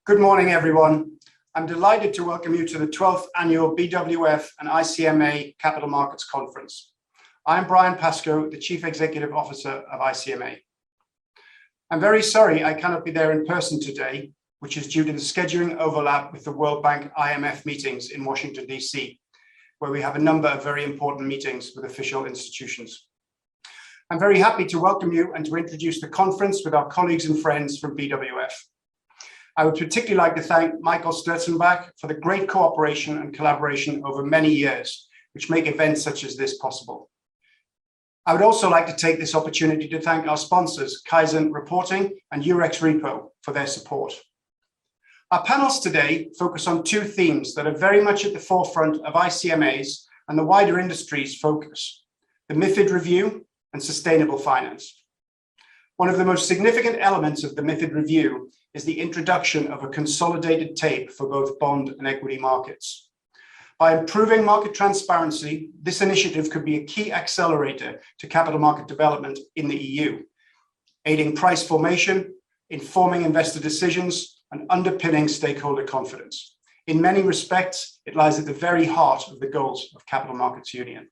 Good morning, everyone. I'm delighted to welcome you to the 12th Annual BWF and ICMA Capital Markets Conference. I'm Brian Pascoe, the Chief Executive Officer of ICMA. I'm very sorry I cannot be there in person today, which is due to the scheduling overlap with the World Bank IMF meetings in Washington, D.C., where we have a number of very important meetings with official institutions. I'm very happy to welcome you and to introduce the conference with our colleagues and friends from BWF. I would particularly like to thank Michael Sturzenbach for the great cooperation and collaboration over many years, which make events such as this possible. I would also like to take this opportunity to thank our sponsors, Kaizen Reporting and Eurex Repo, for their support. Our panels today focus on two themes that are very much at the forefront of ICMA's and the wider industry's focus: the MiFID review and sustainable finance. One of the most significant elements of the MiFID review is the introduction of a consolidated tape for both bond and equity markets. By improving market transparency, this initiative could be a key accelerator to capital market development in the EU, aiding price formation, informing investor decisions, and underpinning stakeholder confidence. In many respects, it lies at the very heart of the goals of Capital Markets Union.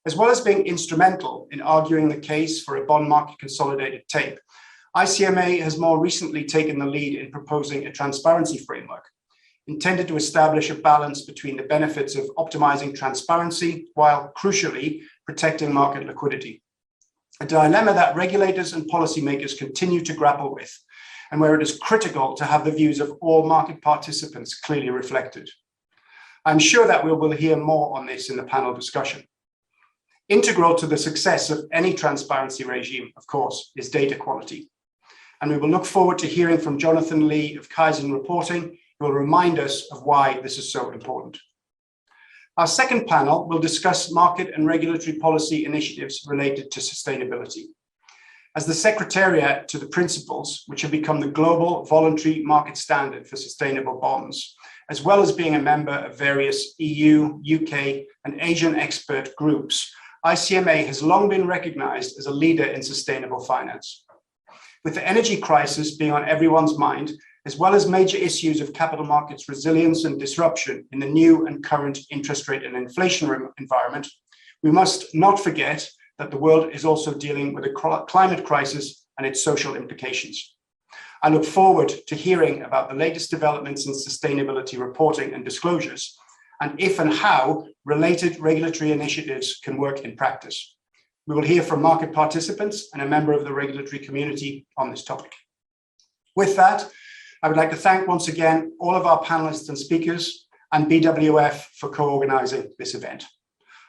As well as being instrumental in arguing the case for a bond market consolidated tape, ICMA has more recently taken the lead in proposing a transparency framework intended to establish a balance between the benefits of optimizing transparency while, crucially, protecting market liquidity. A dilemma that regulators and policymakers continue to grapple with, and where it is critical to have the views of all market participants clearly reflected. I'm sure that we will hear more on this in the panel discussion. Integral to the success of any transparency regime, of course, is data quality. And we will look forward to hearing from Jonathan Lee of Kaizen Reporting, who will remind us of why this is so important. Our second panel will discuss market and regulatory policy initiatives related to sustainability. As the Secretariat to the Principles, which have become the global voluntary market standard for sustainable bonds, as well as being a member of various EU, UK, and Asian expert groups, ICMA has long been recognized as a leader in sustainable finance. With the energy crisis being on everyone's mind, as well as major issues of capital markets resilience and disruption in the new and current interest rate and inflation environment, we must not forget that the world is also dealing with a climate crisis and its social implications. I look forward to hearing about the latest developments in sustainability reporting and disclosures, and if and how related regulatory initiatives can work in practice. We will hear from market participants and a member of the regulatory community on this topic. With that, I would like to thank once again all of our panelists and speakers and BWF for co-organizing this event.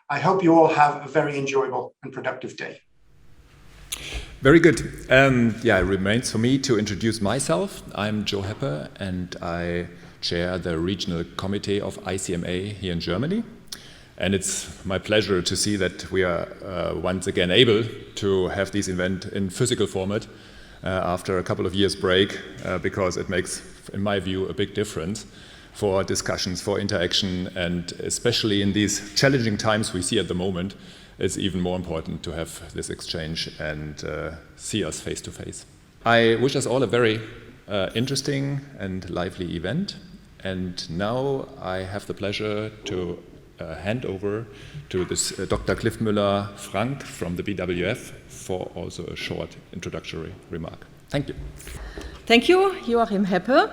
I hope you all have a very enjoyable and productive day. Very good. It remains for me to introduce myself. I'm Joe Hepper and I chair the regional committee of ICMA here in Germany. And it's my pleasure to see that we are once again able to have this event in physical format after a couple of years break, because it makes, in my view, a big difference for discussions, for interaction, and especially in these challenging times we see at the moment, it's even more important to have this exchange and see us face to face. I wish us all a very interesting and lively event. And now I have the pleasure to hand over to this Dr. Cliff Müller-Frank from the BWF for also a short introductory remark. Thank you. Thank you, Joachim Heppe.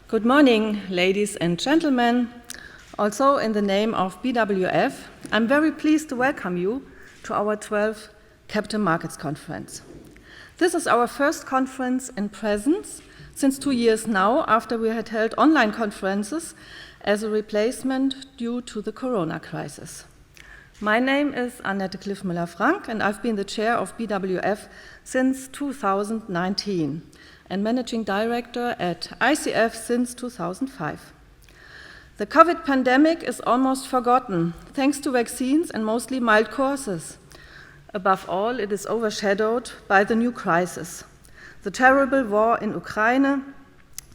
Good morning, ladies and gentlemen. Also in the name of BWF, I'm very pleased to welcome you to our 12th Capital Markets Conference. This is our first conference in presence since 2 years now, after we had held online conferences as a replacement due to the corona crisis. My name is Annette Cliff Müller-Frank and I've been the chair of BWF since 2019 and managing director at ICF since 2005. The COVID pandemic is almost forgotten thanks to vaccines and mostly mild courses. Above all, it is overshadowed by the new crisis. The terrible war in Ukraine,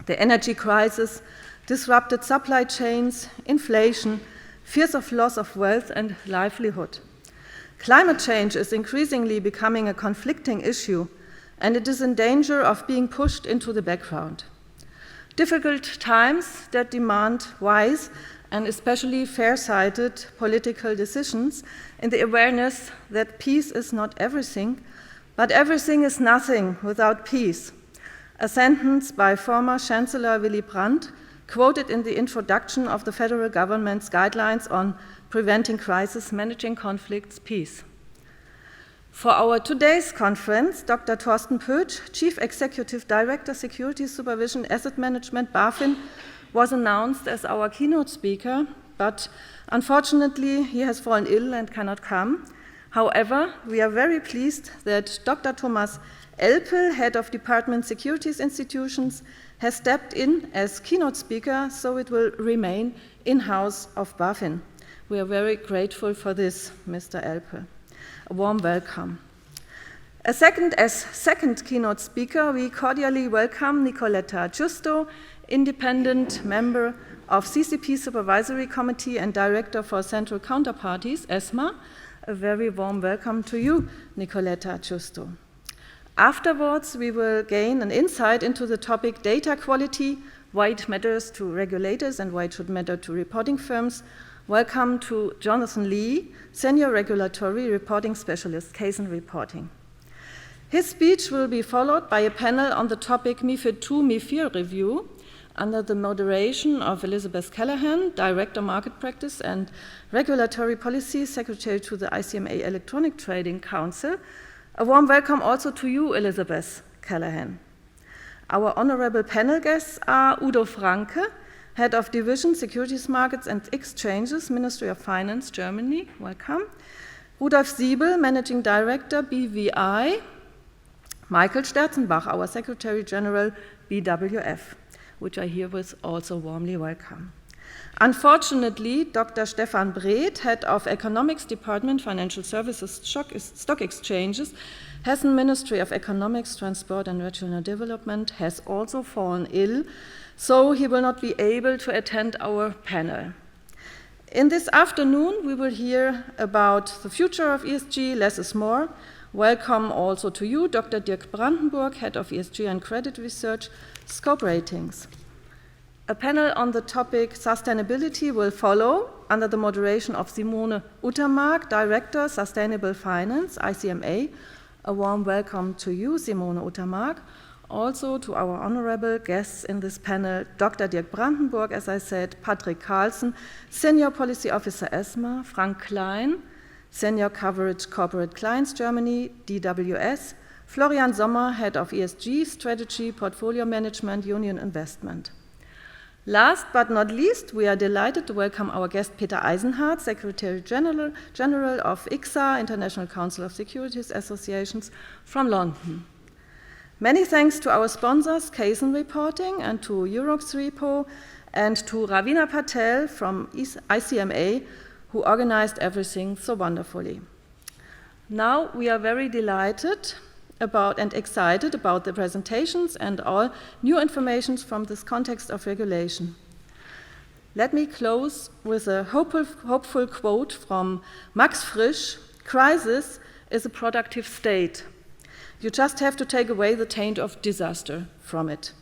the energy crisis, disrupted supply chains, inflation, fears of loss of wealth and livelihood. Climate change is increasingly becoming a conflicting issue, and it is in danger of being pushed into the background. difficult times that demand wise and especially fair-sighted political decisions in the awareness that peace is not everything, but everything is nothing without peace. A sentence by former Chancellor Willy Brandt, quoted in the introduction of the federal government's guidelines on preventing crisis, managing conflicts, peace. For our today's conference, Dr. Thorsten Pötsch, Chief Executive Director, Securities Supervision, Asset Management, BaFIN, was announced as our keynote speaker, but unfortunately he has fallen ill and cannot come. However, we are very pleased that Dr. Thomas Elpel, Head of Department Securities Institutions, has stepped in as keynote speaker, so it will remain in-house of BaFIN. We are very grateful for this, Mr. Elpel. A warm welcome. As second keynote speaker, we cordially welcome Nicoletta Giusto, independent member of CCP Supervisory Committee and Director for Central Counterparties, ESMA. A very warm welcome to you, Nicoletta Giusto. Afterwards, we will gain an insight into the topic data quality, why it matters to regulators and why it should matter to reporting firms. Welcome to Jonathan Lee, Senior Regulatory Reporting Specialist, Case and Reporting. His speech will be followed by a panel on the topic MiFID II MiFiR review under the moderation of Elizabeth Callahan, Director Market Practice and Regulatory Policy, Secretary to the ICMA Electronic Trading Council. A warm welcome also to you, Elizabeth Callahan. Our honorable panel guests are Udo Franke, Head of Division, Securities Markets and Exchanges, Ministry of Finance, Germany, welcome. Rudolf Siebel, Managing Director, BVI. Michael Sterzenbach, our Secretary General, BWF, which I herewith also warmly welcome. Unfortunately, Dr. Stefan Breth, Head of Economics Department, Financial Services, Stock Exchanges, Hessen Ministry of Economics, Transport and Regional Development, has also fallen ill, so he will not be able to attend our panel. In this afternoon, we will hear about the future of ESG, less is more. Welcome also to you, Dr. Dirk Brandenburg, Head of ESG and Credit Research, Scope Ratings. A panel on the topic sustainability will follow under the moderation of Simone Uttermark, Director, Sustainable Finance, ICMA. A warm welcome to you, Simone Uttermark. Also to our honorable guests in this panel, Dr. Dirk Brandenburg, as I said, Patrick Carlsen, Senior Policy Officer ESMA, Frank Klein, Senior Coverage Corporate Clients Germany, DWS, Florian Sommer, Head of ESG, Strategy, Portfolio Management, Union Investment. Last but not least, we are delighted to welcome our guest Peter Eisenhardt, Secretary General of ICSA, International Council of Securities Associations, from London. Many thanks to our sponsors, Case and Reporting, and to Eurox Repo, and to Ravina Patel from ICMA, who organized everything so wonderfully. Now we are very delighted about and excited about the presentations and all new information from this context of regulation. Let me close with a hopeful quote from Max Frisch: "Crisis is a productive state. You just have to take away the taint of disaster from it."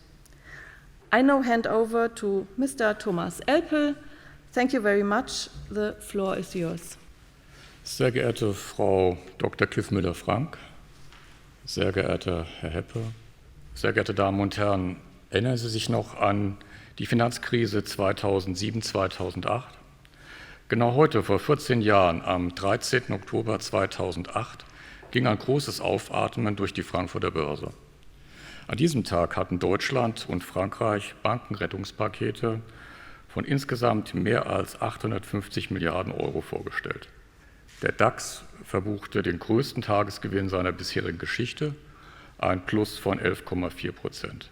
I now hand over to Mr. Thomas Elpel. Thank you very much. The floor is yours. Sehr geehrte Frau Dr. Cliff Müller-Frank, sehr geehrter Herr Heppe, sehr geehrte Damen und Herren, erinnern Sie sich noch an die Finanzkrise 2007, 2008? Genau heute, vor 14 Jahren, am 13. Oktober 2008, ging ein großes Aufatmen durch die Frankfurter Börse. An diesem Tag hatten Deutschland und Frankreich Bankenrettungspakete von insgesamt mehr als 850 Milliarden Euro vorgestellt. Der DAX verbuchte den größten Tagesgewinn seiner bisherigen Geschichte, ein Plus von 11,4%.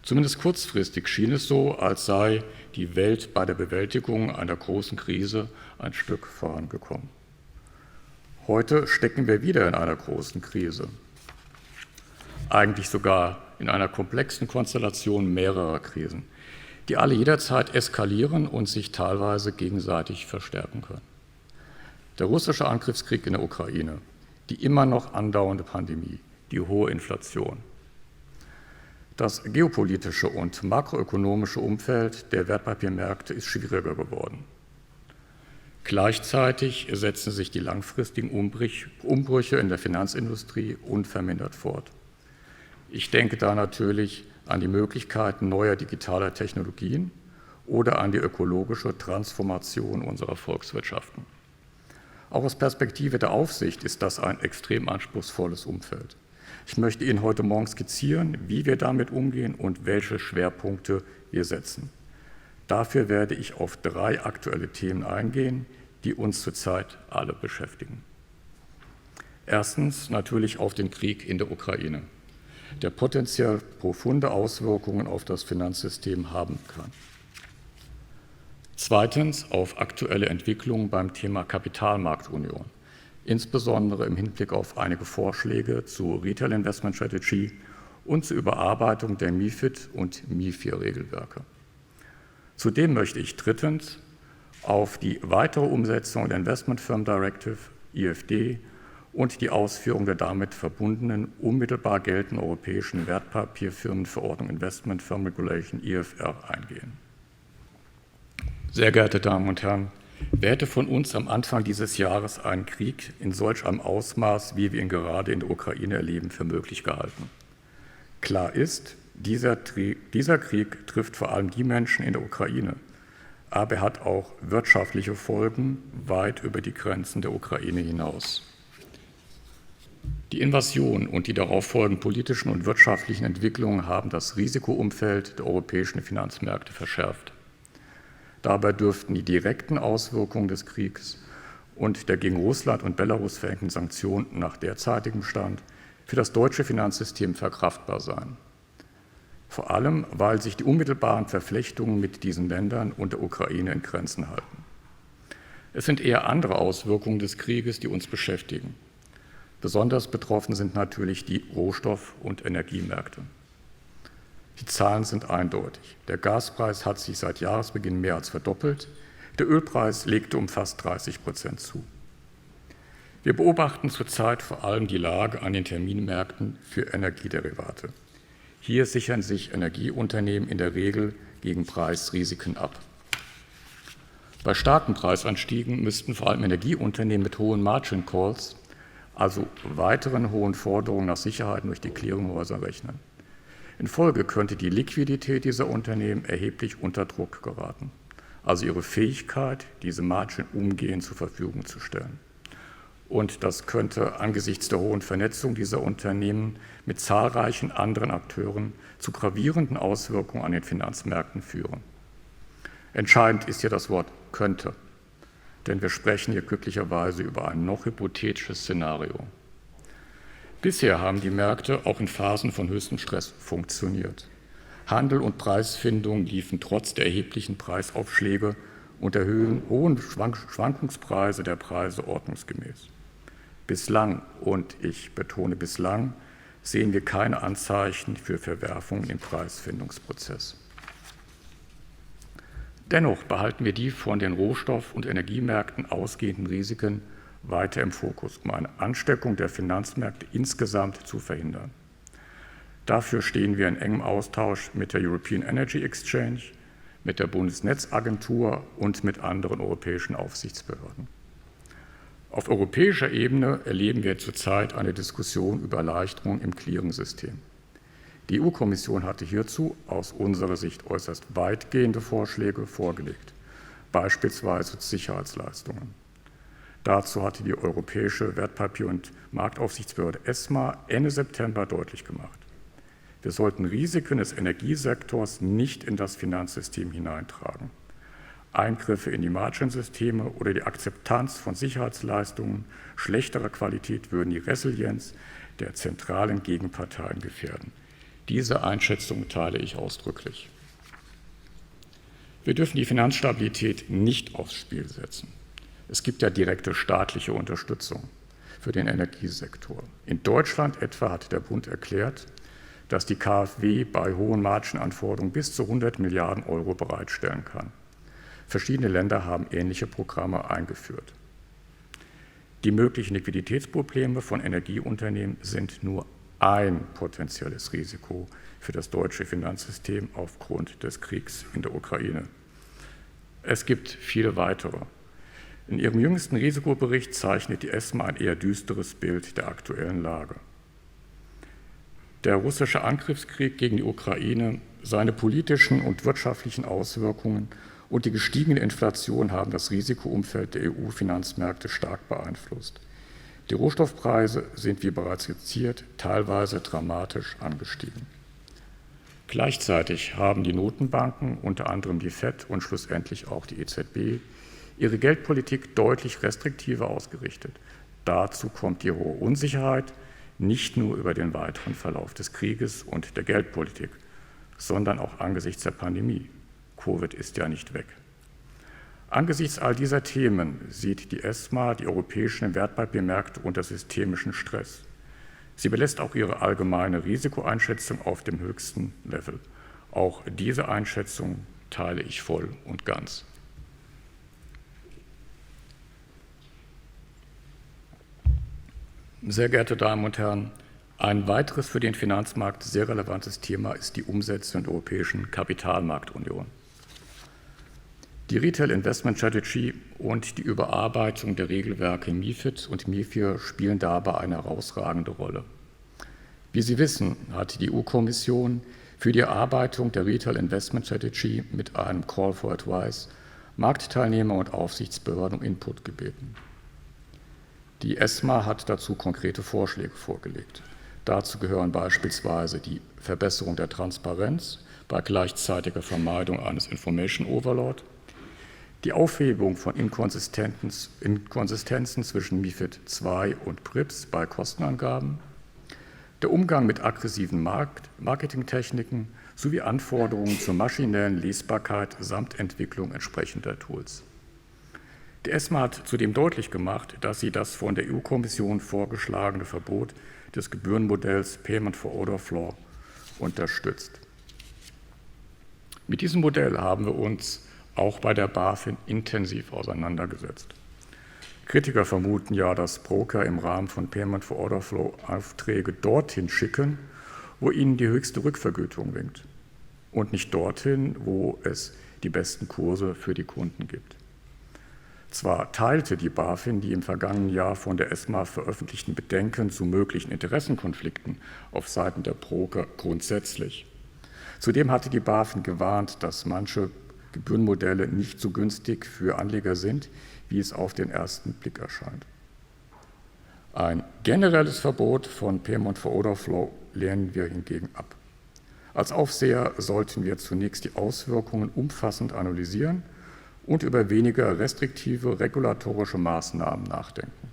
Zumindest kurzfristig schien es so, als sei die Welt bei der Bewältigung einer großen Krise ein Stück vorangekommen. Heute stecken wir wieder in einer großen Krise, eigentlich sogar in einer komplexen Konstellation mehrerer Krisen, die alle jederzeit eskalieren und sich teilweise gegenseitig verstärken können. Der russische Angriffskrieg in der Ukraine, die immer noch andauernde Pandemie, die hohe Inflation. Das geopolitische und makroökonomische Umfeld der Wertpapiermärkte ist schwieriger geworden. Gleichzeitig setzen sich die langfristigen Umbrüche in der Finanzindustrie unvermindert fort. Ich denke da natürlich an die Möglichkeiten neuer digitaler Technologien oder an die ökologische Transformation unserer Volkswirtschaften. Auch aus Perspektive der Aufsicht ist das ein extrem anspruchsvolles Umfeld. Ich möchte Ihnen heute Morgen skizzieren, wie wir damit umgehen und welche Schwerpunkte wir setzen. Dafür werde ich auf 3 aktuelle Themen eingehen, die uns zurzeit alle beschäftigen. Erstens natürlich auf den Krieg in der Ukraine, der potenziell profunde Auswirkungen auf das Finanzsystem haben kann. Zweitens auf aktuelle Entwicklungen beim Thema Kapitalmarktunion, insbesondere im Hinblick auf einige Vorschläge zur Retail Investment Strategy und zur Überarbeitung der MiFID und MiFiR-Regelwerke. Zudem möchte ich drittens auf die weitere Umsetzung der Investment Firm Directive, IFD, und die Ausführung der damit verbundenen unmittelbar geltenden europäischen Wertpapierfirmenverordnung Investment Firm Regulation, IFR, eingehen. Sehr geehrte Damen und Herren, wer hätte von uns am Anfang dieses Jahres einen Krieg in solch einem Ausmaß, wie wir ihn gerade in der Ukraine erleben, für möglich gehalten? Klar ist, dieser Krieg trifft vor allem die Menschen in der Ukraine, aber er hat auch wirtschaftliche Folgen weit über die Grenzen der Ukraine hinaus. Die Invasion und die darauf folgenden politischen und wirtschaftlichen Entwicklungen haben das Risikoumfeld der europäischen Finanzmärkte verschärft. Dabei dürften die direkten Auswirkungen des Kriegs und der gegen Russland und Belarus verhängten Sanktionen nach derzeitigem Stand für das deutsche Finanzsystem verkraftbar sein. Vor allem, weil sich die unmittelbaren Verflechtungen mit diesen Ländern und der Ukraine in Grenzen halten. Es sind eher andere Auswirkungen des Krieges, die uns beschäftigen. Besonders betroffen sind natürlich die Rohstoff- und Energiemärkte. Die Zahlen sind eindeutig. Der Gaspreis hat sich seit Jahresbeginn mehr als verdoppelt. Der Ölpreis legte um fast 30% zu. Wir beobachten zurzeit vor allem die Lage an den Terminmärkten für Energiederivate. Hier sichern sich Energieunternehmen in der Regel gegen Preisrisiken ab. Bei starken Preisanstiegen müssten vor allem Energieunternehmen mit hohen Margin Calls, also weiteren hohen Forderungen nach Sicherheiten durch die Clearinghäuser, rechnen. In Folge könnte die Liquidität dieser Unternehmen erheblich unter Druck geraten, also ihre Fähigkeit, diese Margen umgehend zur Verfügung zu stellen. Und das könnte angesichts der hohen Vernetzung dieser Unternehmen mit zahlreichen anderen Akteuren zu gravierenden Auswirkungen an den Finanzmärkten führen. Entscheidend ist hier das Wort könnte, denn wir sprechen hier glücklicherweise über ein noch hypothetisches Szenario. Bisher haben die Märkte auch in Phasen von höchstem Stress funktioniert. Handel und Preisfindung liefen trotz der erheblichen Preisaufschläge und der hohen Schwankungspreise der Preise ordnungsgemäß. Bislang, und ich betone bislang, sehen wir keine Anzeichen für Verwerfungen im Preisfindungsprozess. Dennoch behalten wir die von den Rohstoff- und Energiemärkten ausgehenden Risiken weiter im Fokus, um eine Ansteckung der Finanzmärkte insgesamt zu verhindern. Dafür stehen wir in engem Austausch mit der European Energy Exchange, mit der Bundesnetzagentur und mit anderen europäischen Aufsichtsbehörden. Auf europäischer Ebene erleben wir zurzeit eine Diskussion über Erleichterungen im Clearing-System. Die EU-Kommission hatte hierzu aus unserer Sicht äußerst weitgehende Vorschläge vorgelegt, beispielsweise Sicherheitsleistungen. Dazu hatte die Europäische Wertpapier- und Marktaufsichtsbehörde ESMA Ende September deutlich gemacht: Wir sollten Risiken des Energiesektors nicht in das Finanzsystem hineintragen. Eingriffe in die Margin-Systeme oder die Akzeptanz von Sicherheitsleistungen schlechterer Qualität würden die Resilienz der zentralen Gegenparteien gefährden. Diese Einschätzung teile ich ausdrücklich. Wir dürfen die Finanzstabilität nicht aufs Spiel setzen. Es gibt ja direkte staatliche Unterstützung für den Energiesektor. In Deutschland etwa hat der Bund erklärt, dass die KfW bei hohen Margenanforderungen bis zu 100 Milliarden Euro bereitstellen kann. Verschiedene Länder haben ähnliche Programme eingeführt. Die möglichen Liquiditätsprobleme von Energieunternehmen sind nur ein potenzielles Risiko für das deutsche Finanzsystem aufgrund des Kriegs in der Ukraine. Es gibt viele weitere. In ihrem jüngsten Risikobericht zeichnet die ESMA ein eher düsteres Bild der aktuellen Lage. Der russische Angriffskrieg gegen die Ukraine, seine politischen und wirtschaftlichen Auswirkungen und die gestiegene Inflation haben das Risikoumfeld der EU-Finanzmärkte stark beeinflusst. Die Rohstoffpreise sind, wie bereits skizziert, teilweise dramatisch angestiegen. Gleichzeitig haben die Notenbanken, unter anderem die FED und schlussendlich auch die EZB, ihre Geldpolitik deutlich restriktiver ausgerichtet. Dazu kommt die hohe Unsicherheit, nicht nur über den weiteren Verlauf des Krieges und der Geldpolitik, sondern auch angesichts der Pandemie. Covid ist ja nicht weg. Angesichts all dieser Themen sieht die ESMA die europäischen Wertpapiermärkte unter systemischen Stress. Sie belässt auch ihre allgemeine Risikoeinschätzung auf dem höchsten Level. Auch diese Einschätzung teile ich voll und ganz. Sehr geehrte Damen und Herren, ein weiteres für den Finanzmarkt sehr relevantes Thema ist die Umsetzung der Europäischen Kapitalmarktunion. Die Retail Investment Strategy und die Überarbeitung der Regelwerke MiFID und MiFiR spielen dabei eine herausragende Rolle. Wie Sie wissen, hat die EU-Kommission für die Erarbeitung der Retail Investment Strategy mit einem Call for Advice Marktteilnehmer und Aufsichtsbehörden um Input gebeten. Die ESMA hat dazu konkrete Vorschläge vorgelegt. Dazu gehören beispielsweise die Verbesserung der Transparenz bei gleichzeitiger Vermeidung eines Information Overload, die Aufhebung von Inkonsistenzen zwischen MiFID II und PRIPS bei Kostenangaben, der Umgang mit aggressiven Marketingtechniken sowie Anforderungen zur maschinellen Lesbarkeit samt Entwicklung entsprechender Tools. Die ESMA hat zudem deutlich gemacht, dass sie das von der EU-Kommission vorgeschlagene Verbot des Gebührenmodells Payment for Order Flow unterstützt. Mit diesem Modell haben wir uns auch bei der BaFIN intensiv auseinandergesetzt. Kritiker vermuten ja, dass Broker im Rahmen von Payment for Order Flow Aufträge dorthin schicken, wo ihnen die höchste Rückvergütung winkt und nicht dorthin, wo es die besten Kurse für die Kunden gibt. Zwar teilte die BaFIN die im vergangenen Jahr von der ESMA veröffentlichten Bedenken zu möglichen Interessenkonflikten auf Seiten der Broker grundsätzlich. Zudem hatte die BaFIN gewarnt, dass manche Gebührenmodelle nicht so günstig für Anleger sind, wie es auf den ersten Blick erscheint. Ein generelles Verbot von Payment for Order Flow lehnen wir hingegen ab. Als Aufseher sollten wir zunächst die Auswirkungen umfassend analysieren und über weniger restriktive regulatorische Maßnahmen nachdenken.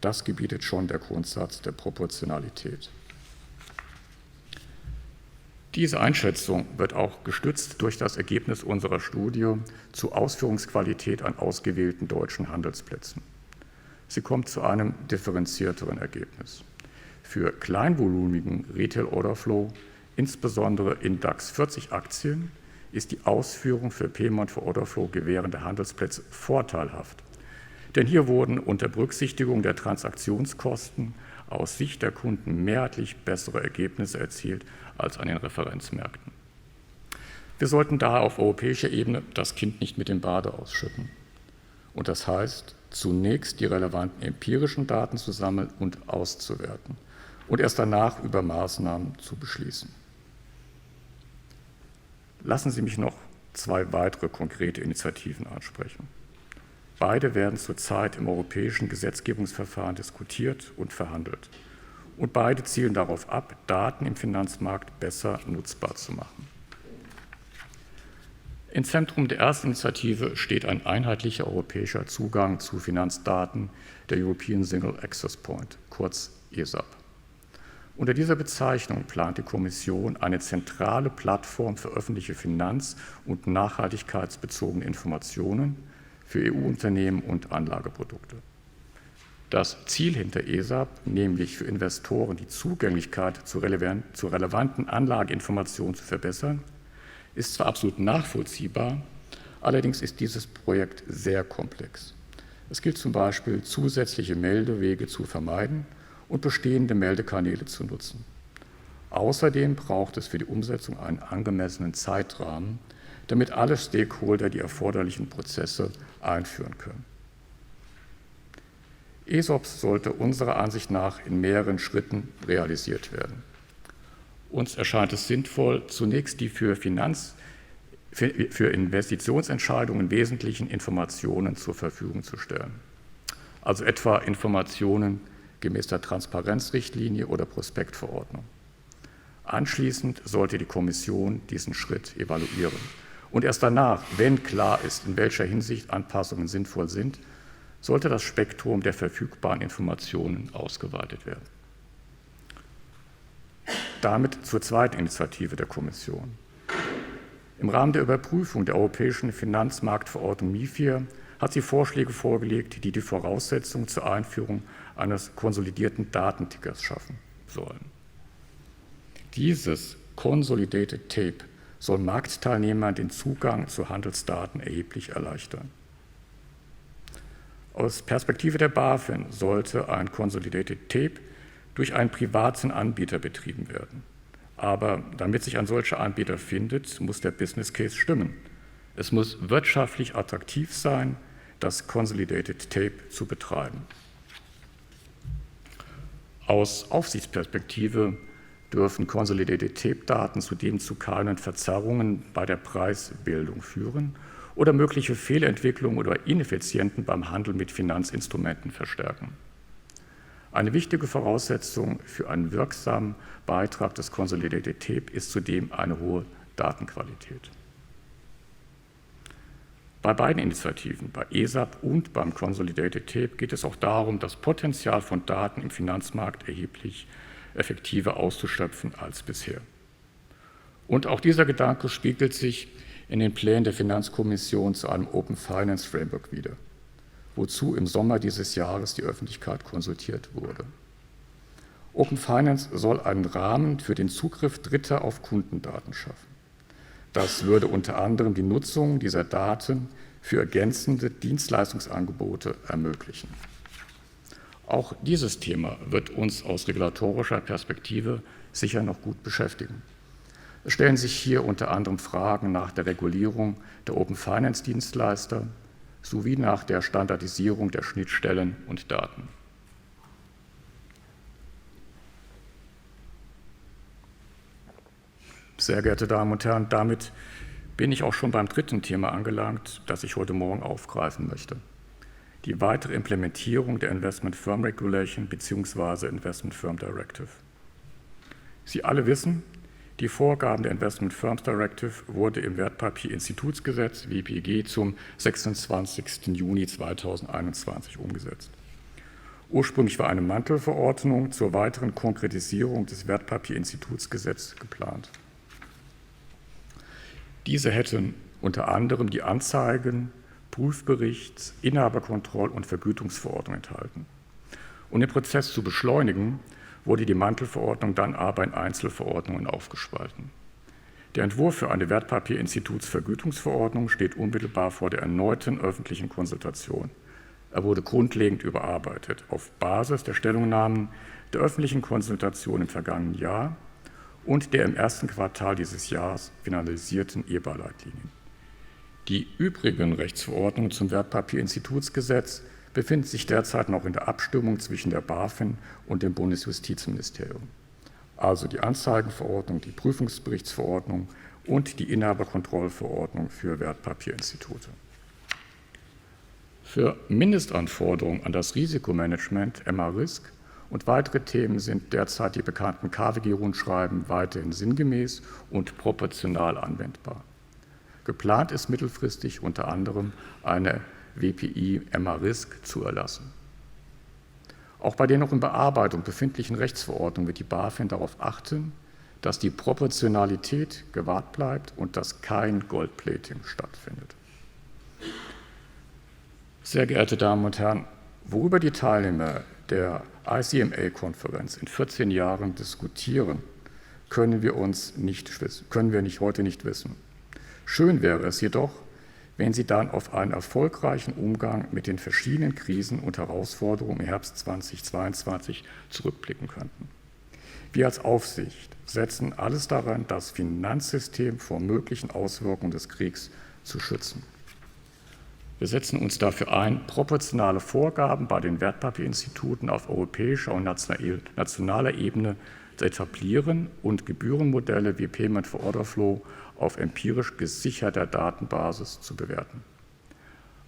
Das gebietet schon der Grundsatz der Proportionalität. Diese Einschätzung wird auch gestützt durch das Ergebnis unserer Studie zur Ausführungsqualität an ausgewählten deutschen Handelsplätzen. Sie kommt zu einem differenzierteren Ergebnis. Für kleinvolumigen Retail Order Flow, insbesondere in DAX 40 Aktien, ist die Ausführung für Payment for Order Flow gewährende Handelsplätze vorteilhaft. Denn hier wurden unter Berücksichtigung der Transaktionskosten aus Sicht der Kunden mehrheitlich bessere Ergebnisse erzielt als an den Referenzmärkten. Wir sollten daher auf europäischer Ebene das Kind nicht mit dem Bade ausschütten. Und das heißt, zunächst die relevanten empirischen Daten zu sammeln und auszuwerten und erst danach über Maßnahmen zu beschließen. Lassen Sie mich noch zwei weitere konkrete Initiativen ansprechen. Beide werden zurzeit im europäischen Gesetzgebungsverfahren diskutiert und verhandelt. Und beide zielen darauf ab, Daten im Finanzmarkt besser nutzbar zu machen. Im Zentrum der ersten Initiative steht ein einheitlicher europäischer Zugang zu Finanzdaten, der European Single Access Point, kurz ESAP. Unter dieser Bezeichnung plant die Kommission eine zentrale Plattform für öffentliche Finanz- und nachhaltigkeitsbezogene Informationen für EU-Unternehmen und Anlageprodukte. Das Ziel hinter ESAP, nämlich für Investoren die Zugänglichkeit zu relevanten Anlageinformationen zu verbessern, ist zwar absolut nachvollziehbar, allerdings ist dieses Projekt sehr komplex. Es gilt zum Beispiel, zusätzliche Meldewege zu vermeiden und bestehende Meldekanäle zu nutzen. Außerdem braucht es für die Umsetzung einen angemessenen Zeitrahmen, damit alle Stakeholder die erforderlichen Prozesse einführen können. ESOPs sollte unserer Ansicht nach in mehreren Schritten realisiert werden. Uns erscheint es sinnvoll, zunächst die für Investitionsentscheidungen wesentlichen Informationen zur Verfügung zu stellen. Also etwa Informationen gemäß der Transparenzrichtlinie oder Prospektverordnung. Anschließend sollte die Kommission diesen Schritt evaluieren. Und erst danach, wenn klar ist, in welcher Hinsicht Anpassungen sinnvoll sind, sollte das Spektrum der verfügbaren Informationen ausgeweitet werden. Damit zur zweiten Initiative der Kommission. Im Rahmen der Überprüfung der europäischen Finanzmarktverordnung MiFiR hat sie Vorschläge vorgelegt, die die Voraussetzungen zur Einführung eines konsolidierten Datentickers schaffen sollen. Dieses Consolidated Tape soll Marktteilnehmern den Zugang zu Handelsdaten erheblich erleichtern. Aus Perspektive der BaFIN sollte ein Consolidated Tape durch einen privaten Anbieter betrieben werden. Aber damit sich ein solcher Anbieter findet, muss der Business Case stimmen. Es muss wirtschaftlich attraktiv sein, das Consolidated Tape zu betreiben. Aus Aufsichtsperspektive dürfen Consolidated Tape-Daten zudem zu keinen Verzerrungen bei der Preisbildung führen oder mögliche Fehlentwicklungen oder Ineffizienten beim Handel mit Finanzinstrumenten verstärken. Eine wichtige Voraussetzung für einen wirksamen Beitrag des Consolidated Tape ist zudem eine hohe Datenqualität. Bei beiden Initiativen, bei ESAP und beim Consolidated Tape, geht es auch darum, das Potenzial von Daten im Finanzmarkt erheblich effektiver auszuschöpfen als bisher. Und auch dieser Gedanke spiegelt sich in den Plänen der Finanzkommission zu einem Open Finance Framework wider, wozu im Sommer dieses Jahres die Öffentlichkeit konsultiert wurde. Open Finance soll einen Rahmen für den Zugriff Dritter auf Kundendaten schaffen. Das würde unter anderem die Nutzung dieser Daten für ergänzende Dienstleistungsangebote ermöglichen. Auch dieses Thema wird uns aus regulatorischer Perspektive sicher noch gut beschäftigen. Es stellen sich hier unter anderem Fragen nach der Regulierung der Open Finance Dienstleister sowie nach der Standardisierung der Schnittstellen und Daten. Sehr geehrte Damen und Herren, damit bin ich auch schon beim dritten Thema angelangt, das ich heute Morgen aufgreifen möchte. Die weitere Implementierung der Investment Firm Regulation bzw. Investment Firm Directive. Sie alle wissen, die Vorgaben der Investment Firms Directive wurde im Wertpapierinstitutsgesetz WPG zum 26. Juni 2021 umgesetzt. Ursprünglich war eine Mantelverordnung zur weiteren Konkretisierung des Wertpapierinstitutsgesetzes geplant. Diese hätten unter anderem die Anzeigen-, Prüfberichts-, Inhaberkontroll- und Vergütungsverordnung enthalten. Um den Prozess zu beschleunigen, wurde die Mantelverordnung dann aber in Einzelverordnungen aufgespalten. Der Entwurf für eine Wertpapierinstitutsvergütungsverordnung steht unmittelbar vor der erneuten öffentlichen Konsultation. Er wurde grundlegend überarbeitet auf Basis der Stellungnahmen der öffentlichen Konsultation im vergangenen Jahr und der im ersten Quartal dieses Jahres finalisierten EBA-Leitlinien. Die übrigen Rechtsverordnungen zum Wertpapierinstitutsgesetz befinden sich derzeit noch in der Abstimmung zwischen der BaFIN und dem Bundesjustizministerium. Also die Anzeigenverordnung, die Prüfungsberichtsverordnung und die Inhaberkontrollverordnung für Wertpapierinstitute. Für Mindestanforderungen an das Risikomanagement, MA-Risk, und weitere Themen sind derzeit die bekannten KWG-Rundschreiben weiterhin sinngemäß und proportional anwendbar. Geplant ist mittelfristig unter anderem eine WPI-MA-Risk zu erlassen. Auch bei den noch in Bearbeitung befindlichen Rechtsverordnungen wird die BaFIN darauf achten, dass die Proportionalität gewahrt bleibt und dass kein Goldplating stattfindet. Sehr geehrte Damen und Herren, worüber die Teilnehmer der ICMA-Konferenz in 14 Jahren diskutieren, können wir heute nicht wissen. Schön wäre es jedoch, wenn Sie dann auf einen erfolgreichen Umgang mit den verschiedenen Krisen und Herausforderungen im Herbst 2022 zurückblicken könnten. Wir als Aufsicht setzen alles daran, das Finanzsystem vor möglichen Auswirkungen des Kriegs zu schützen. Wir setzen uns dafür ein, proportionale Vorgaben bei den Wertpapierinstituten auf europäischer und nationaler Ebene zu etablieren und Gebührenmodelle wie Payment for Order Flow auf empirisch gesicherter Datenbasis zu bewerten.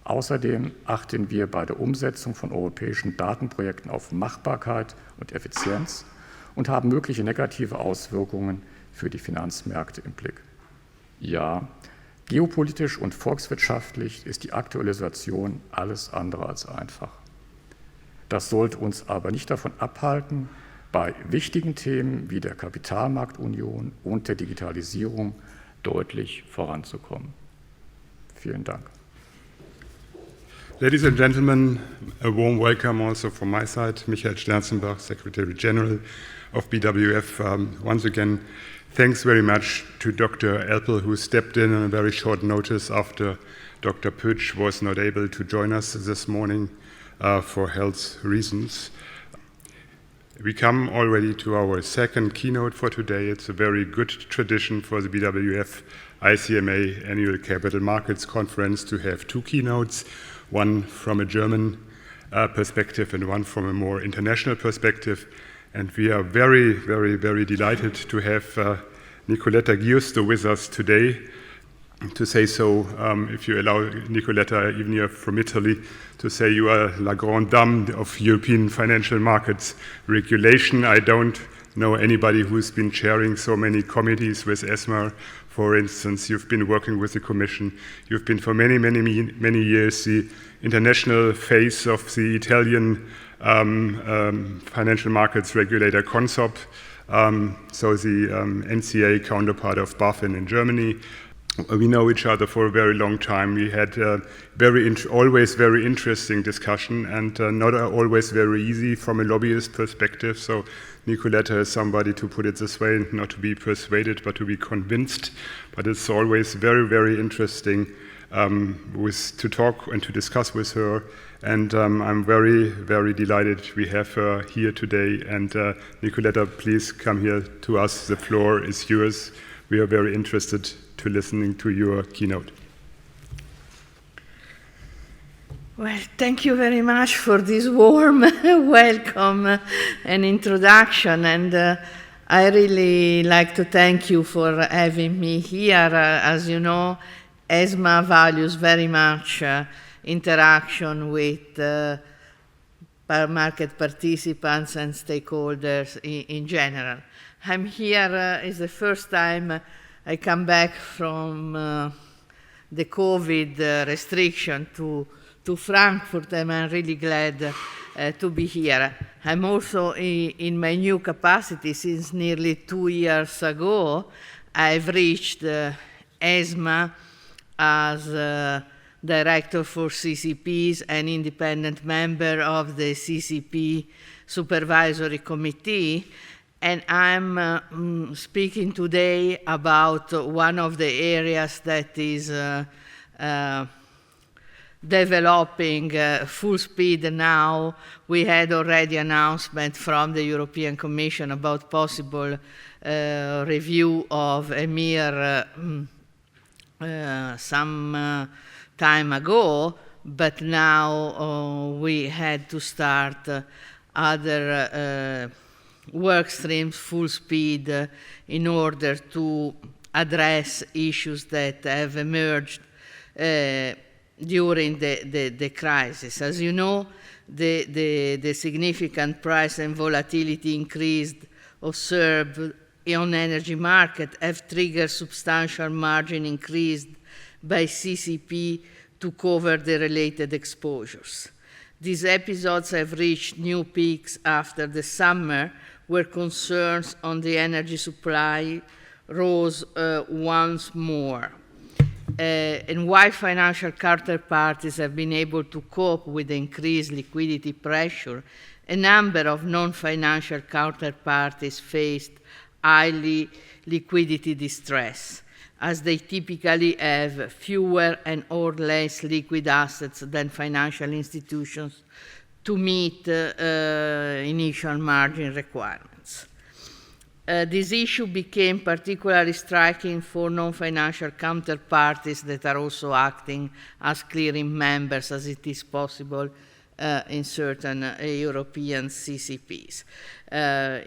Außerdem achten wir bei der Umsetzung von europäischen Datenprojekten auf Machbarkeit und Effizienz und haben mögliche negative Auswirkungen für die Finanzmärkte im Blick. Ja, geopolitisch und volkswirtschaftlich ist die aktuelle Situation alles andere als einfach. Das sollte uns aber nicht davon abhalten, bei wichtigen Themen wie der Kapitalmarktunion und der Digitalisierung deutlich voranzukommen. Vielen Dank. Ladies and gentlemen, a warm welcome also from my side. Michael Sterzenbach, Secretary General of BWF. Once again, thanks very much to Dr. Elpel, who stepped in on a very short notice after Dr. Pütsch was not able to join us this morning for health reasons. We come already to our second keynote for today. It's a very good tradition for the BWF ICMA Annual Capital Markets Conference to have two keynotes, one from a German perspective and one from a more international perspective. And we are very, very, very delighted to have Nicoletta Giusto with us today. To say so, if you allow Nicoletta, even you're from Italy, to say you are la grande dame of European financial markets regulation. I don't know anybody who's been chairing so many committees with ESMA. For instance, you've been working with the Commission. You've been for many, many, many years the international face of the Italian financial markets regulator CONSOB, so the NCA counterpart of BaFIN in Germany. We know each other for a very long time. We had always very interesting discussion and not always very easy from a lobbyist perspective. So Nicoletta is somebody, to put it this way, not to be persuaded but to be convinced. But it's always very, very interesting to talk and to discuss with her. And I'm very, very delighted we have her here today. And Nicoletta, please come here to us. The floor is yours. We are very interested to listening to your keynote. Well, thank you very much for this warm welcome and introduction. And I really like to thank you for having me here. As you know, ESMA values very much interaction with market participants and stakeholders in general. I'm here, it's the first time I come back from the COVID restriction to Frankfurt, and I'm really glad to be here. I'm also in my new capacity since nearly 2 years ago. I've reached ESMA as Director for CCPs and independent member of the CCP Supervisory Committee. And I'm speaking today about one of the areas that is developing full speed now. We had already announcement from the European Commission about possible review of EMIR some time ago, but now we had to start other work streams full speed in order to address issues that have emerged during the crisis. As you know, the significant price and volatility increase observed on energy market have triggered substantial margin increase by CCP to cover the related exposures. These episodes have reached new peaks after the summer, where concerns on the energy supply rose once more. And while financial counterparties have been able to cope with the increased liquidity pressure, a number of non-financial counterparties faced highly liquidity distress, as they typically have fewer and or less liquid assets than financial institutions to meet initial margin requirements. This issue became particularly striking for non-financial counterparties that are also acting as clearing members, as it is possible in certain European CCPs.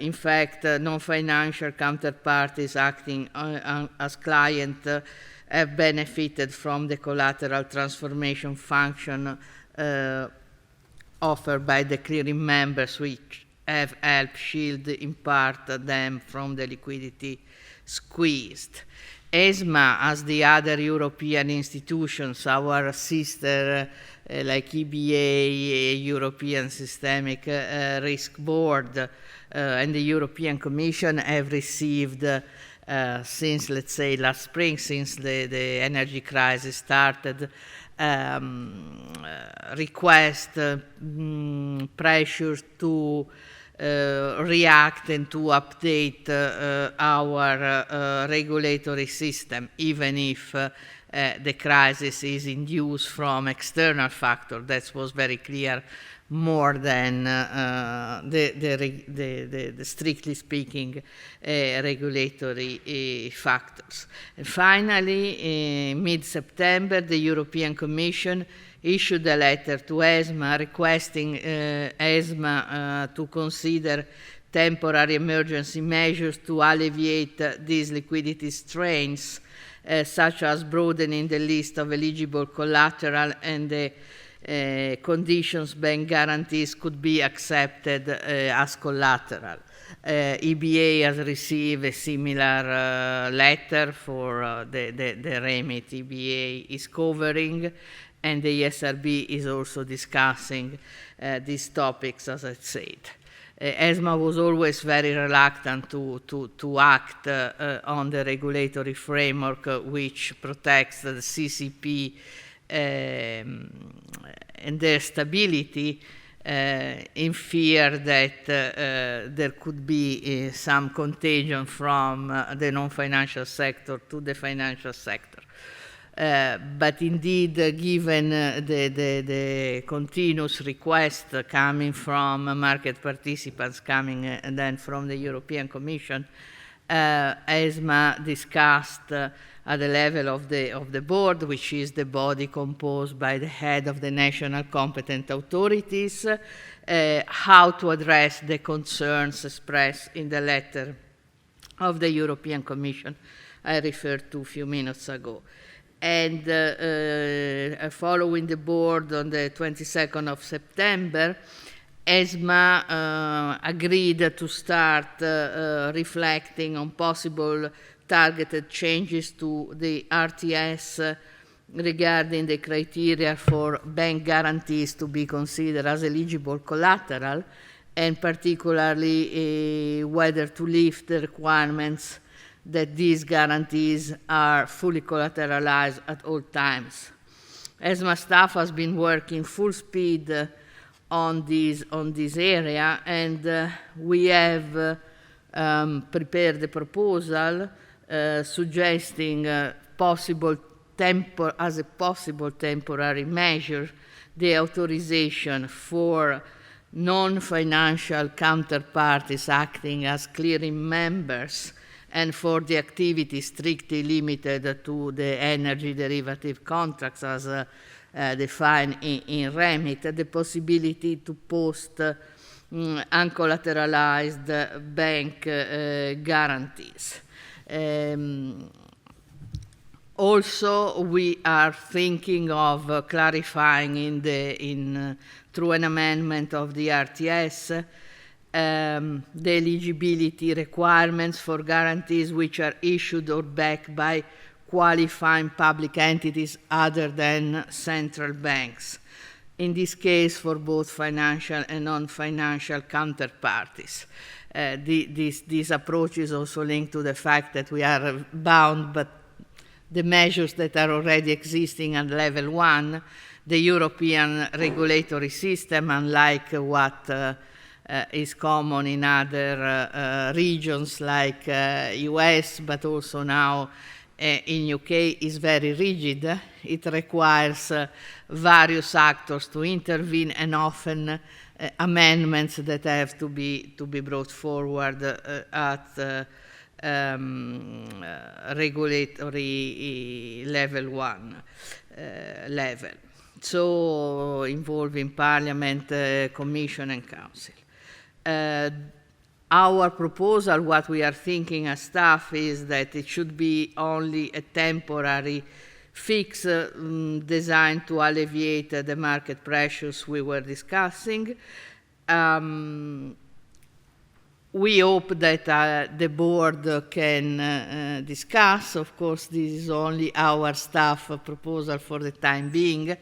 In fact, non-financial counterparties acting as client have benefited from the collateral transformation function offered by the clearing members, which have helped shield in part them from the liquidity squeezed. ESMA, as the other European institutions, our sister like EBA, European Systemic Risk Board, and the European Commission have received since, let's say, last spring, since the energy crisis started, request pressures to react and to update our regulatory system, even if the crisis is induced from external factors. That was very clear, more than the strictly speaking regulatory factors. And finally, in mid-September, the European Commission issued a letter to ESMA requesting ESMA to consider temporary emergency measures to alleviate these liquidity strains, such as broadening the list of eligible collateral and the conditions bank guarantees could be accepted as collateral. EBA has received a similar letter for the remit EBA is covering, and the ESRB is also discussing these topics, as I said. ESMA was always very reluctant to act on the regulatory framework which protects the CCP and their stability, in fear that there could be some contagion from the non-financial sector to the financial sector. But indeed, given the continuous request coming from market participants, coming and then from the European Commission, ESMA discussed at the level of the board, which is the body composed by the head of the national competent authorities, how to address the concerns expressed in the letter of the European Commission I referred to a few minutes ago. And following the board on the 22nd of September, ESMA agreed to start reflecting on possible targeted changes to the RTS regarding the criteria for bank guarantees to be considered as eligible collateral, and particularly whether to lift the requirements that these guarantees are fully collateralized at all times. ESMA staff has been working full speed on this area, and we have prepared a proposal suggesting as a possible temporary measure the authorization for non-financial counterparties acting as clearing members, and for the activity strictly limited to the energy derivative contracts as defined in REMIT, the possibility to post uncollateralized bank guarantees. Also, we are thinking of clarifying through an amendment of the RTS the eligibility requirements for guarantees which are issued or backed by qualifying public entities other than central banks. In this case, for both financial and non-financial counterparties. This approach is also linked to the fact that we are bound by the measures that are already existing at level 1. The European regulatory system, unlike what is common in other regions like US, but also now in UK, is very rigid. It requires various actors to intervene, and often amendments that have to be brought forward at regulatory level 1 level, so involving Parliament, Commission and Council. Our proposal, what we are thinking as staff, is that it should be only a temporary fix designed to alleviate the market pressures we were discussing. We hope that the board can discuss. Of course, this is only our staff proposal for the time being.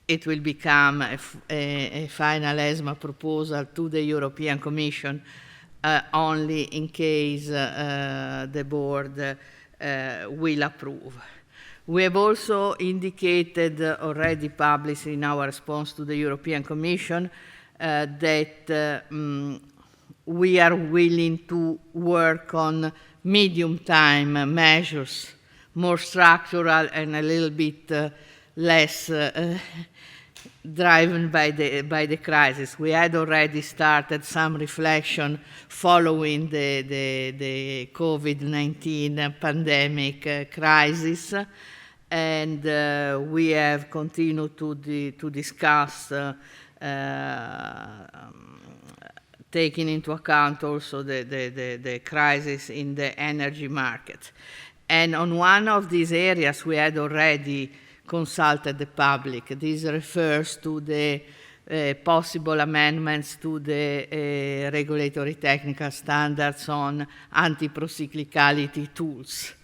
It will become a final ESMA proposal to the European Commission only in case the board will approve. We have also indicated already published in our response to the European Commission that we are willing to work on medium-time measures, more structural and a little bit less driven by the crisis. We had already started some reflection following the COVID-19 pandemic crisis, and we have continued to discuss taking into account also the crisis in the energy market. And on one of these areas, we had already consulted the public. This refers to the possible amendments to the regulatory technical standards on anti-procyclicality tools.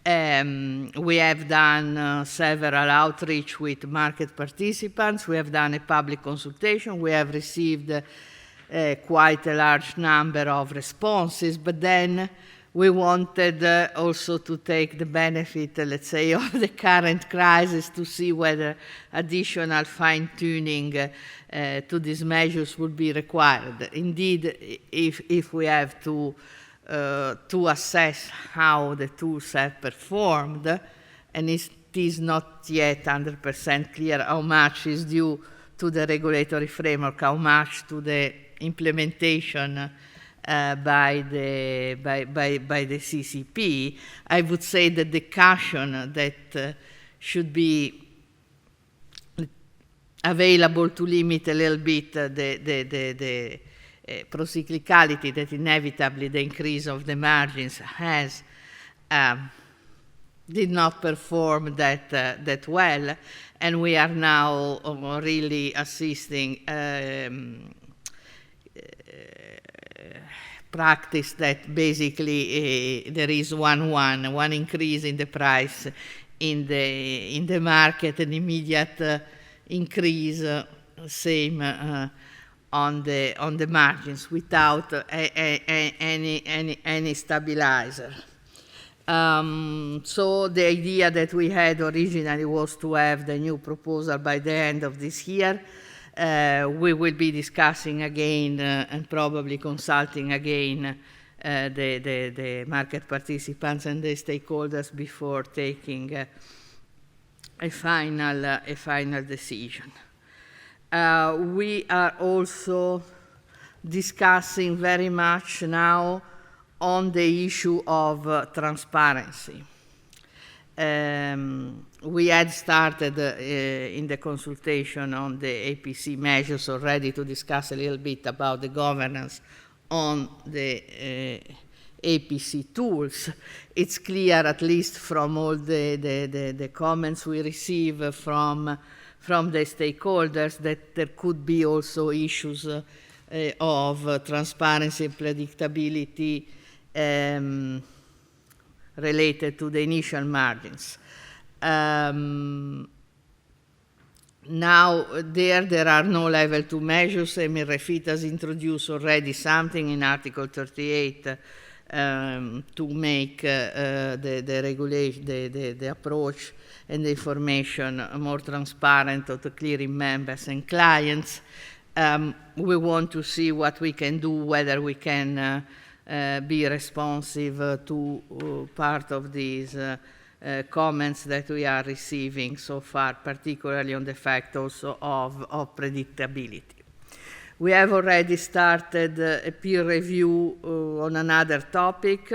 We have done several outreach with market participants. We have done a public consultation. We have received quite a large number of responses, but then we wanted also to take the benefit, let's say, of the current crisis to see whether additional fine-tuning to these measures would be required. Indeed, if we have to assess how the tools have performed, and it is not yet 100% clear how much is due to the regulatory framework, how much to the implementation by the CCP, I would say that the caution that should be available to limit a little bit the procyclicality that inevitably the increase of the margins has did not perform that well, and we are now really assisting practice that basically there is one increase in the price in the market, an immediate increase, same on the margins without any stabilizer. So the idea that we had originally was to have the new proposal by the end of this year. We will be discussing again and probably consulting again the market participants and the stakeholders before taking a final decision. We are also discussing very much now on the issue of transparency. We had started in the consultation on the APC measures already to discuss a little bit about the governance on the APC tools. It's clear, at least from all the comments we receive from the stakeholders, that there could be also issues of transparency and predictability related to the initial margins. Now, there are no level 2 measures. MiFID has introduced already something in Article 38 to make the regulation, the approach and the information more transparent to the clearing members and clients. We want to see what we can do, whether we can be responsive to part of these comments that we are receiving so far, particularly on the fact also of predictability. We have already started a peer review on another topic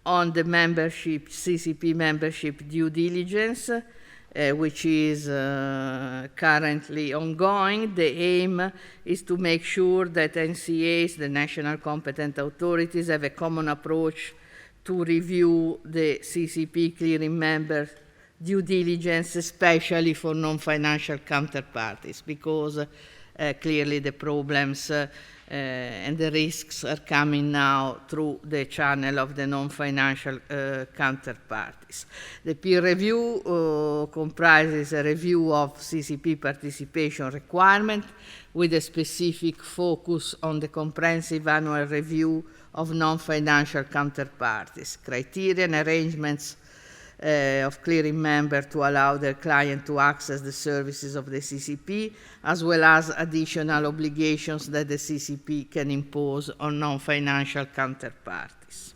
on the membership, CCP membership due diligence, which is currently ongoing. The aim is to make sure that NCAs, the national competent authorities, have a common approach to review the CCP clearing member due diligence, especially for non-financial counterparties, because clearly the problems and the risks are coming now through the channel of the non-financial counterparties. The peer review comprises a review of CCP participation requirement with a specific focus on the comprehensive annual review of non-financial counterparties, criteria and arrangements of clearing member to allow their client to access the services of the CCP, as well as additional obligations that the CCP can impose on non-financial counterparties.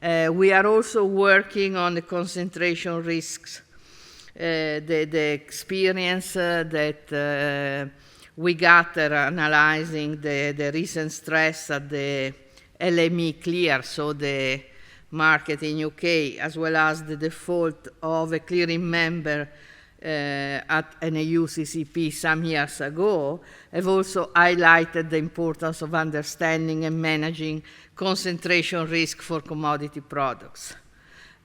We are also working on the concentration risks, the experience that we gather analyzing the recent stress at the LME clear, so the market in UK, as well as the default of a clearing member at an EU CCP some years ago, have also highlighted the importance of understanding and managing concentration risk for commodity products.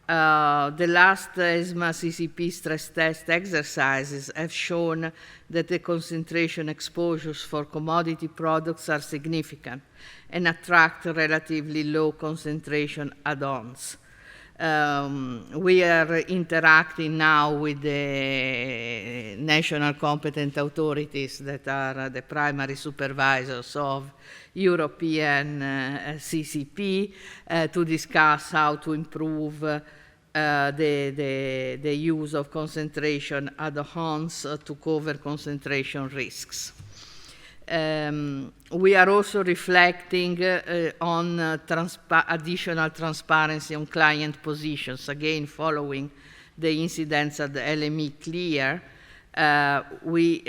The last ESMA CCP stress test exercises have shown that the concentration exposures for commodity products are significant and attract relatively low concentration add-ons. We are interacting now with the national competent authorities that are the primary supervisors of European CCP to discuss how to improve the use of concentration add-ons to cover concentration risks. We are also reflecting on additional transparency on client positions, again following the incidents at the LME clear. We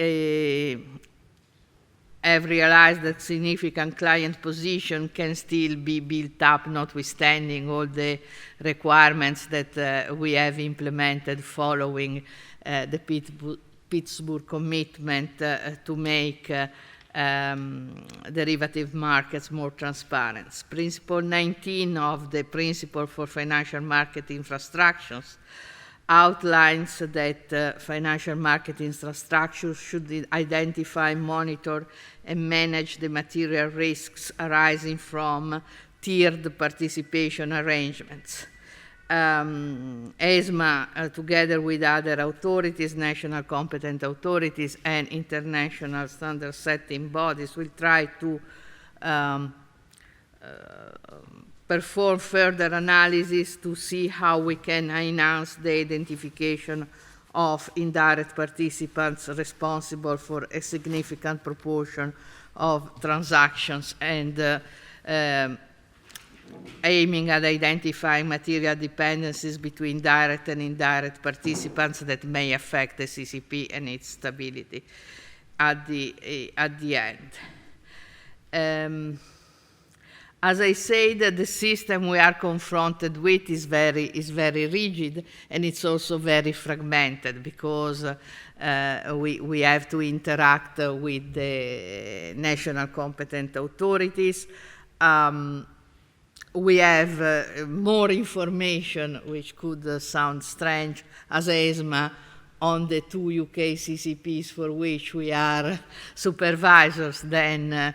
have realized that significant client position can still be built up, notwithstanding all the requirements that we have implemented following the Pittsburgh commitment to make derivative markets more transparent. Principle 19 of the Principle for Financial Market Infrastructures outlines that financial market infrastructures should identify, monitor, and manage the material risks arising from tiered participation arrangements. ESMA, together with other authorities, national competent authorities, and international standard-setting bodies, will try to perform further analysis to see how we can enhance the identification of indirect participants responsible for a significant proportion of transactions and aiming at identifying material dependencies between direct and indirect participants that may affect the CCP and its stability at the end. As I said, the system we are confronted with is very rigid, and it's also very fragmented because we have to interact with the national competent authorities. We have more information, which could sound strange, as ESMA on the two UK CCPs for which we are supervisors than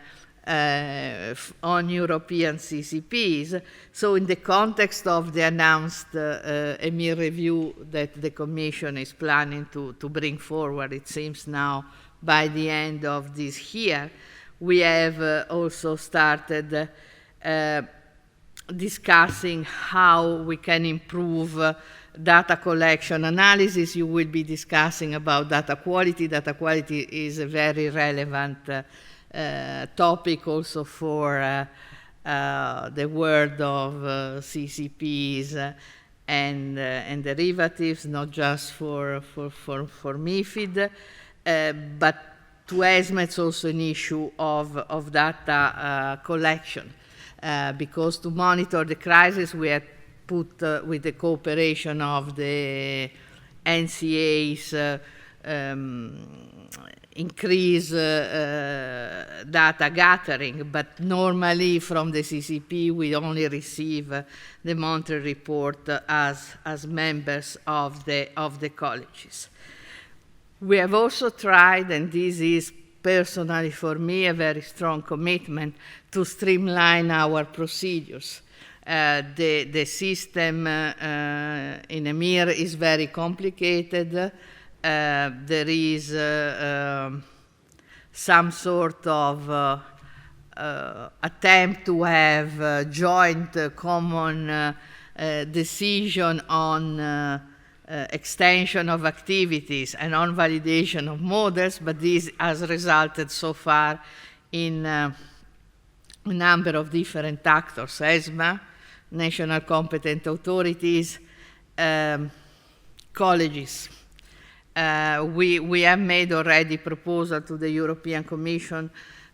on European CCPs. So in the context of the announced EMIR review that the Commission is planning to bring forward, it seems now by the end of this year, we have also started discussing how we can improve data collection analysis. You will be discussing about data quality. Data quality is a very relevant topic also for the world of CCPs and derivatives, not just for MiFID, but To ESMA, it's also an issue of data collection, because to monitor the crisis, we had put, with the cooperation of the NCAs, increase data gathering, but normally from the CCP we only receive the monthly report as members of the colleges. We have also tried, and this is personally for me a very strong commitment, to streamline our procedures. The system in EMIR is very complicated. There is some sort of attempt to have a joint common decision on extension of activities and on validation of models, but this has resulted so far in a number of different actors: ESMA, national competent authorities, colleges. We have made already proposal to the European Commission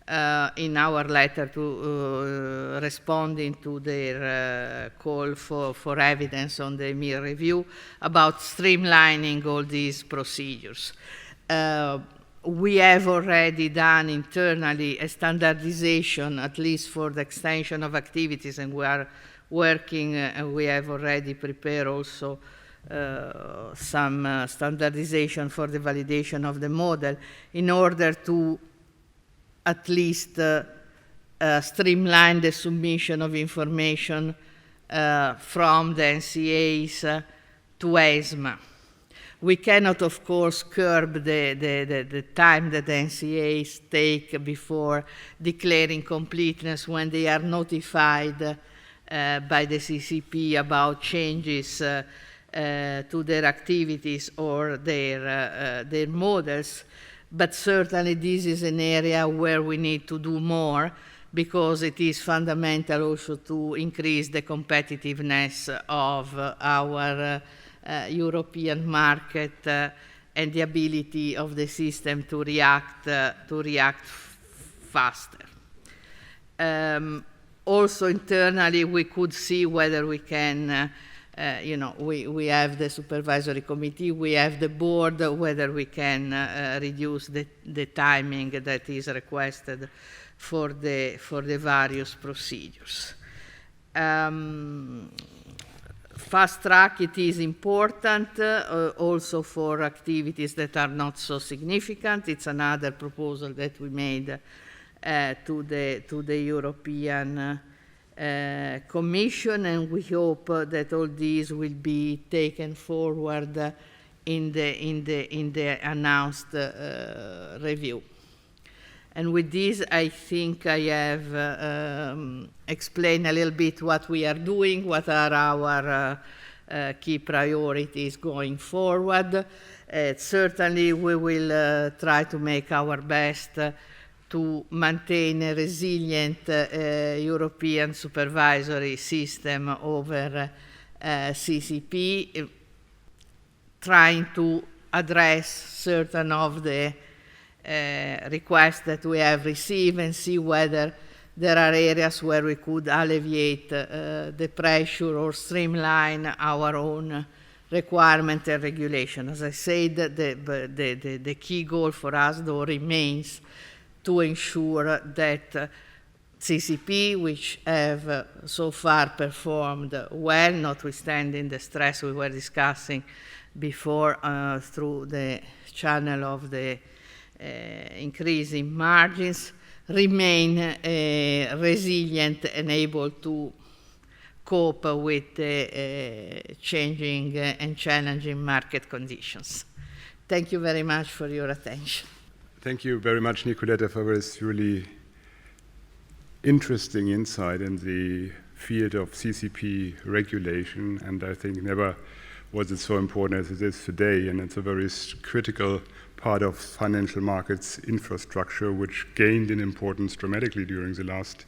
in our letter to responding to their call for evidence on the EMIR review about streamlining all these procedures. We have already done internally a standardization, at least for the extension of activities, and we are working, and we have already prepared also some standardization for the validation of the model in order to at least streamline the submission of information from the NCAs to ESMA. We cannot, of course, curb the time that the NCAs take before declaring completeness when they are notified by the CCP about changes to their activities or their models. But certainly this is an area where we need to do more, because it is fundamental also to increase the competitiveness of our European market and the ability of the system to react faster. Also internally, we could see whether we can we have the supervisory committee, we have the board, whether we can reduce the timing that is requested for the various procedures. Fast track, it is important also for activities that are not so significant. It's another proposal that we made to the European Commission, and we hope that all these will be taken forward in the announced review. And with this, I think I have explained a little bit what we are doing, what are our key priorities going forward. Certainly, we will try to make our best to maintain a resilient European supervisory system over CCP, trying to address certain of the requests that we have received and see whether there are areas where we could alleviate the pressure or streamline our own requirement and regulation. As I said, the key goal for us, though, remains to ensure that CCP, which have so far performed well, notwithstanding the stress we were discussing before through the channel of the increasing margins, remain resilient and able to cope with changing and challenging market conditions. Thank you very much for your attention. Thank you very much, Nicoletta, for this really interesting insight in the field of CCP regulation, and I think never was it so important as it is today, and it's a very critical part of financial markets infrastructure, which gained in importance dramatically during the last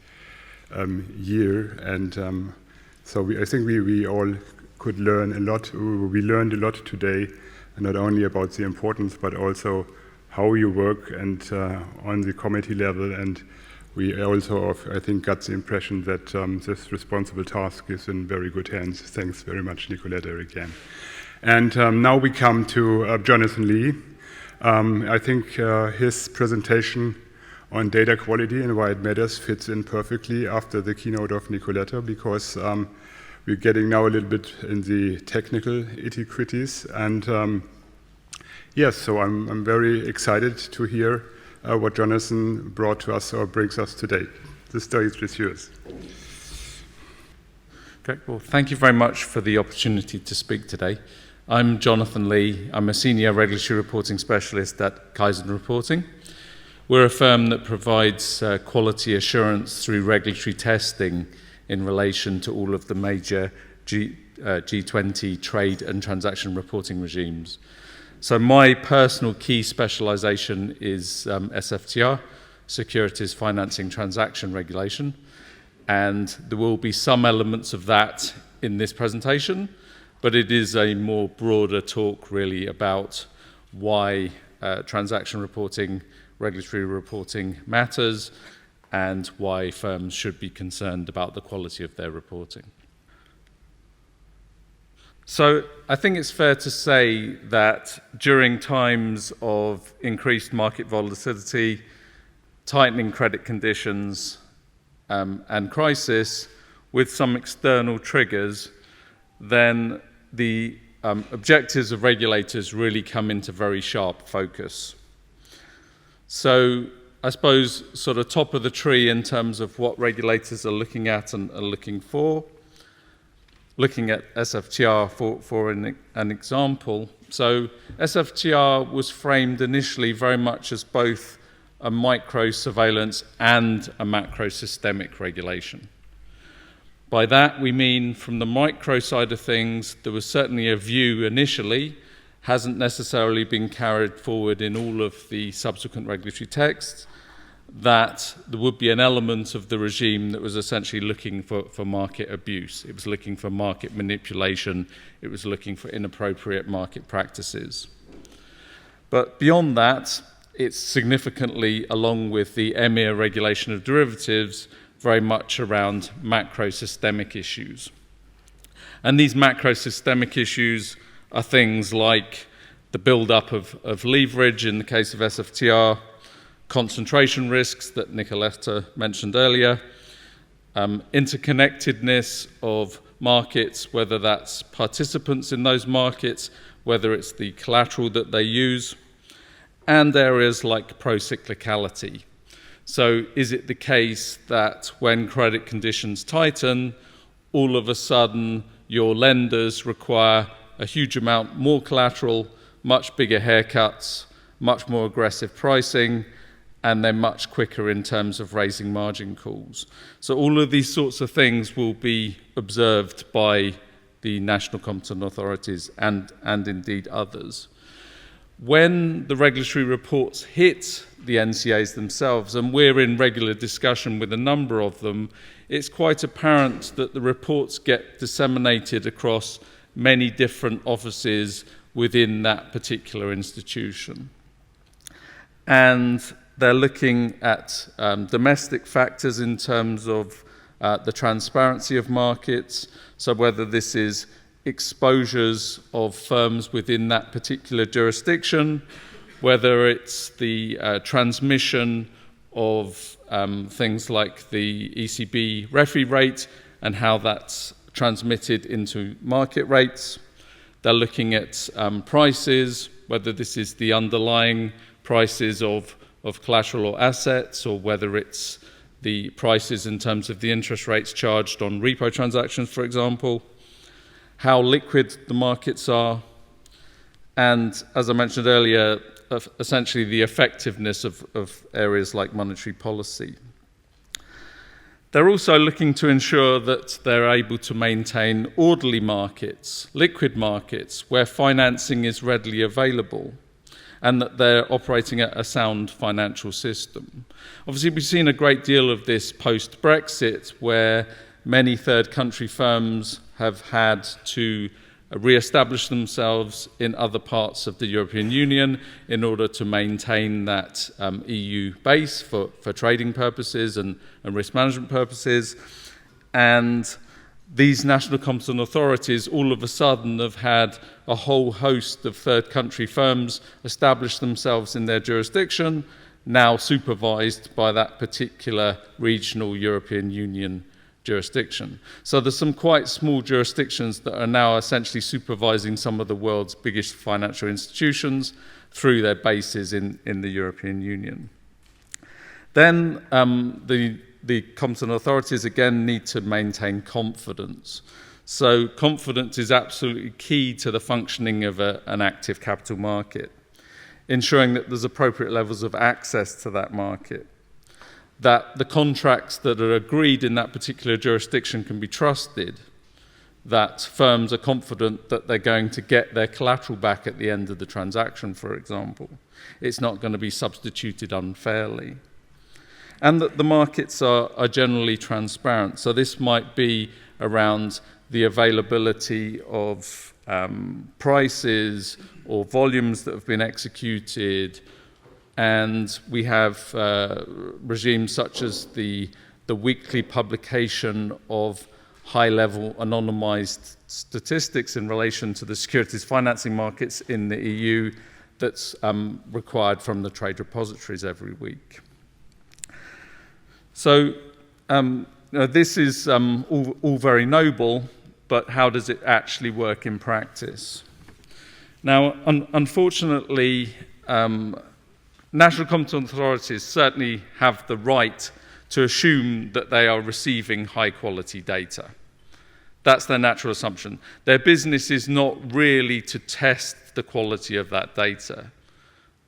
year. And I think we all could learn a lot. We learned a lot today, and not only about the importance, but also how you work and on the committee level. And we also, I think, got the impression that this responsible task is in very good hands. Thanks very much, Nicoletta, again. And now we come to Jonathan Lee. I think his presentation on data quality and why it matters fits in perfectly after the keynote of Nicoletta, because we're getting now a little bit in the technical nitty-gritties. And yes, so I'm very excited to hear what Jonathan brought to us or brings us today. The stage is yours. Okay, well, thank you very much for the opportunity to speak today. I'm Jonathan Lee. I'm a senior regulatory reporting specialist at Kaizen Reporting. We're a firm that provides quality assurance through regulatory testing in relation to all of the major G20 trade and transaction reporting regimes. So my personal key specialization is SFTR, Securities Financing Transaction Regulation, and there will be some elements of that in this presentation, but it is a more broader talk really about why transaction reporting, regulatory reporting matters, and why firms should be concerned about the quality of their reporting. So I think it's fair to say that during times of increased market volatility, tightening credit conditions, and crisis, with some external triggers, then the objectives of regulators really come into very sharp focus. So I suppose sort of top of the tree in terms of what regulators are looking at and are looking for. Looking at SFTR for an example. So SFTR was framed initially very much as both a micro surveillance and a macro systemic regulation. By that we mean from the micro side of things, there was certainly a view initially, hasn't necessarily been carried forward in all of the subsequent regulatory texts, that there would be an element of the regime that was essentially looking for market abuse. It was looking for market manipulation. It was looking for inappropriate market practices. But beyond that, it's significantly, along with the EMIR regulation of derivatives, very much around macro-systemic issues. And these macro-systemic issues are things like the build-up of leverage in the case of SFTR, concentration risks that Nicoletta mentioned earlier, interconnectedness of markets, whether that's participants in those markets, whether it's the collateral that they use, and areas like pro-cyclicality. So is it the case that when credit conditions tighten, all of a sudden your lenders require a huge amount more collateral, much bigger haircuts, much more aggressive pricing, and they're much quicker in terms of raising margin calls. So all of these sorts of things will be observed by the national competent authorities and indeed others. When the regulatory reports hit the NCAs themselves, and we're in regular discussion with a number of them, it's quite apparent that the reports get disseminated across many different offices within that particular institution. And they're looking at domestic factors in terms of the transparency of markets, so whether this is exposures of firms within that particular jurisdiction, whether it's the transmission of things like the ECB refi rate and how that's transmitted into market rates. They're looking at prices, whether this is the underlying prices of collateral or assets, or whether it's the prices in terms of the interest rates charged on repo transactions, for example, how liquid the markets are, and, as I mentioned earlier, essentially the effectiveness of areas like monetary policy. They're also looking to ensure that they're able to maintain orderly markets, liquid markets, where financing is readily available, and that they're operating at a sound financial system. Obviously, we've seen a great deal of this post-Brexit, where many third country firms have had to re-establish themselves in other parts of the European Union in order to maintain that EU base for trading purposes and risk management purposes. And these national competent authorities all of a sudden have had a whole host of third country firms establish themselves in their jurisdiction, now supervised by that particular regional European Union jurisdiction. So there's some quite small jurisdictions that are now essentially supervising some of the world's biggest financial institutions through their bases in the European Union. Then the competent authorities again need to maintain confidence. So confidence is absolutely key to the functioning of an active capital market, ensuring that there's appropriate levels of access to that market, that the contracts that are agreed in that particular jurisdiction can be trusted, that firms are confident that they're going to get their collateral back at the end of the transaction, for example. It's not going to be substituted unfairly. And that the markets are generally transparent. So this might be around the availability of prices or volumes that have been executed. And we have regimes such as the weekly publication of high-level anonymized statistics in relation to the securities financing markets in the EU that's required from the trade repositories every week. So this is all very noble, but how does it actually work in practice? Now, unfortunately, national competent authorities certainly have the right to assume that they are receiving high-quality data. That's their natural assumption. Their business is not really to test the quality of that data.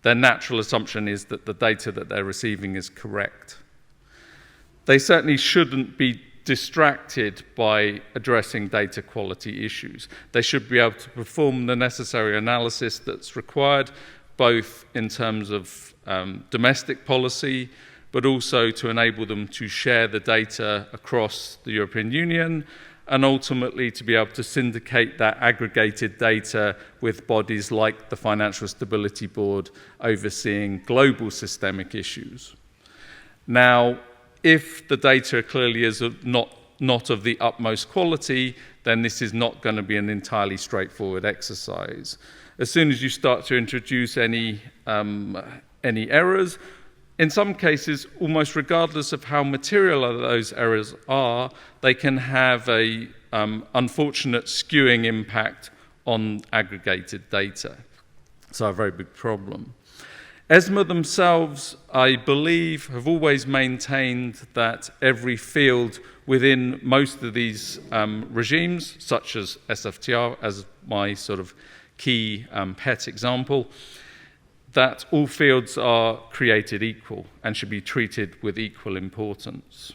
Their natural assumption is that the data that they're receiving is correct. They certainly shouldn't be distracted by addressing data quality issues. They should be able to perform the necessary analysis that's required, both in terms of domestic policy, but also to enable them to share the data across the European Union, and ultimately to be able to syndicate that aggregated data with bodies like the Financial Stability Board overseeing global systemic issues. Now, if the data clearly is not of the utmost quality, then this is not going to be an entirely straightforward exercise. As soon as you start to introduce any errors, in some cases, almost regardless of how material those errors are, they can have a unfortunate skewing impact on aggregated data. So a very big problem. ESMA themselves, I believe, have always maintained that every field within most of these regimes, such as SFTR, as my sort of key pet example, that all fields are created equal and should be treated with equal importance.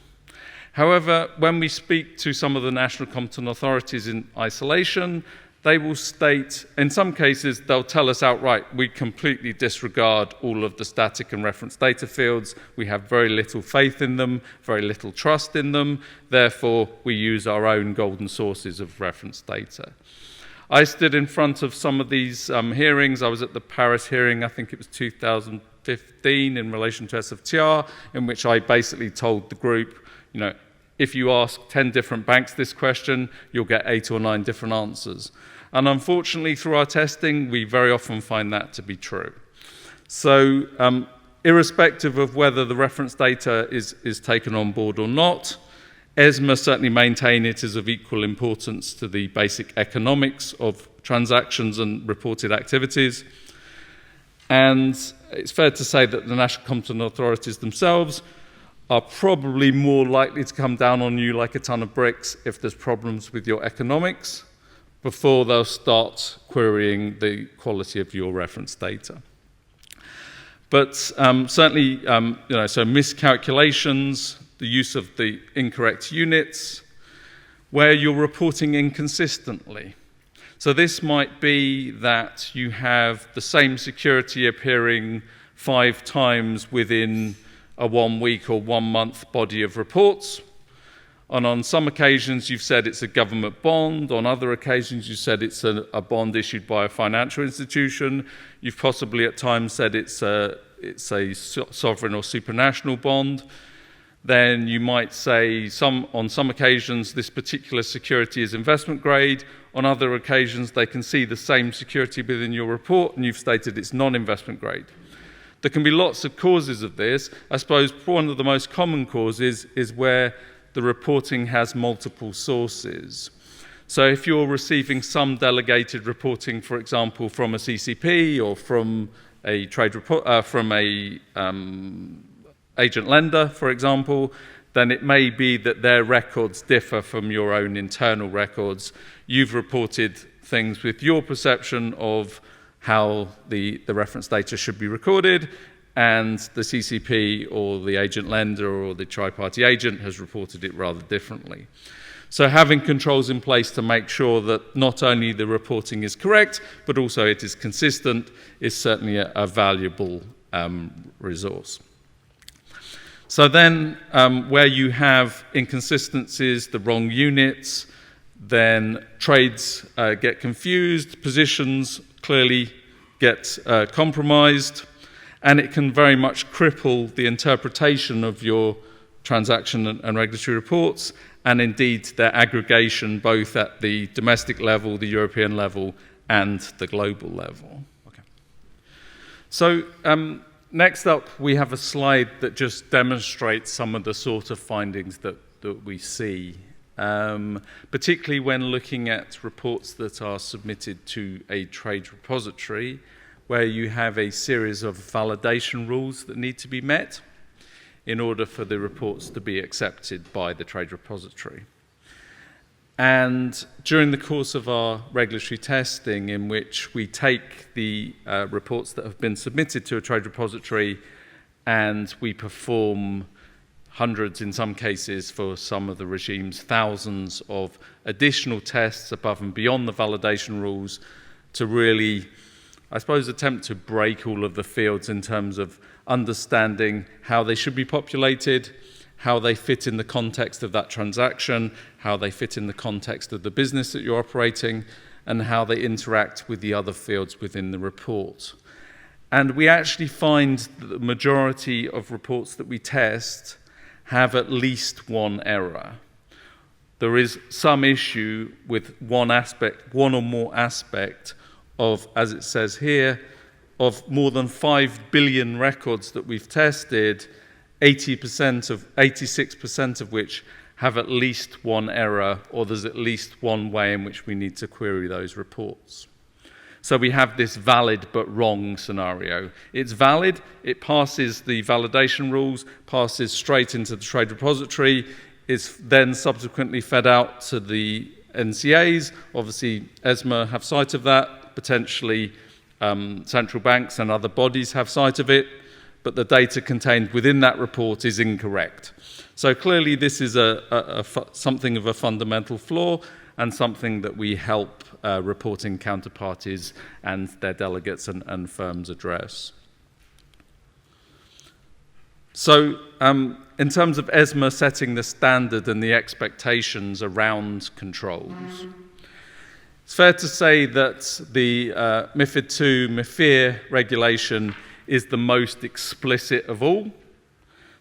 However, when we speak to some of the national competent authorities in isolation, they will state, in some cases, they'll tell us outright, we completely disregard all of the static and reference data fields. We have very little faith in them, very little trust in them. Therefore, we use our own golden sources of reference data. I stood in front of some of these hearings. I was at the Paris hearing, I think it was 2015, in relation to SFTR, in which I basically told the group, you know, if you ask 10 different banks this question, you'll get 8 or 9 different answers. And unfortunately, through our testing, we very often find that to be true. So irrespective of whether the reference data is taken on board or not, ESMA certainly maintain it is of equal importance to the basic economics of transactions and reported activities. And it's fair to say that the national competent authorities themselves are probably more likely to come down on you like a ton of bricks if there's problems with your economics before they'll start querying the quality of your reference data. But certainly, so miscalculations, the use of the incorrect units, where you're reporting inconsistently. So this might be that you have the same security appearing 5 times within a 1 week or 1 month body of reports, And on some occasions, you've said it's a government bond. On other occasions, you said it's a bond issued by a financial institution. You've possibly at times said it's a sovereign or supranational bond. Then you might say on some occasions this particular security is investment grade. On other occasions, they can see the same security within your report and you've stated it's non-investment grade. There can be lots of causes of this. I suppose one of the most common causes is where the reporting has multiple sources. So if you're receiving some delegated reporting, for example, from a CCP or from a agent lender, for example, then it may be that their records differ from your own internal records. You've reported things with your perception of how the reference data should be recorded, and the CCP or the agent lender or the tri-party agent has reported it rather differently. So having controls in place to make sure that not only the reporting is correct, but also it is consistent is certainly a valuable resource. So then where you have inconsistencies, the wrong units, then trades get confused, positions clearly get compromised, and it can very much cripple the interpretation of your transaction and regulatory reports, and indeed their aggregation both at the domestic level, the European level, and the global level. Okay. So next up, we have a slide that just demonstrates some of the sort of findings that we see, particularly when looking at reports that are submitted to a trade repository, where you have a series of validation rules that need to be met in order for the reports to be accepted by the trade repository. And during the course of our regulatory testing, in which we take the reports that have been submitted to a trade repository and we perform hundreds, in some cases, for some of the regimes, thousands of additional tests above and beyond the validation rules to really, I suppose, attempt to break all of the fields in terms of understanding how they should be populated, how they fit in the context of that transaction, how they fit in the context of the business that you're operating, and how they interact with the other fields within the report. And we actually find that the majority of reports that we test have at least one error. There is some issue with one or more aspect of, as it says here, of more than 5 billion records that we've tested, 86% of which have at least one error, or there's at least one way in which we need to query those reports. So we have this valid but wrong scenario. It's valid, it passes the validation rules, passes straight into the trade repository, is then subsequently fed out to the NCAs. Obviously, ESMA have sight of that, potentially central banks and other bodies have sight of it, but the data contained within that report is incorrect. So clearly this is something of a fundamental flaw and something that we help reporting counterparties and their delegates and firms address. So in terms of ESMA setting the standard and the expectations around controls, it's fair to say that the MiFID II MiFiR regulation is the most explicit of all.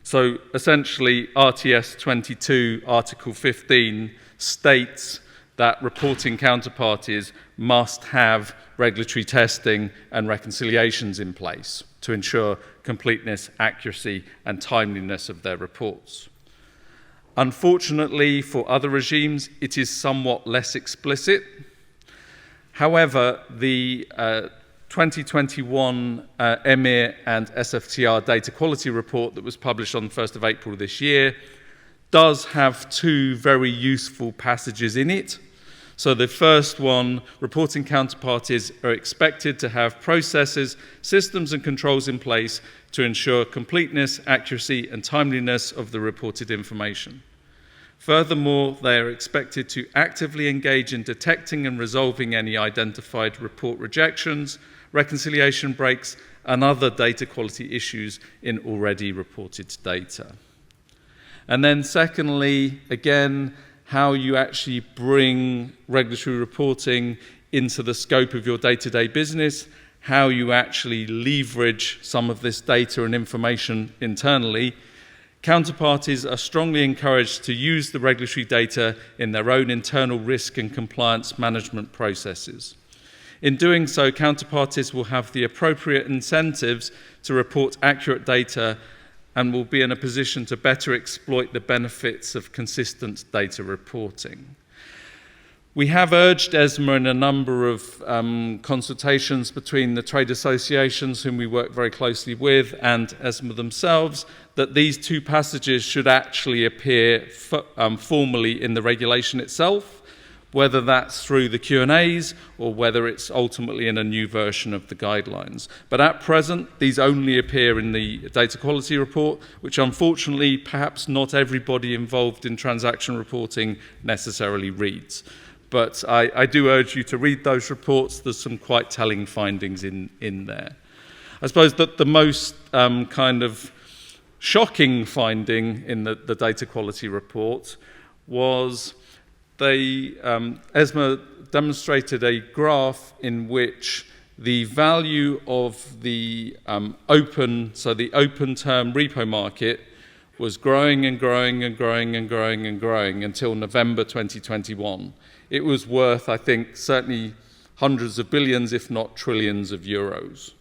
So essentially, RTS 22, Article 15 states that reporting counterparties must have regulatory testing and reconciliations in place to ensure completeness, accuracy, and timeliness of their reports. Unfortunately, for other regimes, it is somewhat less explicit. However, the 2021 EMIR and SFTR data quality report that was published on the 1st of April this year does have two very useful passages in it. So the first one, reporting counterparties are expected to have processes, systems and controls in place to ensure completeness, accuracy and timeliness of the reported information. Furthermore, they are expected to actively engage in detecting and resolving any identified report rejections, reconciliation breaks, and other data quality issues in already reported data. And then secondly, again, how you actually bring regulatory reporting into the scope of your day-to-day business, how you actually leverage some of this data and information internally. Counterparties are strongly encouraged to use the regulatory data in their own internal risk and compliance management processes. In doing so, counterparties will have the appropriate incentives to report accurate data and will be in a position to better exploit the benefits of consistent data reporting. We have urged ESMA in a number of consultations between the trade associations, whom we work very closely with, and ESMA themselves, that these two passages should actually appear formally in the regulation itself, whether that's through the Q&As or whether it's ultimately in a new version of the guidelines. But at present, these only appear in the data quality report, which unfortunately perhaps not everybody involved in transaction reporting necessarily reads. But I do urge you to read those reports. There's some quite telling findings in there. I suppose that the most kind of shocking finding in the data quality report was ESMA demonstrated a graph in which the value of the open term repo market was growing and growing and growing and growing and growing until November 2021. It was worth, I think, certainly hundreds of billions, if not trillions of euros.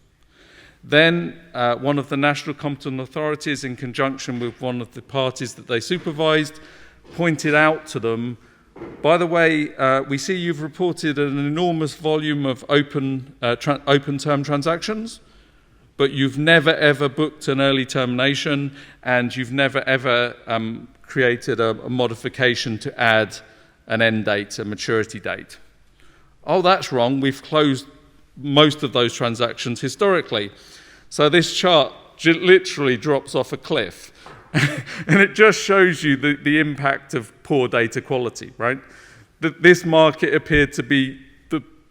Then one of the national competent authorities, in conjunction with one of the parties that they supervised, pointed out to them, by the way, we see you've reported an enormous volume of open term transactions, but you've never ever booked an early termination, and you've never ever created a modification to add an end date, a maturity date. Oh, that's wrong. We've closed most of those transactions historically. So this chart literally drops off a cliff. And it just shows you the impact of poor data quality, right? This market appeared to be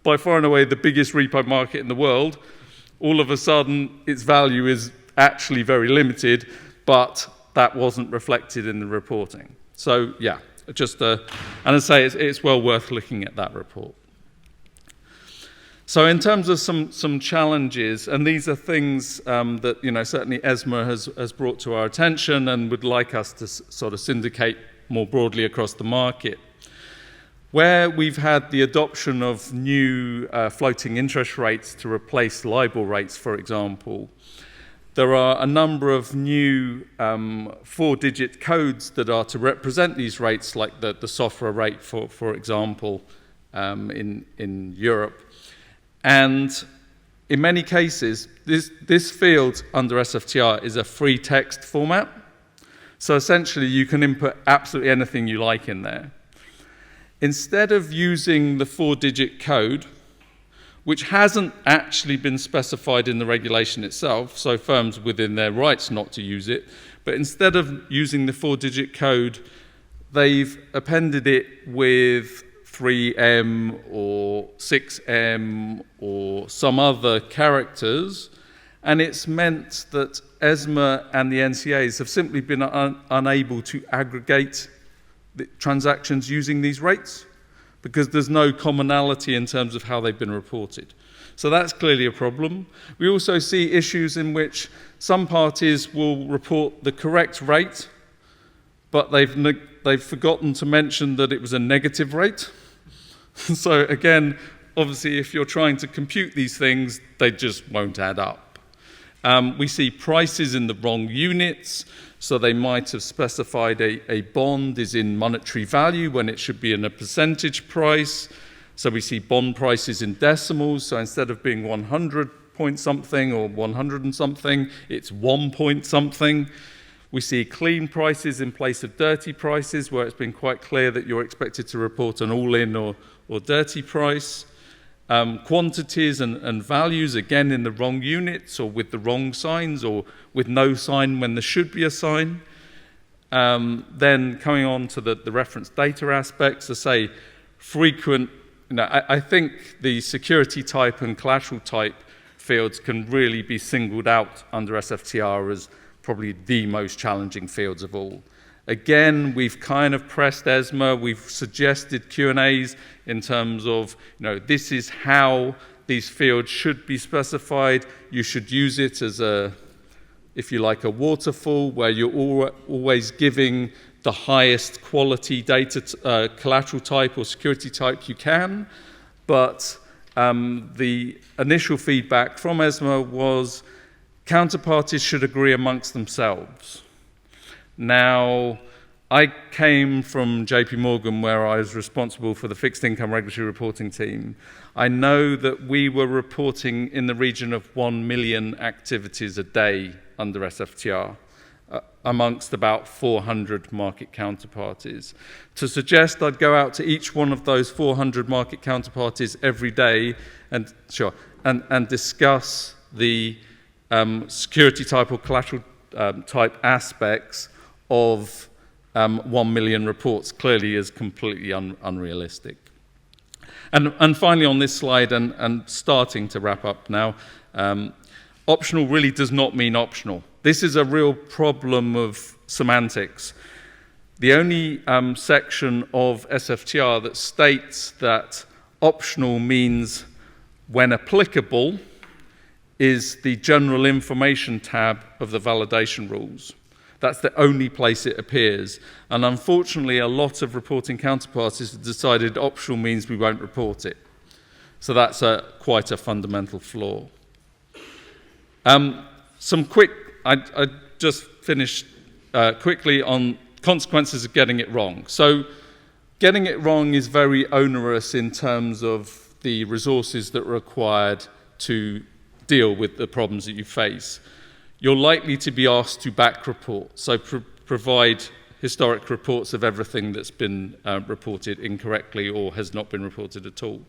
by far and away the biggest repo market in the world. All of a sudden, its value is actually very limited, but that wasn't reflected in the reporting. So yeah, and I say it's well worth looking at that report. So in terms of some challenges, and these are things that certainly ESMA has brought to our attention and would like us to sort of syndicate more broadly across the market. Where we've had the adoption of new floating interest rates to replace LIBOR rates, for example, there are a number of new 4-digit codes that are to represent these rates, like the SOFR rate, for example, in Europe. And in many cases, this field under SFTR is a free text format. So essentially, you can input absolutely anything you like in there. Instead of using the 4-digit code, which hasn't actually been specified in the regulation itself, so firms within their rights not to use it, but instead of using the 4-digit code, they've appended it with 3M or 6M or some other characters, and it's meant that ESMA and the NCAs have simply been unable to aggregate the transactions using these rates because there's no commonality in terms of how they've been reported. So that's clearly a problem. We also see issues in which some parties will report the correct rate, but they've forgotten to mention that it was a negative rate. So again, obviously, if you're trying to compute these things, they just won't add up. We see prices in the wrong units, so they might have specified a bond is in monetary value when it should be in a percentage price. So we see bond prices in decimals, so instead of being 100 point something or 100 and something, it's 1 point something. We see clean prices in place of dirty prices, where it's been quite clear that you're expected to report an all-in or dirty price. Quantities and values, again, in the wrong units or with the wrong signs or with no sign when there should be a sign. Then coming on to the reference data aspects, to say frequent, I think the security type and collateral type fields can really be singled out under SFTR as probably the most challenging fields of all. Again, we've kind of pressed ESMA, we've suggested Q&As in terms of, this is how these fields should be specified. You should use it as if you like, a waterfall where you're always giving the highest quality data collateral type or security type you can. But the initial feedback from ESMA was counterparties should agree amongst themselves. Now, I came from JP Morgan, where I was responsible for the fixed income regulatory reporting team. I know that we were reporting in the region of 1 million activities a day under SFTR, amongst about 400 market counterparties. To suggest I'd go out to each one of those 400 market counterparties every day and discuss the security type or collateral type aspects of 1 million reports clearly is completely unrealistic. And finally on this slide, and starting to wrap up now, optional really does not mean optional. This is a real problem of semantics. The only section of SFTR that states that optional means when applicable is the general information tab of the validation rules. That's the only place it appears. And unfortunately, a lot of reporting counterparties have decided optional means we won't report it. So that's quite a fundamental flaw. I just finished quickly on consequences of getting it wrong. So getting it wrong is very onerous in terms of the resources that are required to deal with the problems that you face. You're likely to be asked to back report, so provide historic reports of everything that's been reported incorrectly or has not been reported at all.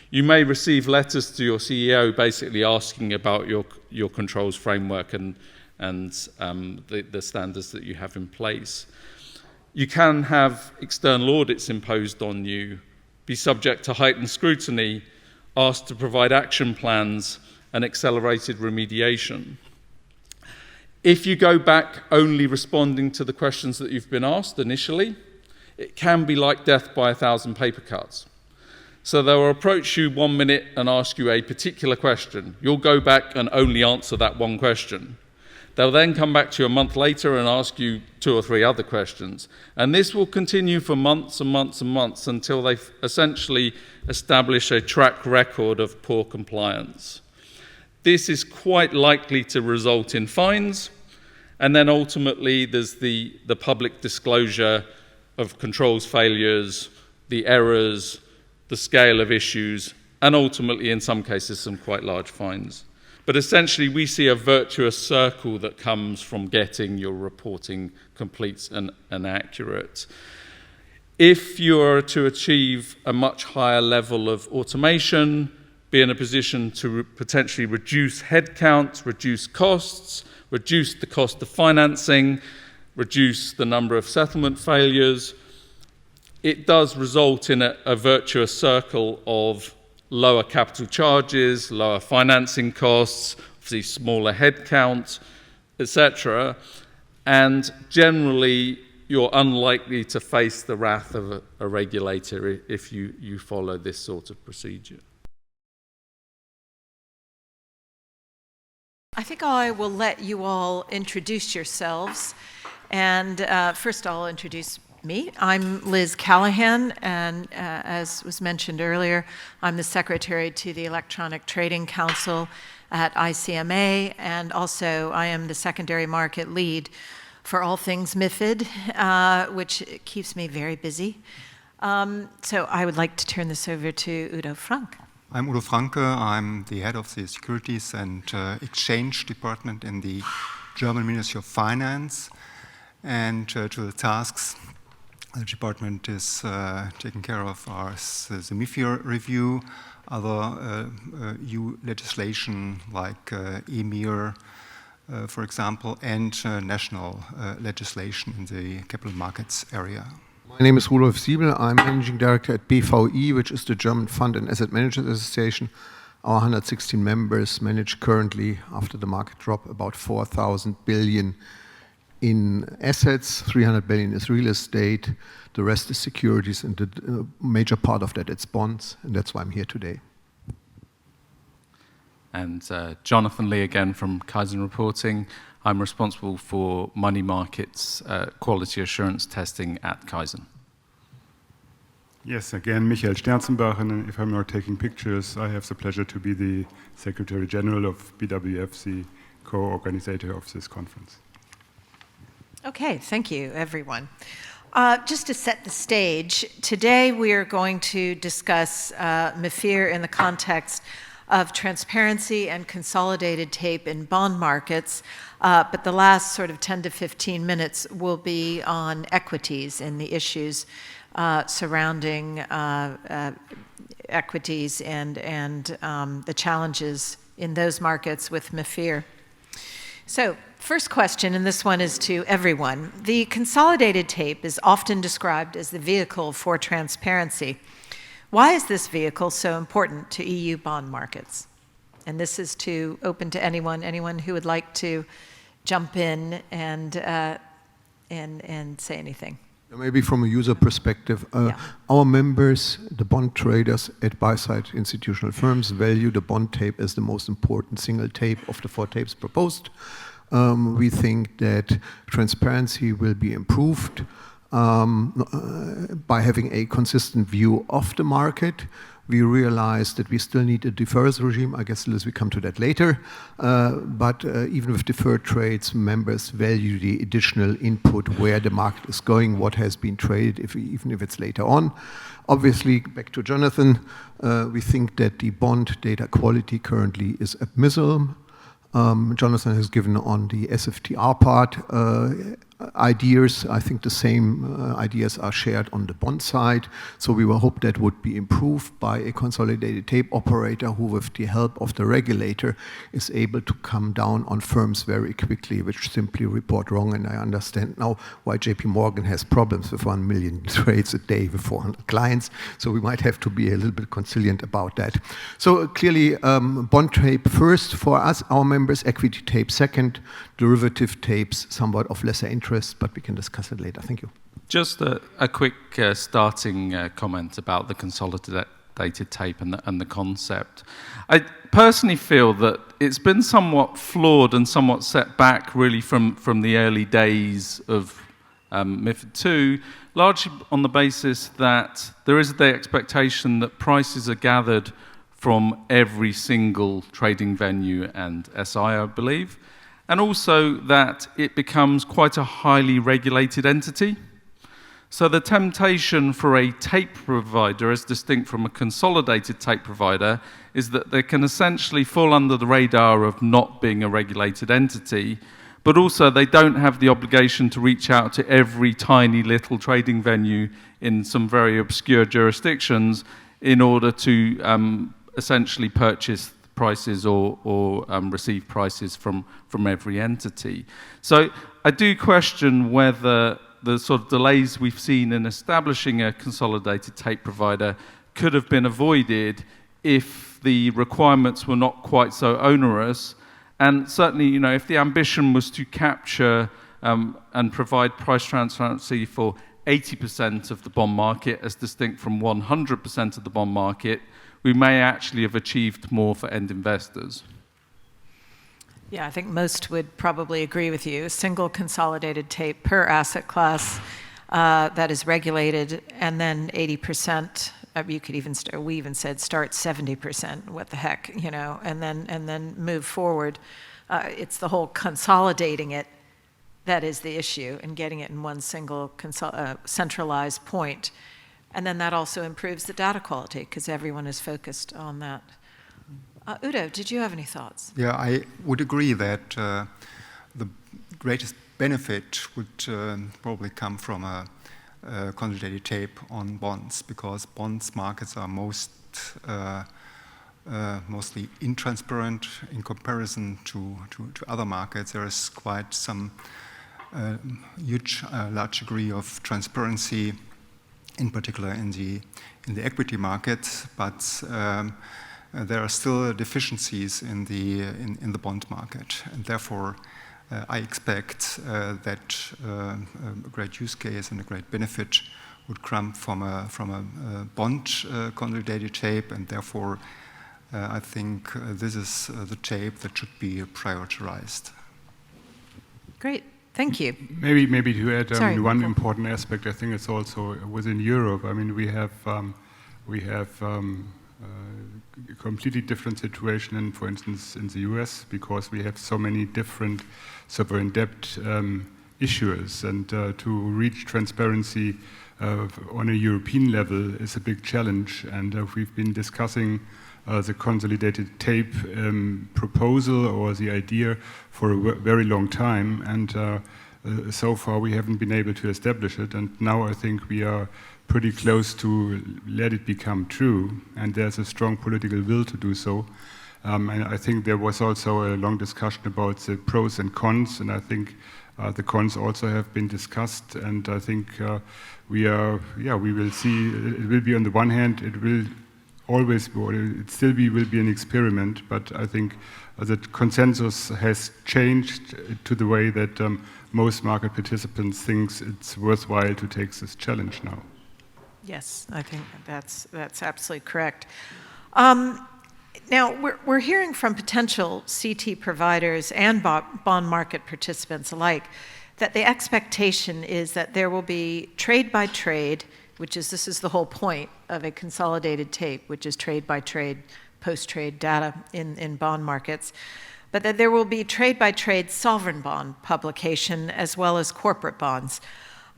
You may receive letters to your CEO basically asking about your controls framework and the standards that you have in place. You can have external audits imposed on you, be subject to heightened scrutiny, asked to provide action plans and accelerated remediation. If you go back only responding to the questions that you've been asked initially, it can be like death by 1,000 paper cuts. So they'll approach you 1 minute and ask you a particular question. You'll go back and only answer that one question. They'll then come back to you a month later and ask you 2 or 3 other questions. And this will continue for months and months and months until they essentially establish a track record of poor compliance. This is quite likely to result in fines, and then ultimately there's the public disclosure of controls failures, the errors, the scale of issues, and ultimately in some cases some quite large fines. But essentially we see a virtuous circle that comes from getting your reporting complete and accurate. If you're to achieve a much higher level of automation, be in a position to potentially reduce headcount, reduce costs, reduce the cost of financing, reduce the number of settlement failures, it does result in a virtuous circle of lower capital charges, lower financing costs, obviously smaller headcount, etc. And generally, you're unlikely to face the wrath of a regulator if you follow this sort of procedure. I think I will let you all introduce yourselves. And first I'll introduce me. I'm Liz Callahan, and as was mentioned earlier, I'm the Secretary to the Electronic Trading Council at ICMA, and also I am the secondary market lead for all things MiFID, which keeps me very busy. So I would like to turn this over to Udo Frank. I'm Udo Franke. I'm the head of the Securities and Exchange Department in the German Ministry of Finance. And to the tasks the department is taking care of are the MiFiR review, other EU legislation like EMIR, for example, and national legislation in the capital markets area. My name is Rudolf Siebel. I'm Managing Director at BVI, which is the German Fund and Asset Managers Association. Our 116 members manage currently, after the market drop, about 4,000 billion in assets, 300 billion is real estate, the rest is securities, and the major part of that it's bonds, and that's why I'm here today. And Jonathan Lee again from Kaizen Reporting. I'm responsible for money markets quality assurance testing at Kaizen. Yes, again, Michael Sterzenbach, and if I'm not taking pictures, I have the pleasure to be the Secretary General of BWF, the co-organizer of this conference. Okay, thank you, everyone. Just to set the stage, today we are going to discuss MiFiR in the context of transparency and consolidated tape in bond markets, but the last sort of 10 to 15 minutes will be on equities and the issues surrounding equities and the challenges in those markets with MiFiR. So, first question, and this one is to everyone. The consolidated tape is often described as the vehicle for transparency. Why is this vehicle so important to EU bond markets? And this is open to anyone who would like to jump in and say anything. Maybe from a user perspective, our members, the bond traders at buy-side institutional firms, value the bond tape as the most important single tape of the 4 tapes proposed. We think that transparency will be improved by having a consistent view of the market. We realize that we still need a deferrals regime. I guess, Liz, we come to that later. But even with deferred trades, members value the additional input where the market is going, what has been traded, even if it's later on. Obviously, back to Jonathan, we think that the bond data quality currently is abysmal. Jonathan has given on the SFTR part ideas. I think the same ideas are shared on the bond side. So we will hope that would be improved by a consolidated tape operator who, with the help of the regulator, is able to come down on firms very quickly, which simply report wrong. And I understand now why JP Morgan has problems with 1 million trades a day with 400 clients. So we might have to be a little bit conciliant about that. So clearly, bond tape first for us, our members, equity tape second, derivative tapes somewhat of lesser interest, but we can discuss it later. Thank you. Just a quick starting comment about the consolidated tape and the concept. I personally feel that it's been somewhat flawed and somewhat set back really from the early days of MiFID II, largely on the basis that there is the expectation that prices are gathered from every single trading venue and SI, I believe, and also that it becomes quite a highly regulated entity. So the temptation for a tape provider, as distinct from a consolidated tape provider, is that they can essentially fall under the radar of not being a regulated entity, but also they don't have the obligation to reach out to every tiny little trading venue in some very obscure jurisdictions in order to essentially purchase prices or receive prices from every entity. So I do question whether the sort of delays we've seen in establishing a consolidated tape provider could have been avoided if the requirements were not quite so onerous. And certainly, you know, if the ambition was to capture and provide price transparency for 80% of the bond market as distinct from 100% of the bond market, we may actually have achieved more for end investors. Yeah, I think most would probably agree with you. A single consolidated tape per asset class that is regulated, and then 80%. You could even start. We even said start 70%. What the heck, you know? And then move forward. It's the whole consolidating it that is the issue, and getting it in one single centralized point. And then that also improves the data quality because everyone is focused on that. Udo, did you have any thoughts? Yeah, I would agree that the greatest benefit would probably come from a consolidated tape on bonds, because bonds markets are mostly intransparent in comparison to other markets. There is quite some large degree of transparency, in particular in the equity market, but there are still deficiencies in the bond market, and therefore I expect that a great use case and a great benefit would come from a bond consolidated tape, and therefore I think this is the tape that should be prioritized. Great, thank you. Maybe to add Sorry, one Michael. important aspect, I think it's also within Europe. I mean, we have a completely different situation in, for instance, in the US, because we have so many different sovereign debt issuers, and to reach transparency on a European level is a big challenge. And we've been discussing the consolidated tape proposal or the idea for a very long time, and so far we haven't been able to establish it. And now I think we are pretty close to let it become true, and there's a strong political will to do so. And I think there was also a long discussion about the pros and cons, and I think the cons also have been discussed, and I think we will see. It will be, on the one hand, it will always be, or it still will be an experiment, but I think the consensus has changed to the way that most market participants think it's worthwhile to take this challenge now. Yes, I think that's absolutely correct. Now, we're hearing from potential CT providers and bond market participants alike that the expectation is that there will be trade by trade, this is the whole point of a consolidated tape, which is trade by trade, post-trade data in bond markets, but that there will be trade by trade sovereign bond publication as well as corporate bonds,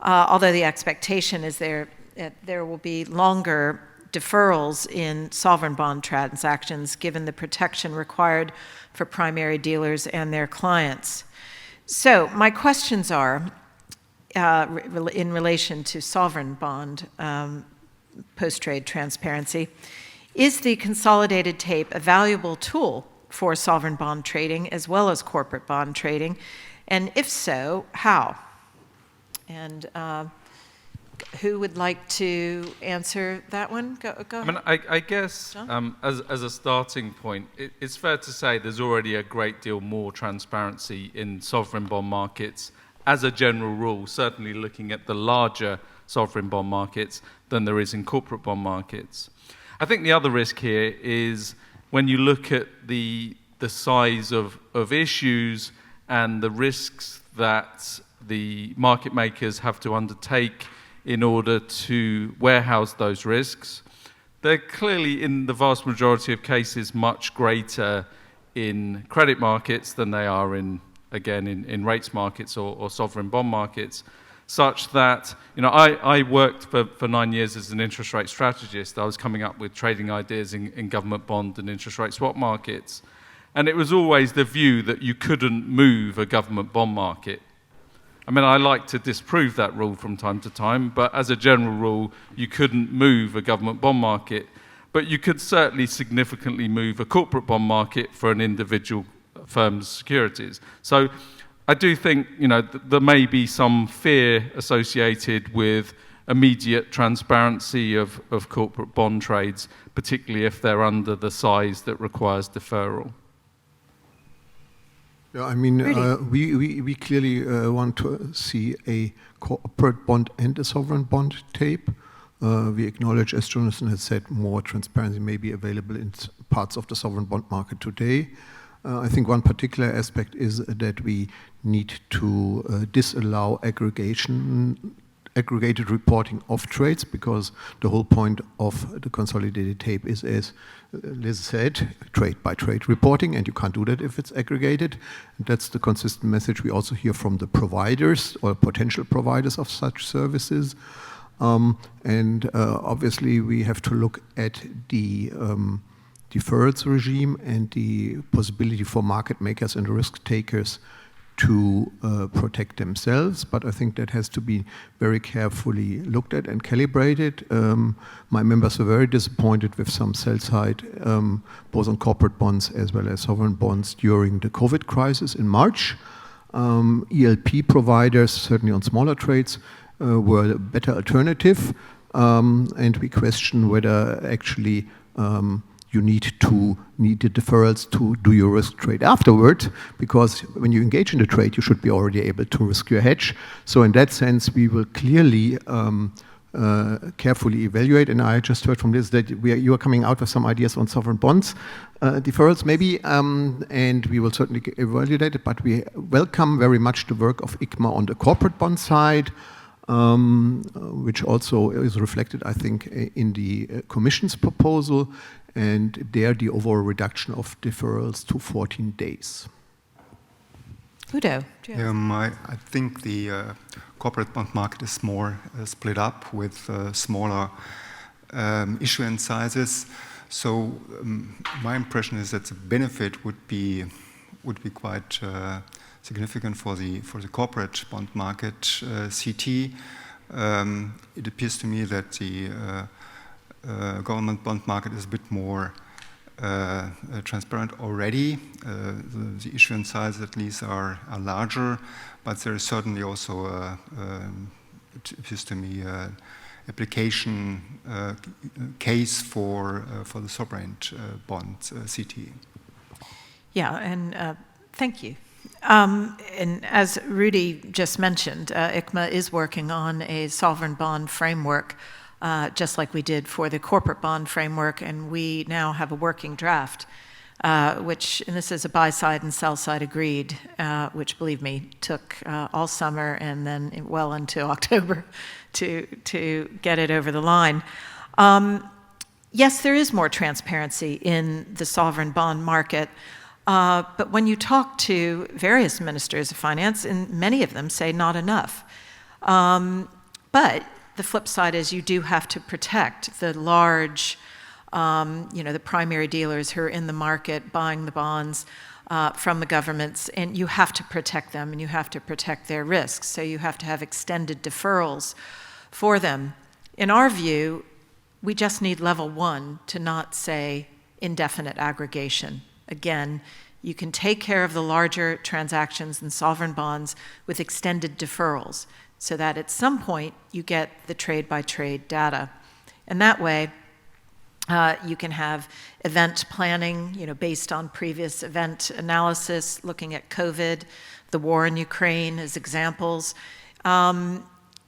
although the expectation is there will be longer deferrals in sovereign bond transactions given the protection required for primary dealers and their clients. So my questions are, in relation to sovereign bond post-trade transparency, is the consolidated tape a valuable tool for sovereign bond trading as well as corporate bond trading? And if so, how? And who would like to answer that one? Go I mean, I guess as a starting point, it's fair to say there's already a great deal more transparency in sovereign bond markets as a general rule, certainly looking at the larger sovereign bond markets than there is in corporate bond markets. I think the other risk here is when you look at the size of issues and the risks that the market makers have to undertake in order to warehouse those risks, they're clearly, in the vast majority of cases, much greater in credit markets than they are in rates markets or sovereign bond markets, such that, I worked for 9 years as an interest rate strategist. I was coming up with trading ideas in government bond and interest rate swap markets. And it was always the view that you couldn't move a government bond market. I mean, I like to disprove that rule from time to time, but as a general rule, you couldn't move a government bond market, but you could certainly significantly move a corporate bond market for an individual firm's securities. So I do think, there may be some fear associated with immediate transparency of corporate bond trades, particularly if they're under the size that requires deferral. Yeah, I mean, we clearly want to see a corporate bond and a sovereign bond tape. We acknowledge, as Jonathan has said, more transparency may be available in parts of the sovereign bond market today. I think one particular aspect is that we need to disallow aggregated reporting of trades, because the whole point of the consolidated tape is, as Liz said, trade by trade reporting, and you can't do that if it's aggregated. And that's the consistent message we also hear from the providers or potential providers of such services. Obviously we have to look at the deferrals regime and the possibility for market makers and risk takers to protect themselves, but I think that has to be very carefully looked at and calibrated. My members were very disappointed with some sell side, both on corporate bonds as well as sovereign bonds during the COVID crisis in March. ELP providers, certainly on smaller trades, were a better alternative, and we question whether actually you need the deferrals to do your risk trade afterward, because when you engage in the trade, you should be already able to risk your hedge. So in that sense, we will clearly carefully evaluate. And I just heard from Liz that you are coming out with some ideas on sovereign bonds deferrals, maybe, and we will certainly evaluate it. But we welcome very much the work of ICMA on the corporate bond side, which also is reflected, I think, in the Commission's proposal, and there the overall reduction of deferrals to 14 days. Udo. I think the corporate bond market is more split up with smaller issuance sizes. So my impression is that the benefit would be quite significant for the corporate bond market. CT. It appears to me that the government bond market is a bit more transparent already. The issuance sizes at least are larger, but there is certainly also, it appears to me, application case for the sovereign bond CT. Yeah, and thank you. And as Rudy just mentioned, ICMA is working on a sovereign bond framework, just like we did for the corporate bond framework, and we now have a working draft, which, and this is a buy side and sell side agreed, which, believe me, took all summer and then well into October to get it over the line. Yes, there is more transparency in the sovereign bond market. But when you talk to various ministers of finance, and many of them say not enough. But the flip side is you do have to protect the large, the primary dealers who are in the market buying the bonds from the governments, and you have to protect them and you have to protect their risks. So you have to have extended deferrals for them. In our view, we just need level 1 to not say indefinite aggregation. Again, you can take care of the larger transactions in sovereign bonds with extended deferrals so that at some point you get the trade-by-trade data. And that way, you can have event planning, based on previous event analysis, looking at COVID, the war in Ukraine as examples. And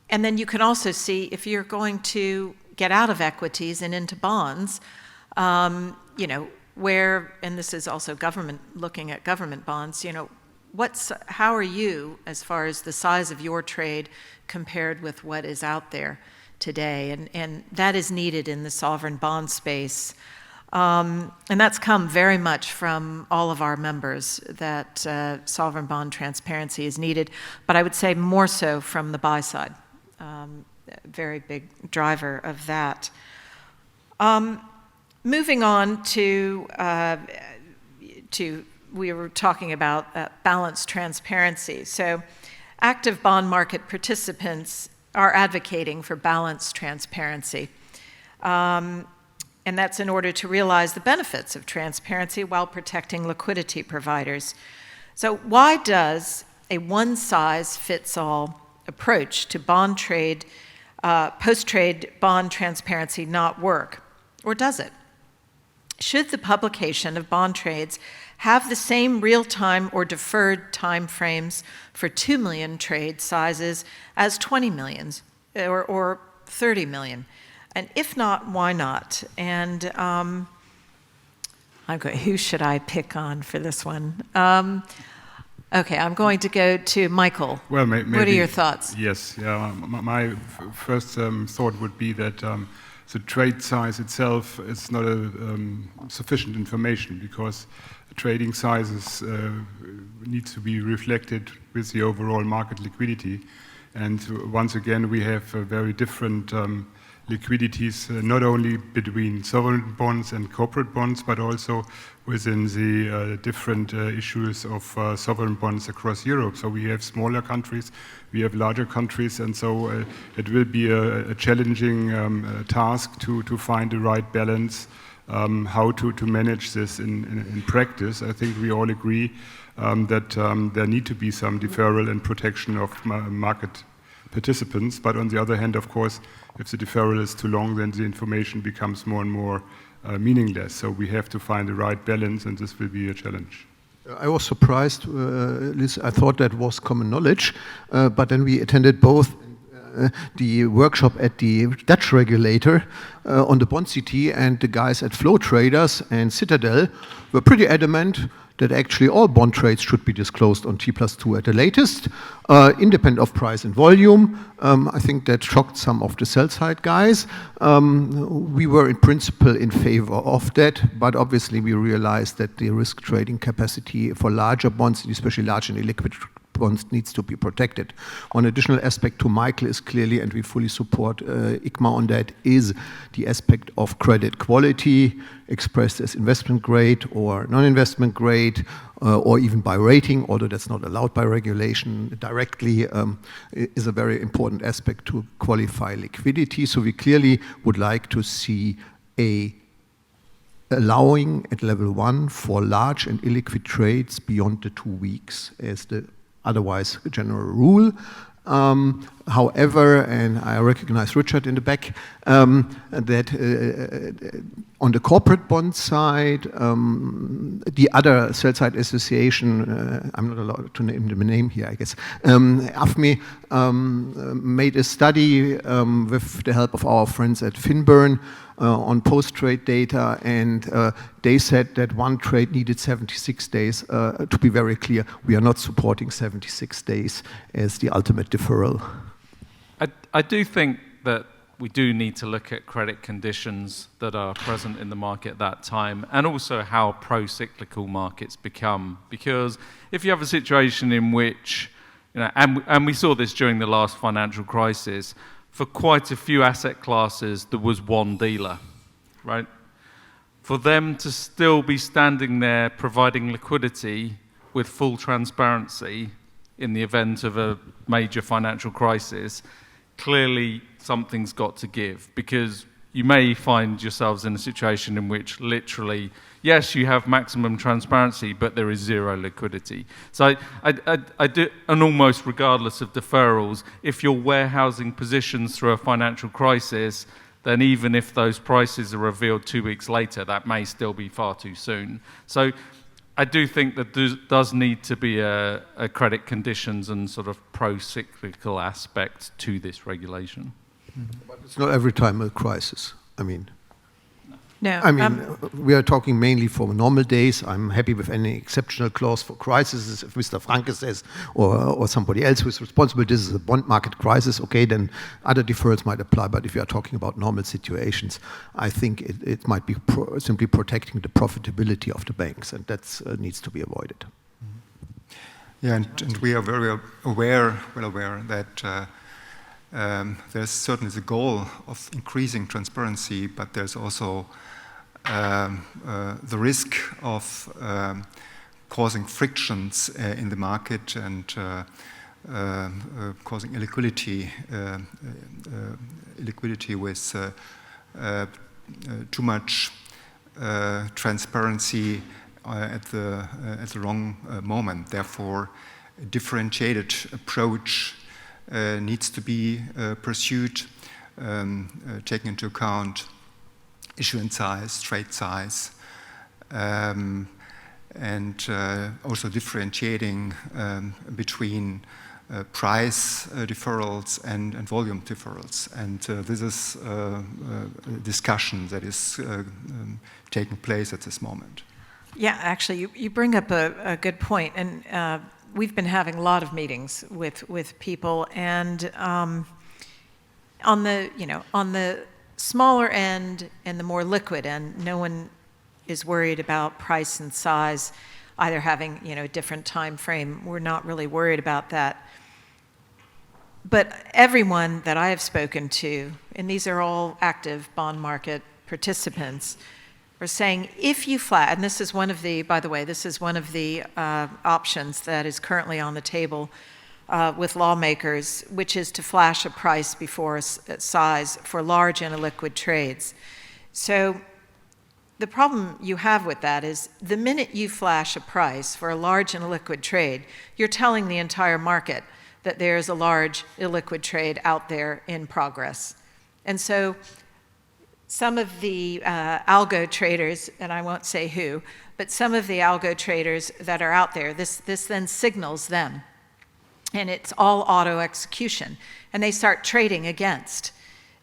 then you can also see if you're going to get out of equities and into bonds, where, and this is also government, looking at government bonds, how are you as far as the size of your trade compared with what is out there today? And that is needed in the sovereign bond space. And that's come very much from all of our members, that sovereign bond transparency is needed, but I would say more so from the buy side. Very big driver of that. Moving on to we were talking about balanced transparency. So active bond market participants are advocating for balanced transparency. And that's in order to realize the benefits of transparency while protecting liquidity providers. So why does a one-size-fits-all approach to bond trade, post-trade bond transparency not work? Or does it? Should the publication of bond trades have the same real-time or deferred time frames for 2 million trade sizes as 20 million or 30 million? And if not, why not? And who should I pick on for this one? Okay, I'm going to go to Michael. Well, maybe, what are your thoughts? Yes, my first thought would be that the trade size itself is not sufficient information, because trading sizes need to be reflected with the overall market liquidity. And once again, we have very different liquidities, not only between sovereign bonds and corporate bonds, but also within the different issues of sovereign bonds across Europe. So we have smaller countries, we have larger countries, and so it will be a challenging task to find the right balance, how to manage this in practice. I think we all agree that there need to be some deferral and protection of market participants, but on the other hand, of course, if the deferral is too long, then the information becomes more and more meaningless. So we have to find the right balance, and this will be a challenge. I was surprised, Liz. I thought that was common knowledge, but then we attended both the workshop at the Dutch regulator on the bond CT, and the guys at Flow Traders and Citadel were pretty adamant that actually all bond trades should be disclosed on T+2 at the latest, independent of price and volume. I think that shocked some of the sell-side guys. We were in principle in favor of that, but obviously we realized that the risk trading capacity for larger bonds, especially large and illiquid bonds, needs to be protected. One additional aspect to Michael is clearly, and we fully support ICMA on that, is the aspect of credit quality expressed as investment grade or non-investment grade, or even by rating, although that's not allowed by regulation directly, is a very important aspect to qualify liquidity. So we clearly would like to see allowing at level 1 for large and illiquid trades beyond the 2 weeks as the otherwise general rule. However, and I recognize Richard in the back, that on the corporate bond side, the other sell-side association, I'm not allowed to name the name here, I guess, AFME, made a study with the help of our friends at Finburn on post-trade data, and they said that one trade needed 76 days. To be very clear, we are not supporting 76 days as the ultimate deferral. I do think that we do need to look at credit conditions that are present in the market at that time, and also how pro-cyclical markets become. Because if you have a situation in which, and we saw this during the last financial crisis, for quite a few asset classes, there was one dealer, right? For them to still be standing there providing liquidity with full transparency in the event of a major financial crisis, clearly something's got to give, because you may find yourselves in a situation in which literally, yes, you have maximum transparency, but there is zero liquidity. So I do, and almost regardless of deferrals, if you're warehousing positions through a financial crisis, then even if those prices are revealed 2 weeks later, that may still be far too soon. So I do think that there does need to be a credit conditions and sort of pro-cyclical aspect to this regulation. But it's not every time a crisis. I mean, No, we are talking mainly for normal days. I'm happy with any exceptional clause for crises. If Mr. Franke says, or somebody else who is responsible, this is a bond market crisis, okay, then other deferrals might apply. But if you are talking about normal situations, I think it might be simply protecting the profitability of the banks, and that needs to be avoided. Yeah, and we are very well aware that there's certainly the goal of increasing transparency, but there's also the risk of causing frictions in the market and causing illiquidity with too much transparency at the wrong moment. Therefore, a differentiated approach needs to be pursued, taking into account issuance size, trade size, and also differentiating between price deferrals and volume deferrals. And this is a discussion that is taking place at this moment. Yeah, actually, you bring up a good point, and we've been having a lot of meetings with people, and on the smaller end and the more liquid end, no one is worried about price and size either having a different time frame. We're not really worried about that. But everyone that I have spoken to, and these are all active bond market participants, are saying if you and this is one of the, by the way, this is one of the options that is currently on the table with lawmakers, which is to flash a price before a size for large and illiquid trades. So the problem you have with that is the minute you flash a price for a large and illiquid trade, you're telling the entire market that there's a large illiquid trade out there in progress. And so some of the algo traders, and I won't say who, but some of the algo traders that are out there, this then signals them. And it's all auto execution. And they start trading against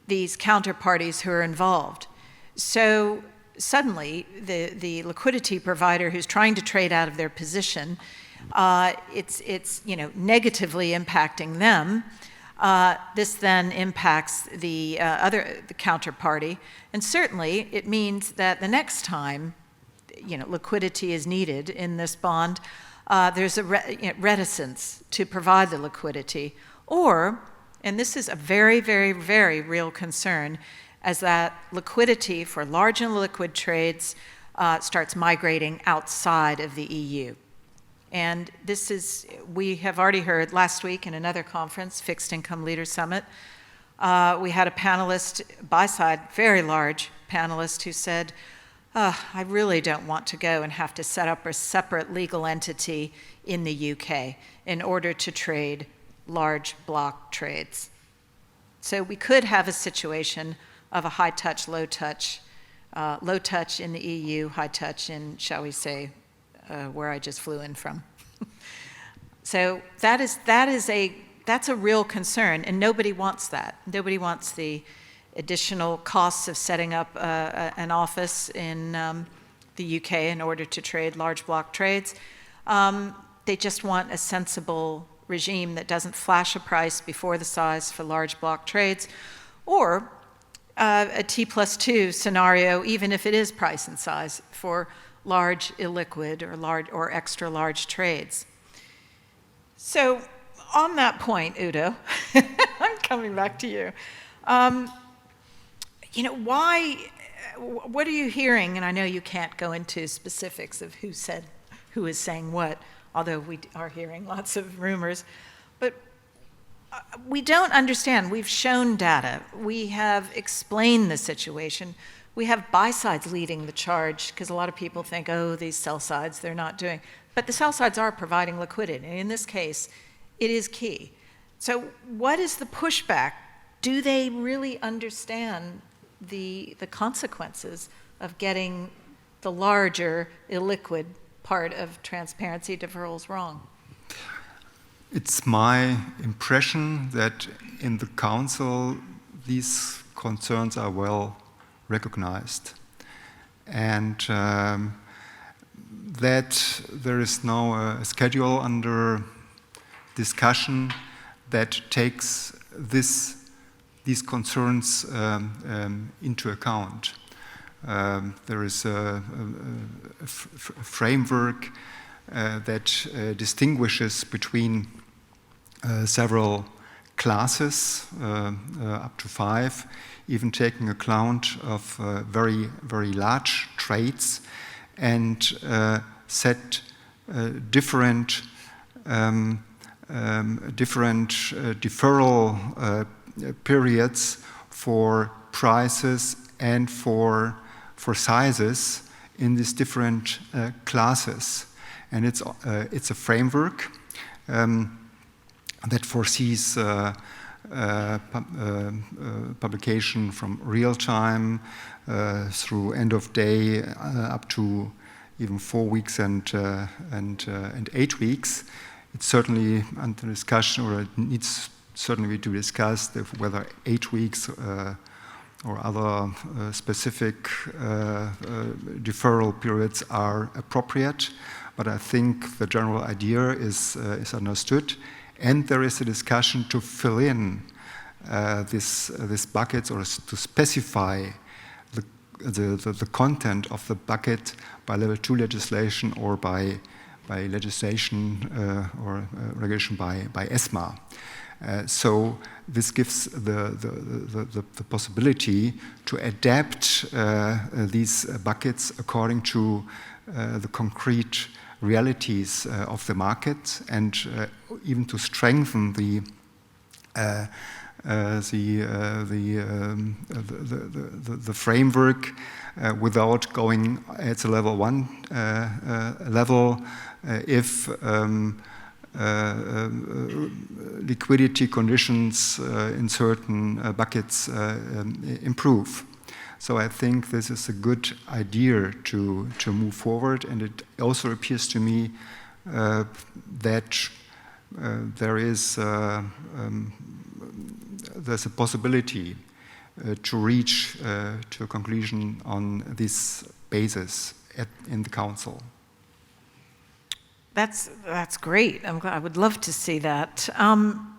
these counterparties who are involved. So suddenly, the liquidity provider who's trying to trade out of their position, it's negatively impacting them. This then impacts the counterparty, and certainly it means that the next time, liquidity is needed in this bond, there's a reticence to provide the liquidity, or, and this is a very, very, very real concern, as that liquidity for large and liquid trades starts migrating outside of the EU. And this is, we have already heard last week in another conference, Fixed Income Leaders Summit, we had a panelist, buy-side, very large panelist, who said, I really don't want to go and have to set up a separate legal entity in the UK in order to trade large block trades. So we could have a situation of a high-touch, low-touch in the EU, high-touch in, shall we say, where I just flew in from. So that's a real concern, and nobody wants that. Nobody wants the additional costs of setting up an office in the UK in order to trade large block trades. They just want a sensible regime that doesn't flash a price before the size for large block trades, or a T+2 scenario, even if it is price and size, for large illiquid or extra large trades. So on that point, Udo, I'm coming back to you. What are you hearing? And I know you can't go into specifics of who is saying what, although we are hearing lots of rumors. But we don't understand. We've shown data. We have explained the situation. We have buy sides leading the charge, because a lot of people think, oh, these sell sides, they're not doing. But the sell sides are providing liquidity. And in this case, it is key. So what is the pushback? Do they really understand the consequences of getting the larger illiquid part of transparency deferrals wrong? It's my impression that in the Council, these concerns are well recognized, and that there is now a schedule under discussion that takes these concerns into account. There is a framework that distinguishes between several classes, up to 5, even taking account of very, very large trades, and set different deferral periods for prices and for sizes in these different classes. And it's a framework that foresees publication from real time through end of day up to even 4 weeks and 8 weeks. It's certainly under discussion, or it needs certainly to discuss whether 8 weeks or other specific deferral periods are appropriate. But I think the general idea is understood, and there is a discussion to fill in this bucket, or to specify the content of the bucket by level 2 legislation, or by legislation or regulation by ESMA. So this gives the possibility to adapt these buckets according to the concrete realities of the market, and even to strengthen the framework without going at the level 1 level if liquidity conditions in certain buckets improve. So I think this is a good idea to move forward, and it also appears to me that there's a possibility to reach to a conclusion on this basis in the Council. That's great. I would love to see that.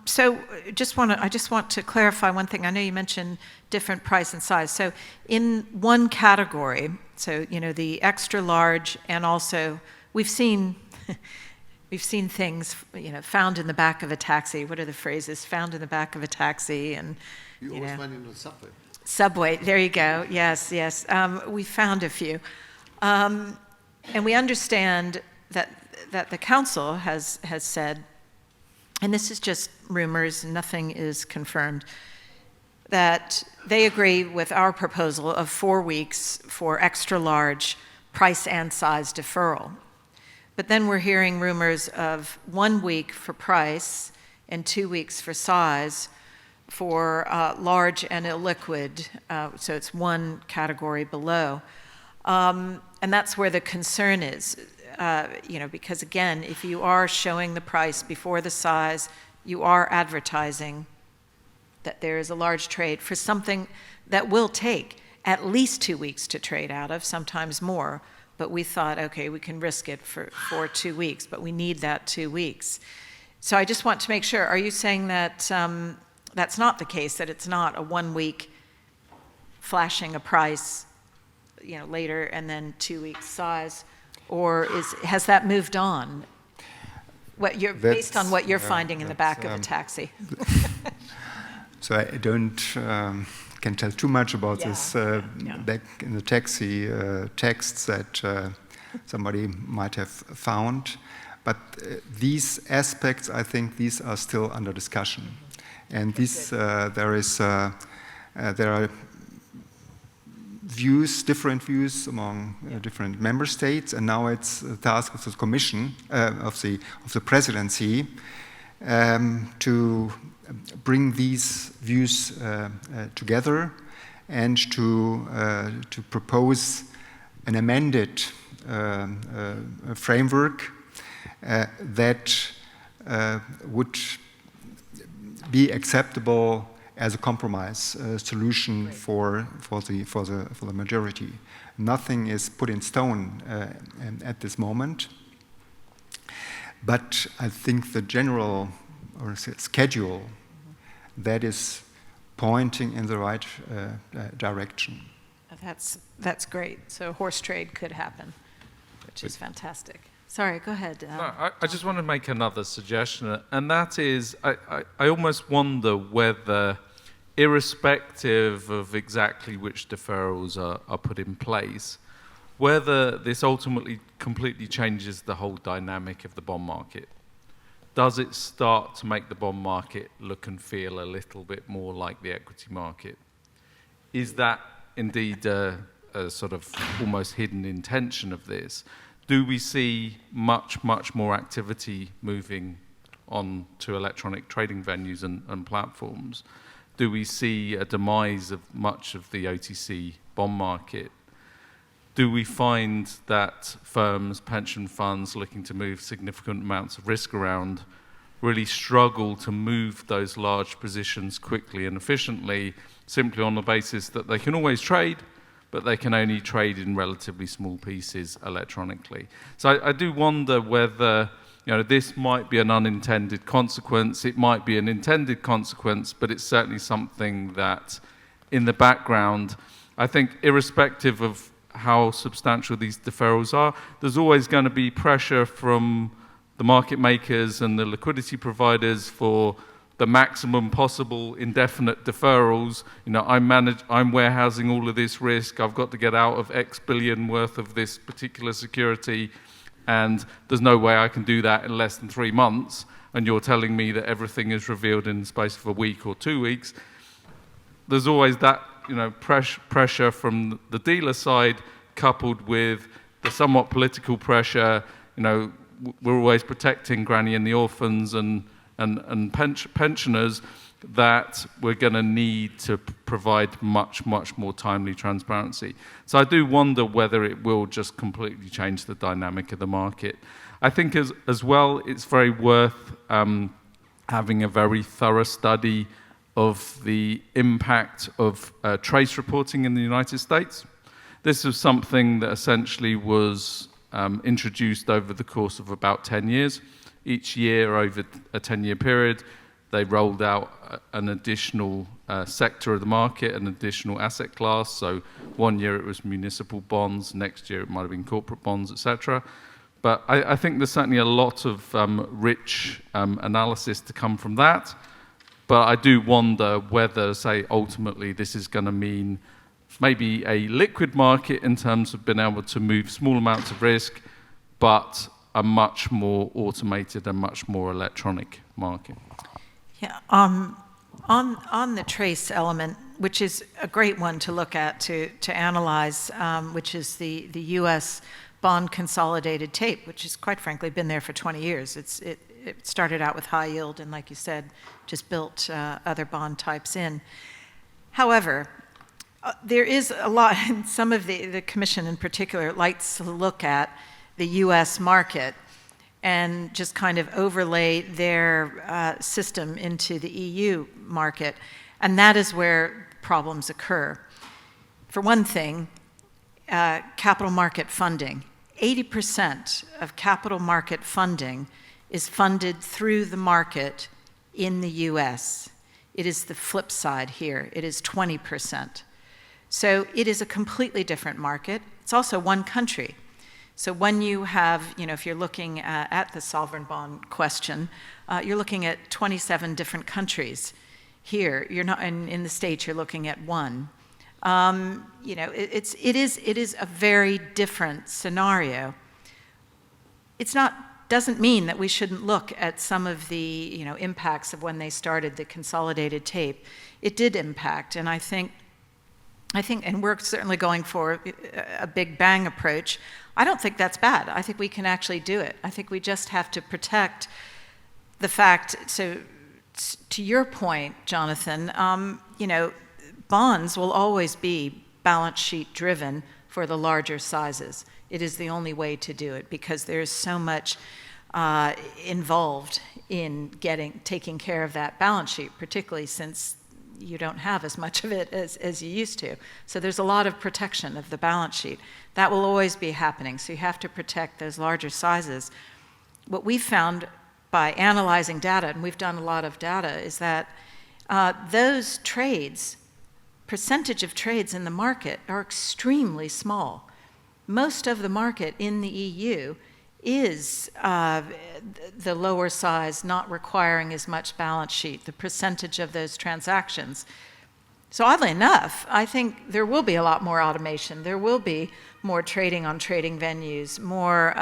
So I just want to clarify one thing. I know you mentioned different price and size. So in one category, so the extra large, and also we've seen things found in the back of a taxi. What are the phrases? Found in the back of a taxi, and you always find it in the subway. Subway. There you go. Yes. We found a few, and we understand that the Council has said, and this is just rumors, nothing is confirmed, that they agree with our proposal of 4 weeks for extra large price and size deferral. But then we're hearing rumors of 1 week for price and 2 weeks for size for large and illiquid, so it's one category below. And that's where the concern is. Because again, if you are showing the price before the size, you are advertising that there is a large trade for something that will take at least 2 weeks to trade out of, sometimes more. But we thought, okay, we can risk it for 2 weeks, but we need that 2 weeks. So I just want to make sure, are you saying that that's not the case, that it's not a 1 week flashing a price, later and then 2 weeks size? Or has that moved on? Based on what you're finding in the back of a taxi? So I don't can tell too much about this back in the taxi texts that somebody might have found. But these aspects, I think, these are still under discussion, and there are different views among different member states, and now it's the task of the Commission, of the Presidency, to bring these views together and to propose an amended framework that would be acceptable as a compromise solution for the majority. Nothing is put in stone at this moment, but I think the general schedule that is pointing in the right direction. That's great. So horse trade could happen, which is fantastic. Sorry, go ahead. No, I just want to make another suggestion, and that is, I almost wonder whether, irrespective of exactly which deferrals are put in place, whether this ultimately completely changes the whole dynamic of the bond market. Does it start to make the bond market look and feel a little bit more like the equity market? Is that indeed a sort of almost hidden intention of this? Do we see much more activity moving on to electronic trading venues and platforms? Do we see a demise of much of the OTC bond market? Do we find that firms, pension funds looking to move significant amounts of risk around really struggle to move those large positions quickly and efficiently, simply on the basis that they can always trade, but they can only trade in relatively small pieces electronically? So I do wonder whether this might be an unintended consequence. It might be an intended consequence, but it's certainly something that, in the background, I think, irrespective of how substantial these deferrals are, there's always going to be pressure from the market makers and the liquidity providers for the maximum possible indefinite deferrals. I'm warehousing all of this risk. I've got to get out of X billion worth of this particular security, and there's no way I can do that in less than 3 months, and you're telling me that everything is revealed in the space of a week or 2 weeks. There's always that pressure from the dealer side, coupled with the somewhat political pressure. We're always protecting granny and the orphans and pensioners. that we're going to need to provide much, much more timely transparency. So I do wonder whether it will just completely change the dynamic of the market. I think as well, it's very worth having a very thorough study of the impact of trace reporting in the United States. This was something that essentially was introduced over the course of about 10 years. Each year, over a 10-year period, they rolled out an additional sector of the market, an additional asset class. So one year it was municipal bonds, next year it might have been corporate bonds, etc. But I think there's certainly a lot of rich analysis to come from that. But I do wonder whether, say, ultimately this is going to mean maybe a liquid market in terms of being able to move small amounts of risk, but a much more automated and much more electronic market. Yeah, on the trace element, which is a great one to look at to analyze, which is the U.S. bond consolidated tape, which has quite frankly been there for 20 years. It started out with high yield and, like you said, just built other bond types in. However, there is a lot, and some of the Commission in particular likes to look at the U.S. market and just kind of overlay their system into the EU market. And that is where problems occur. For one thing, capital market funding. 80% of capital market funding is funded through the market in the US. It is the flip side here. It is 20%. So it is a completely different market. It's also one country. So when you have, if you're looking at the sovereign bond question, you're looking at 27 different countries. Here, you're not, in the States, you're looking at one. It is a very different scenario. Doesn't mean that we shouldn't look at some of the, impacts of when they started the consolidated tape. It did impact, and I think, and we're certainly going for a big bang approach. I don't think that's bad. I think we can actually do it. I think we just have to protect the fact. So, to your point, Jonathan, bonds will always be balance sheet driven for the larger sizes. It is the only way to do it because there is so much involved in taking care of that balance sheet, particularly since you don't have as much of it as you used to. So there's a lot of protection of the balance sheet. That will always be happening, so you have to protect those larger sizes. What we found by analyzing data, and we've done a lot of data, is that those trades, percentage of trades in the market are extremely small. Most of the market in the EU is the lower size, not requiring as much balance sheet, the percentage of those transactions. So oddly enough, I think there will be a lot more automation. There will be more trading on trading venues, more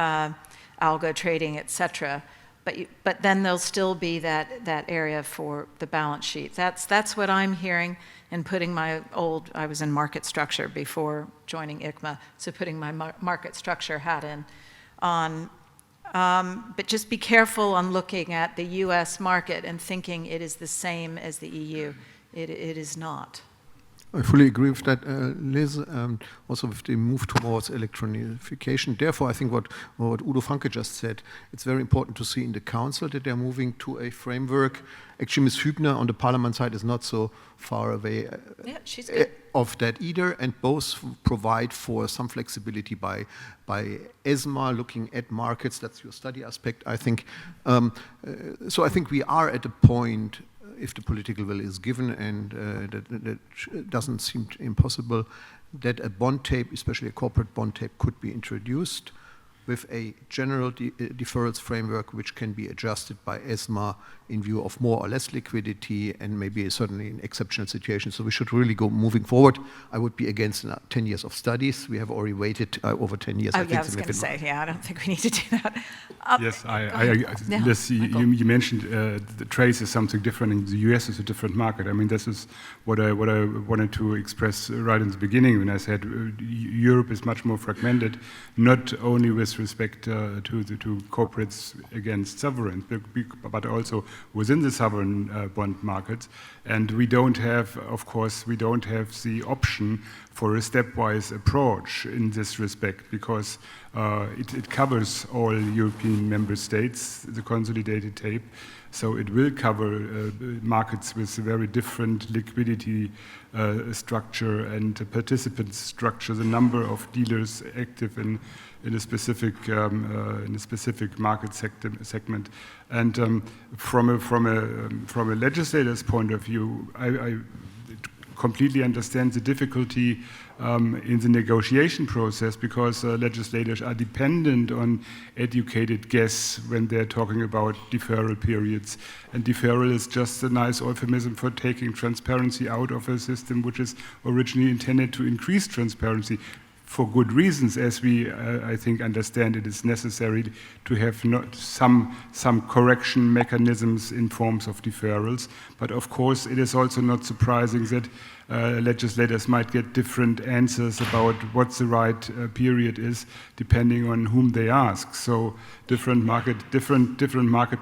algo trading, et cetera. But then there'll still be that area for the balance sheet. That's what I'm hearing, and putting I was in market structure before joining ICMA, so putting my market structure hat on. But just be careful on looking at the US market and thinking it is the same as the EU. It is not. I fully agree with that, Liz, also with the move towards electronification. Therefore, I think what Udo Franke just said, it's very important to see in the Council that they're moving to a framework. Actually, Ms. Hübner on the Parliament side is not so far away she's good. Of that either, and both provide for some flexibility by ESMA looking at markets. That's your study aspect, I think. So I think we are at a point, if the political will is given, and that doesn't seem impossible, that a bond tape, especially a corporate bond tape, could be introduced with a general deferrals framework which can be adjusted by ESMA in view of more or less liquidity and maybe certainly in exceptional situations. So we should really go moving forward. I would be against 10 years of studies. We have already waited over 10 years. Oh, I was going to say, I don't think we need to do that. Yes, Liz, you mentioned the trace is something different, and the US is a different market. I mean, this is what I wanted to express right in the beginning when I said Europe is much more fragmented, not only with this respect to corporates against sovereigns, but also within the sovereign bond markets. And we don't have, of course, we don't have the option for a stepwise approach in this respect, because it covers all European member states, the consolidated tape. So it will cover markets with a very different liquidity structure and participant structure, the number of dealers active in a specific market segment. And from a legislator's point of view, I completely understand the difficulty in the negotiation process, because legislators are dependent on educated guess when they're talking about deferral periods. And deferral is just a nice euphemism for taking transparency out of a system which is originally intended to increase transparency. For good reasons, as we, I think, understand it is necessary to have some correction mechanisms in forms of deferrals. But of course, it is also not surprising that legislators might get different answers about what the right period is, depending on whom they ask. So different market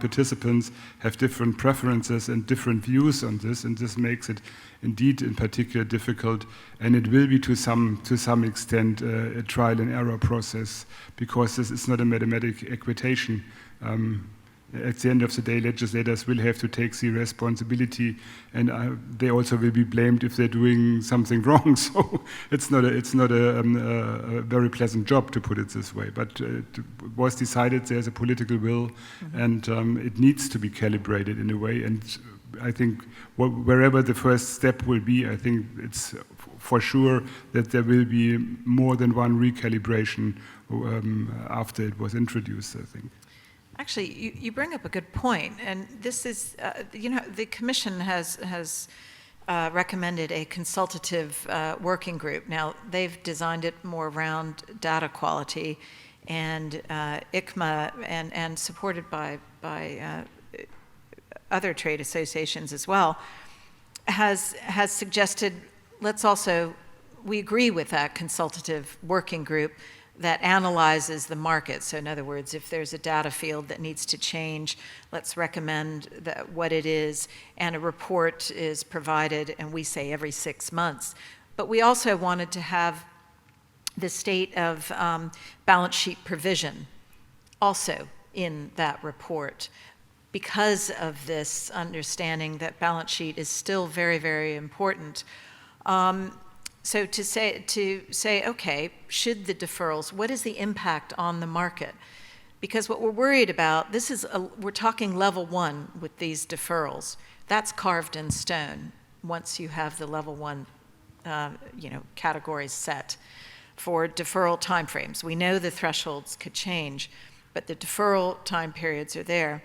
participants have different preferences and different views on this, and this makes it indeed in particular difficult, and it will be to some extent a trial and error process, because this is not a mathematical equation. At the end of the day, legislators will have to take the responsibility, and they also will be blamed if they're doing something wrong. So it's not a very pleasant job, to put it this way. But it was decided there's a political will, and it needs to be calibrated in a way. And I think wherever the first step will be, I think it's for sure that there will be more than one recalibration after it was introduced, I think. Actually, you bring up a good point, and this is, the Commission has recommended a consultative working group. Now, they've designed it more around data quality, and ICMA, and supported by other trade associations as well, has suggested, we agree with that consultative working group that analyzes the market. So in other words, if there's a data field that needs to change, let's recommend what it is, and a report is provided, and we say every 6 months. But we also wanted to have the state of balance sheet provision also in that report, because of this understanding that balance sheet is still very, very important. So to say, okay, should the deferrals, what is the impact on the market? Because what we're worried about, we're talking level 1 with these deferrals. That's carved in stone once you have the level 1 categories set for deferral timeframes. We know the thresholds could change, but the deferral time periods are there.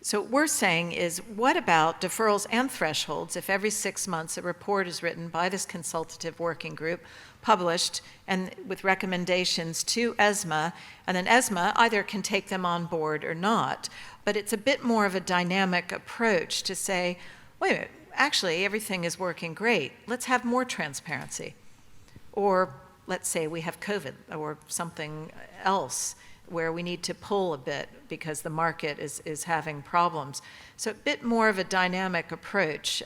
So what we're saying is, what about deferrals and thresholds if every 6 months a report is written by this consultative working group, published, and with recommendations to ESMA, and then ESMA either can take them on board or not, but it's a bit more of a dynamic approach to say, wait a minute, actually everything is working great, let's have more transparency. Or let's say we have COVID or something else where we need to pull a bit because the market is having problems. So a bit more of a dynamic approach.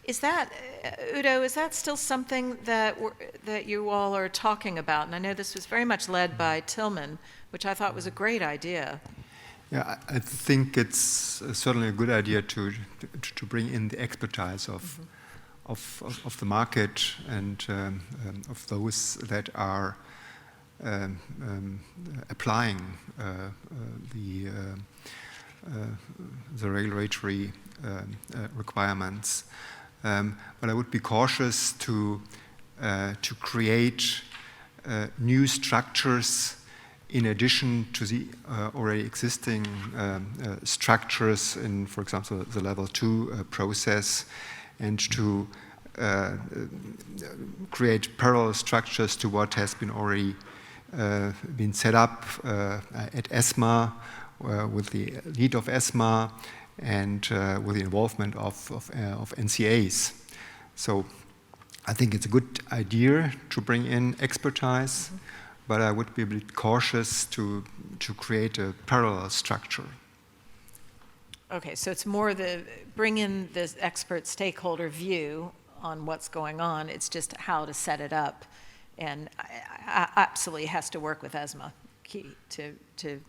Is that, Udo, is that still something that you all are talking about? And I know this was very much led by Tillman, which I thought was a great idea. Yeah, I think it's certainly a good idea to bring in the expertise of the market and of those that are applying the regulatory requirements, but I would be cautious to create new structures in addition to the already existing structures in, for example, the level 2 process, and to create parallel structures to what has been already been set up at ESMA, with the lead of ESMA, and with the involvement of NCAs. So I think it's a good idea to bring in expertise, but I would be a bit cautious to create a parallel structure. Okay, so it's more bring in this expert stakeholder view on what's going on. It's just how to set it up, and absolutely has to work with ESMA key to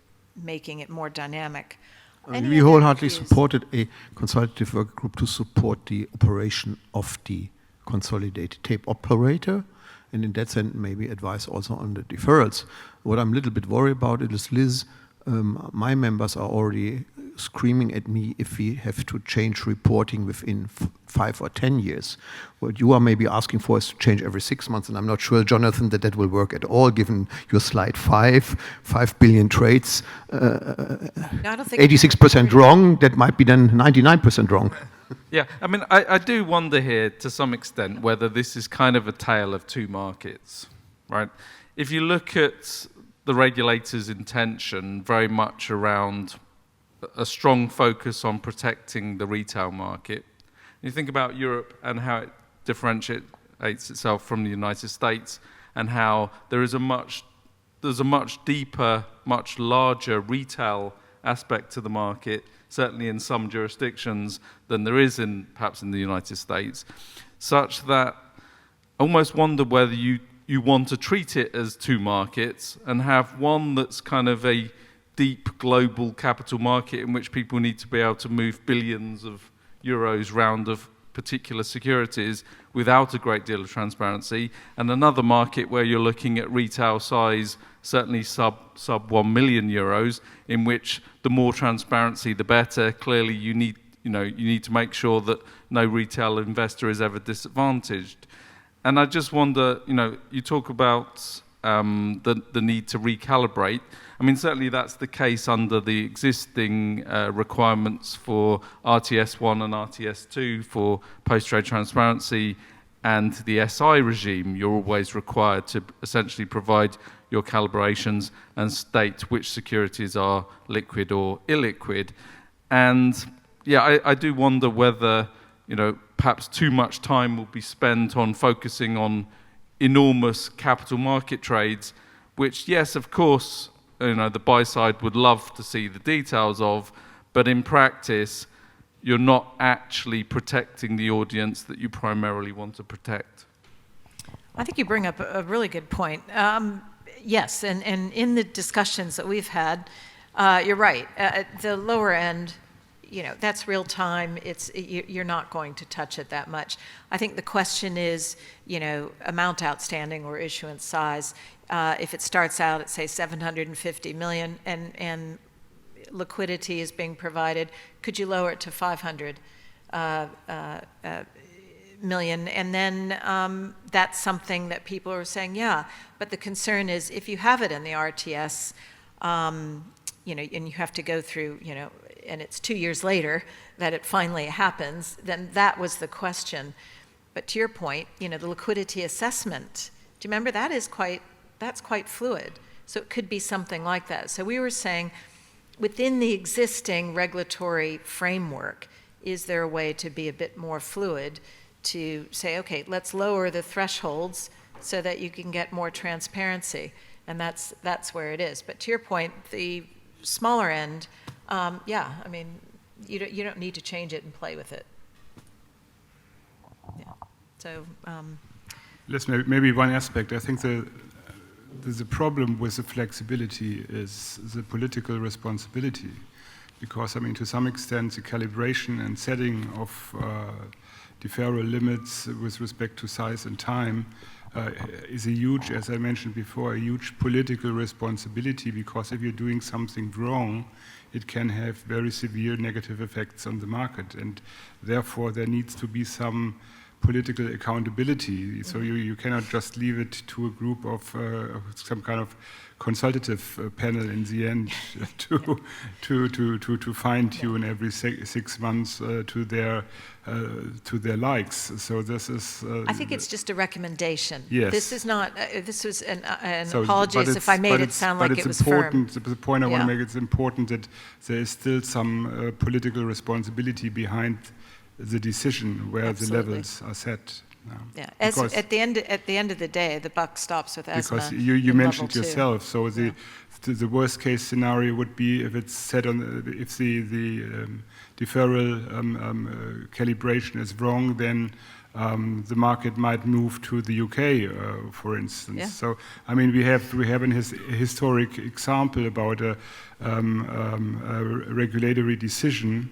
making it more dynamic. We wholeheartedly supported a consultative work group to support the operation of the consolidated tape operator, and in that sense maybe advise also on the deferrals. What I'm a little bit worried about is, Liz, my members are already screaming at me if we have to change reporting within 5 or 10 years. What you are maybe asking for is to change every 6 months, and I'm not sure, Jonathan, that will work at all, given your slide 5 billion trades, 86% wrong, that might be then 99% wrong. Yeah, I mean, I do wonder here to some extent whether this is kind of a tale of two markets, right? If you look at the regulator's intention very much around a strong focus on protecting the retail market. You think about Europe and how it differentiates itself from the United States, and how there's a much deeper, much larger retail aspect to the market, certainly in some jurisdictions, than there is perhaps in the United States, such that I almost wonder whether you want to treat it as two markets and have one that's kind of a deep global capital market in which people need to be able to move billions of euros round of particular securities without a great deal of transparency, and another market where you're looking at retail size, certainly sub 1 million euros, in which the more transparency the better. Clearly you need to make sure that no retail investor is ever disadvantaged. And I just wonder, you talk about the need to recalibrate. I mean, certainly that's the case under the existing requirements for RTS1 and RTS2 for post-trade transparency, and the SI regime. You're always required to essentially provide your calibrations and state which securities are liquid or illiquid. And yeah, I do wonder whether, perhaps too much time will be spent on focusing on enormous capital market trades, which, yes, of course, the buy side would love to see the details of, but in practice, you're not actually protecting the audience that you primarily want to protect. I think you bring up a really good point. Yes, and in the discussions that we've had, you're right. At the lower end, that's real time. You're not going to touch it that much. I think the question is, amount outstanding or issuance size. If it starts out at, say, 750 million and liquidity is being provided, could you lower it to 500 million? And then that's something that people are saying, yeah. But the concern is if you have it in the RTS, and you have to go through, and it's 2 years later that it finally happens, then that was the question. But to your point, the liquidity assessment, do you remember that's quite fluid. So it could be something like that. So we were saying, within the existing regulatory framework, is there a way to be a bit more fluid to say, okay, let's lower the thresholds so that you can get more transparency? And that's where it is. But to your point, the smaller end, yeah, I mean, you don't need to change it and play with it. Yeah. So. Listen, maybe one aspect. I think the problem with the flexibility is the political responsibility, because, I mean, to some extent, the calibration and setting of deferral limits with respect to size and time is a huge, as I mentioned before, a huge political responsibility, because if you're doing something wrong, it can have very severe negative effects on the market, and therefore there needs to be some political accountability. So you cannot just leave it to a group of some kind of consultative panel in the end to fine tune every 6 months to their likes. So this is. I think it's just a recommendation. Yes. This is not. This was an apologies if I made it sound like it was firm. The point I want to make, it's important that there is still some political responsibility behind the decision where the levels are set. Yeah, at the end of the day, the buck stops with ESMA. Because you mentioned yourself, so the worst case scenario would be if it's set on if the deferral calibration is wrong, then the market might move to the UK, for instance. Yeah. So I mean, we have a historic example about a regulatory decision.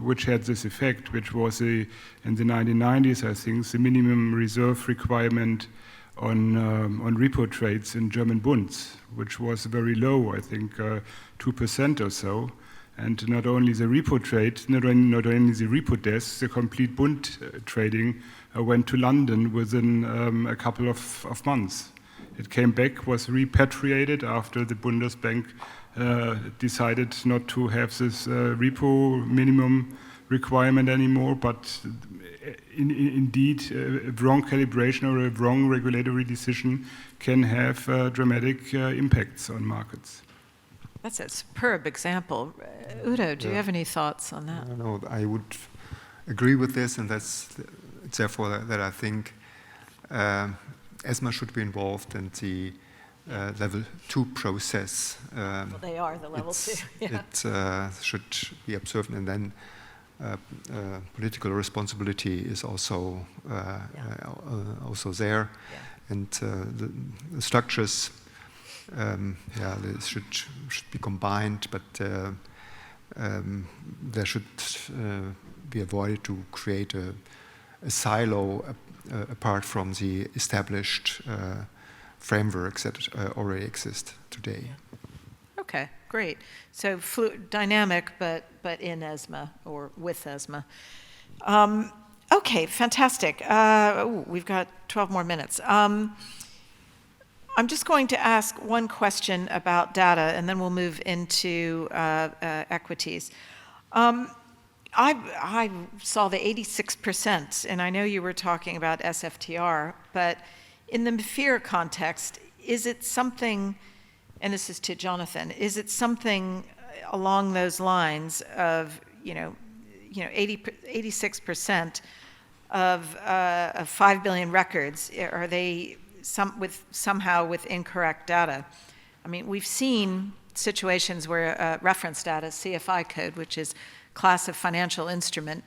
Which had this effect, which was in the 1990s, I think, the minimum reserve requirement on repo trades in German bunds, which was very low, I think 2% or so. And not only the repo trade, not only the repo desk, the complete bund trading went to London within a couple of months. It came back, was repatriated after the Bundesbank decided not to have this repo minimum requirement anymore, but indeed a wrong calibration or a wrong regulatory decision can have dramatic impacts on markets. That's a superb example. Udo, do you have any thoughts on that? No, I would agree with this, and it's therefore that I think ESMA should be involved in the level 2 process. Well, they are the level 2. Yeah. It should be observed, and then political responsibility is also there, and the structures they should be combined, but there should be avoided to create a silo apart from the established frameworks that already exist today. Okay, great. So dynamic, but in ESMA or with ESMA. Okay, fantastic. We've got 12 more minutes. I'm just going to ask one question about data, and then we'll move into equities. I saw the 86%, and I know you were talking about SFTR, but in the MiFiR context, is it something, and this is to Jonathan, is it something along those lines of, 86% of 5 billion records, are they somehow with incorrect data? I mean, we've seen situations where reference data, CFI code, which is class of financial instrument,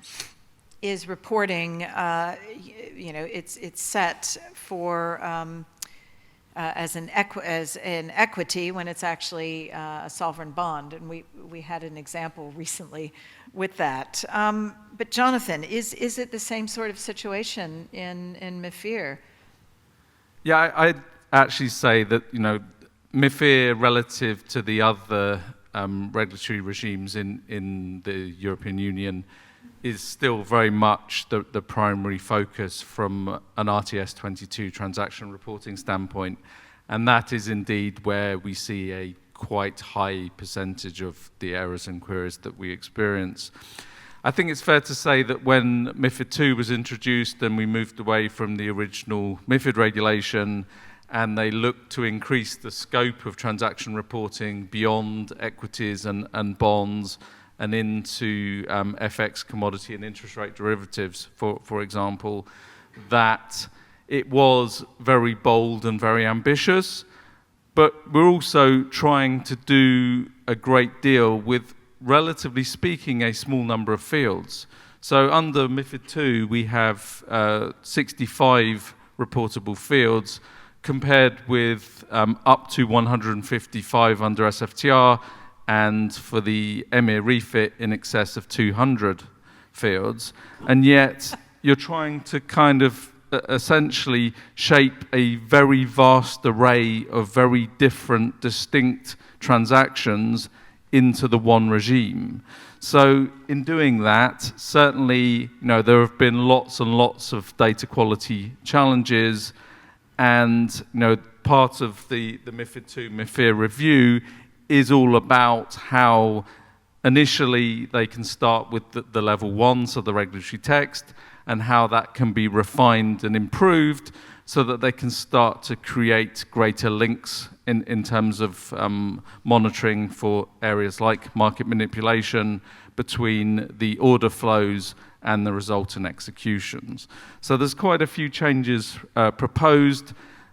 is reporting, it's set for as an equity when it's actually a sovereign bond, and we had an example recently with that. But Jonathan, is it the same sort of situation in MiFiR? Yeah, I'd actually say that MiFiR relative to the other regulatory regimes in the European Union is still very much the primary focus from an RTS 22 transaction reporting standpoint. And that is indeed where we see a quite high percentage of the errors and queries that we experience. I think it's fair to say that when MiFID II was introduced and we moved away from the original MiFID regulation, and they looked to increase the scope of transaction reporting beyond equities and bonds and into FX, commodity and interest rate derivatives, for example, that it was very bold and very ambitious, but we're also trying to do a great deal with, relatively speaking, a small number of fields. So under MiFID II, we have 65 reportable fields, compared with up to 155 under SFTR, and for the EMIR refit in excess of 200 fields. And yet you're trying to kind of essentially shape a very vast array of very different, distinct transactions into the one regime. So in doing that, certainly, there have been lots and lots of data quality challenges, and part of the MiFID II MiFiR review is all about how initially they can start with the level 1, so the regulatory text, and how that can be refined and improved so that they can start to create greater links in terms of monitoring for areas like market manipulation between the order flows and the resultant executions. So there's quite a few changes proposed,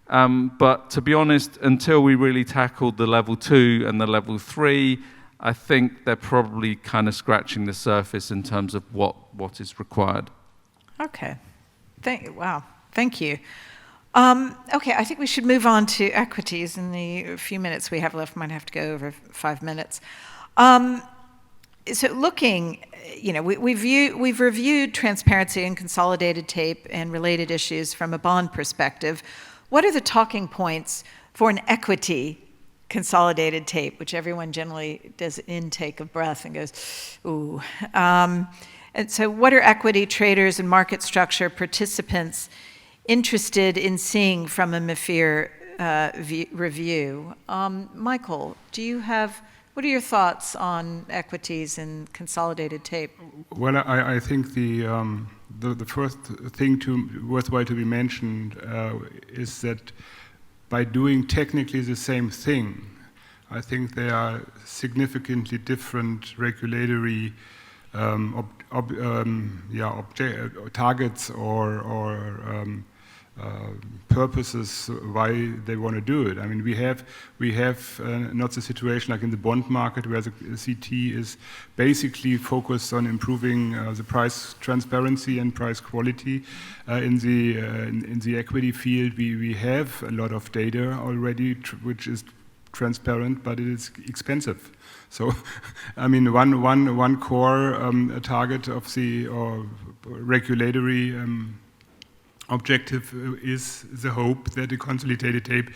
but to be honest, until we really tackled the level 2 and the level 3, I think they're probably kind of scratching the surface in terms of what is required. Okay. Wow. Thank you. Okay, I think we should move on to equities in the few minutes we have left. Might have to go over 5 minutes. So looking, we've reviewed transparency and consolidated tape and related issues from a bond perspective. What are the talking points for an equity consolidated tape, which everyone generally does an intake of breath and goes, ooh. And so what are equity traders and market structure participants interested in seeing from a MiFiR review? Michael, what are your thoughts on equities and consolidated tape? Well, I think the first thing worthwhile to be mentioned is that by doing technically the same thing, I think there are significantly different regulatory targets or purposes why they want to do it. I mean, we have not the situation like in the bond market where the CT is basically focused on improving the price transparency and price quality. In the equity field, we have a lot of data already, which is transparent, but it is expensive. So, I mean, one core target of the regulatory objective is the hope that the consolidated tape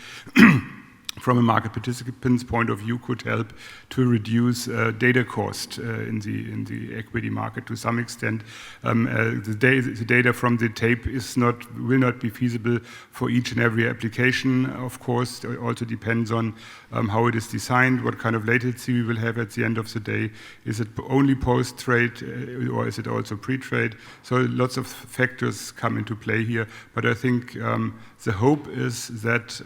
from a market participant's point of view could help to reduce data cost in the equity market to some extent. The data from the tape will not be feasible for each and every application, of course. It also depends on how it is designed, what kind of latency we will have at the end of the day. Is it only post-trade or is it also pre-trade? So lots of factors come into play here. But I think the hope is that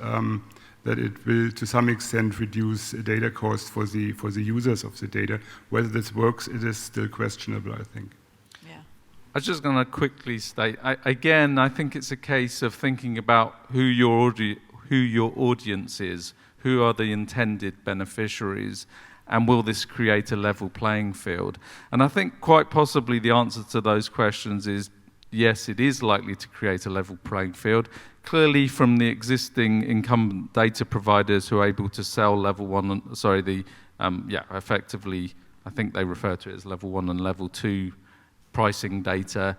it will, to some extent, reduce data costs for the users of the data. Whether this works, it is still questionable, I think. Yeah. I was just going to quickly state, I think it's a case of thinking about who your audience is, who are the intended beneficiaries, and will this create a level playing field? And I think quite possibly the answer to those questions is yes, it is likely to create a level playing field. Clearly, from the existing incumbent data providers who are able to sell level 1, effectively, I think they refer to it as level 1 and level 2 pricing data.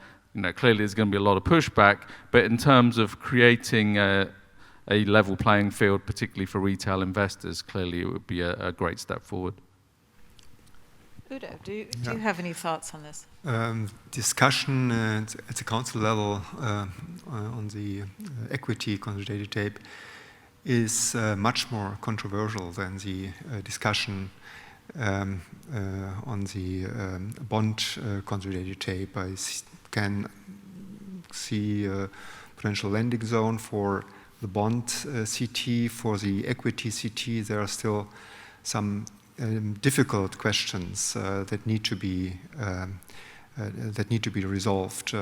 Clearly there's going to be a lot of pushback, but in terms of creating a level playing field, particularly for retail investors, clearly it would be a great step forward. Udo, do you have any thoughts on this? Discussion at the council level on the equity consolidated tape is much more controversial than the discussion on the bond consolidated tape. I can see a potential landing zone for the bond CT. For the equity CT, there are still some difficult questions that need to be resolved.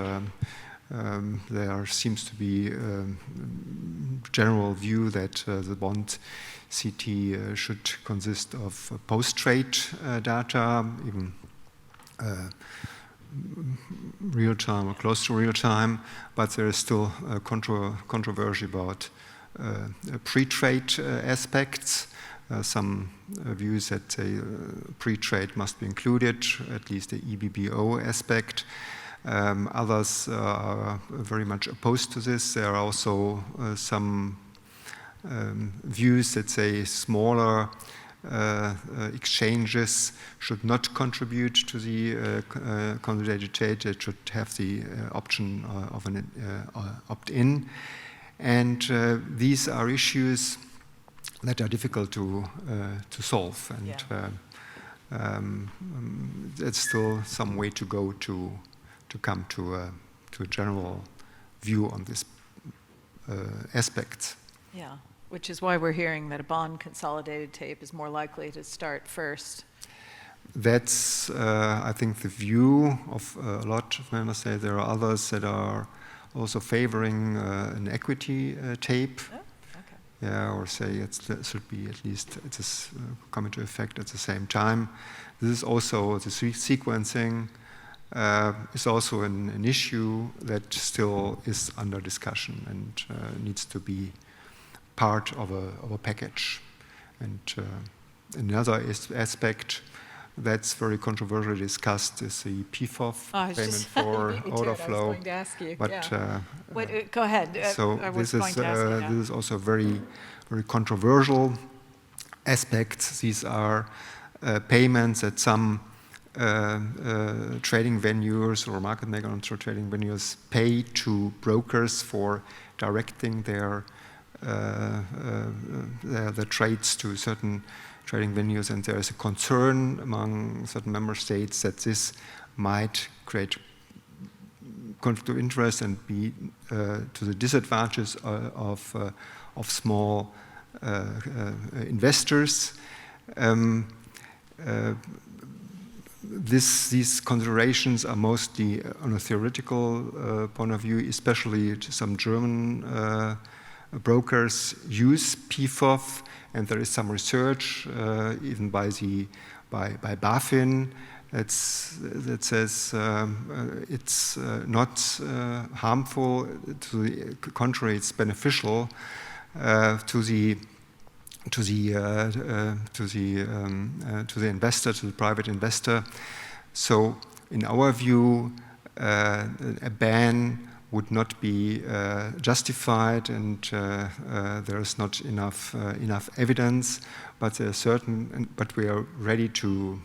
There seems to be a general view that the bond CT should consist of post-trade data, even real-time or close to real-time, but there is still a controversy about pre-trade aspects. Some views that pre-trade must be included, at least the EBBO aspect. Others are very much opposed to this. There are also some views that say smaller exchanges should not contribute to the consolidated tape. They should have the option of an opt-in. And these are issues that are difficult to solve, and there's still some way to go to come to a general view on this aspect. Yeah, which is why we're hearing that a bond consolidated tape is more likely to start first. That's, I think, the view of a lot of members. Say there are others that are also favoring an equity tape. Oh, okay. Yeah, or say it should be at least come into effect at the same time. This is also the sequencing is also an issue that still is under discussion and needs to be part of a package. And another aspect that's very controversially discussed is the PFOF payment for order flow. I was going to ask you. But yeah. Go ahead. So this is also very, very controversial aspects. These are payments that some trading venues or market maker on trading venues pay to brokers for directing their trades to certain trading venues, and there is a concern among certain member states that this might create conflict of interest and be to the disadvantages of small investors. These considerations are mostly on a theoretical point of view, especially some German brokers use PFOF, and there is some research even by BaFIN that says it's not harmful. To the contrary, it's beneficial to the investor, to the private investor. So, in our view, a ban would not be justified, and there is not enough evidence. But but we are ready to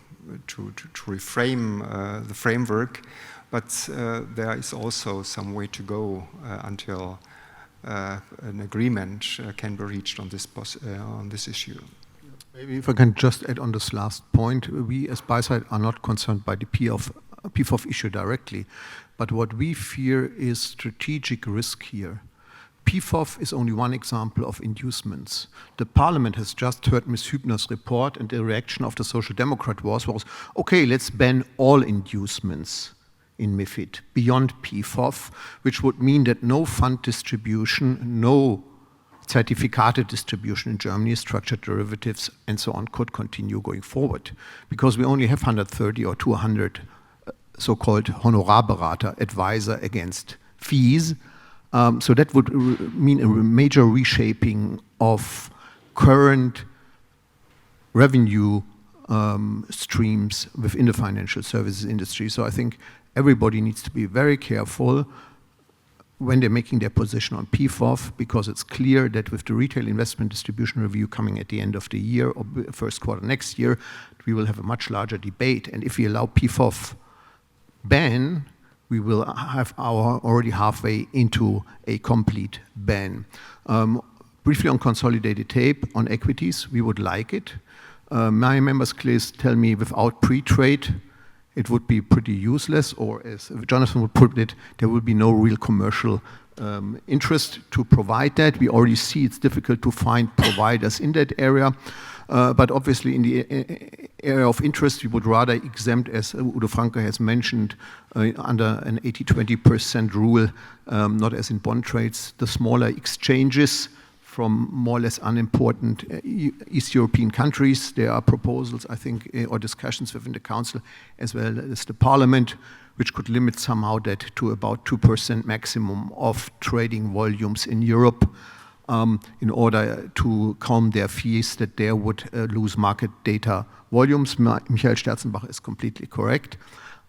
reframe the framework. But there is also some way to go until an agreement can be reached on this issue. Maybe if I can just add on this last point, we as buy-side are not concerned by the PFOF issue directly, but what we fear is strategic risk here. PFOF is only one example of inducements. The Parliament has just heard Ms. Hübner's report, and the reaction of the Social Democrat was, okay, let's ban all inducements in MiFID beyond PFOF, which would mean that no fund distribution, no certificate distribution in Germany, structured derivatives, and so on, could continue going forward, because we only have 130 or 200 so-called Honorarberater, advisor against fees. So that would mean a major reshaping of current revenue streams within the financial services industry. So I think everybody needs to be very careful when they're making their position on PFOF, because it's clear that with the retail investment distribution review coming at the end of the year or first quarter next year, we will have a much larger debate. And if we allow PFOF ban, we will have already halfway into a complete ban. Briefly on consolidated tape, on equities, we would like it. My members clearly tell me without pre-trade, it would be pretty useless, or as Jonathan would put it, there will be no real commercial interest to provide that. We already see it's difficult to find providers in that area. But obviously in the area of interest, we would rather exempt, as Udo Franke has mentioned, under an 80-20% rule, not as in bond trades, the smaller exchanges from more or less unimportant East European countries. There are proposals, I think, or discussions within the Council as well as the Parliament, which could limit somehow that to about 2% maximum of trading volumes in Europe, in order to calm their fears that they would lose market data volumes. Michael Sterzenbach is completely correct.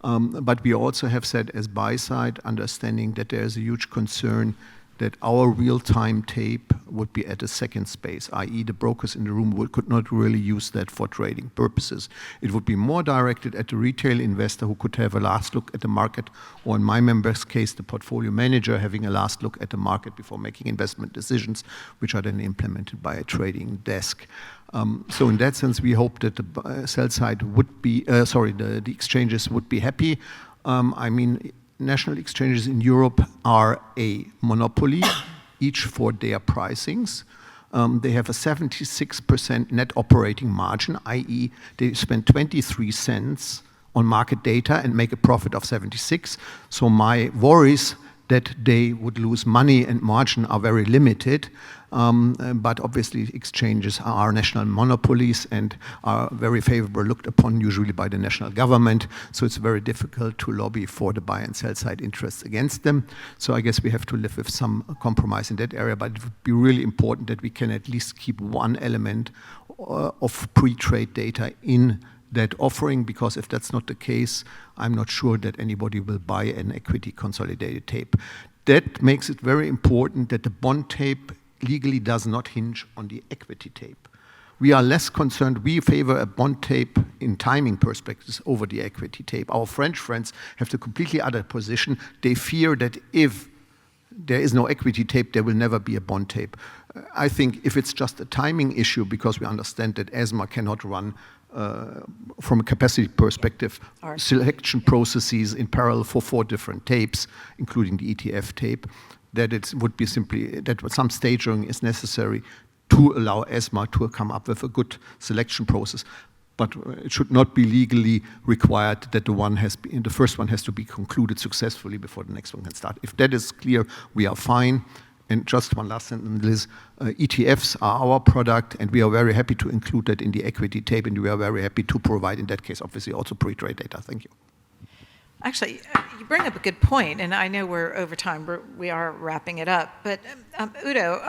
But we also have said as buy-side, understanding that there is a huge concern that our real-time tape would be at a second space, i.e. the brokers in the room could not really use that for trading purposes. It would be more directed at the retail investor who could have a last look at the market, or in my member's case, the portfolio manager having a last look at the market before making investment decisions, which are then implemented by a trading desk. So in that sense, we hope that the sell side would be, the exchanges would be happy. I mean, national exchanges in Europe are a monopoly, each for their pricings. They have a 76% net operating margin, i.e. they spend 23 cents on market data and make a profit of 76. So my worries that they would lose money and margin are very limited. But obviously exchanges are national monopolies and are very favorable looked upon usually by the national government. So it's very difficult to lobby for the buy and sell side interests against them. So I guess we have to live with some compromise in that area, but it would be really important that we can at least keep one element of pre-trade data in that offering, because if that's not the case, I'm not sure that anybody will buy an equity consolidated tape. That makes it very important that the bond tape legally does not hinge on the equity tape. We are less concerned. We favor a bond tape in timing perspectives over the equity tape. Our French friends have the completely other position. They fear that if there is no equity tape, there will never be a bond tape. I think if it's just a timing issue, because we understand that ESMA cannot run from a capacity perspective, selection processes in parallel for 4 different tapes, including the ETF tape, that it would be simply that some staging is necessary to allow ESMA to come up with a good selection process. But it should not be legally required that the first one has to be concluded successfully before the next one can start. If that is clear, we are fine. And just one last sentence, Liz, ETFs are our product, and we are very happy to include that in the equity tape, and we are very happy to provide, in that case, obviously also pre-trade data. Thank you. Actually, you bring up a good point, and I know we're over time, we are wrapping it up. But Udo,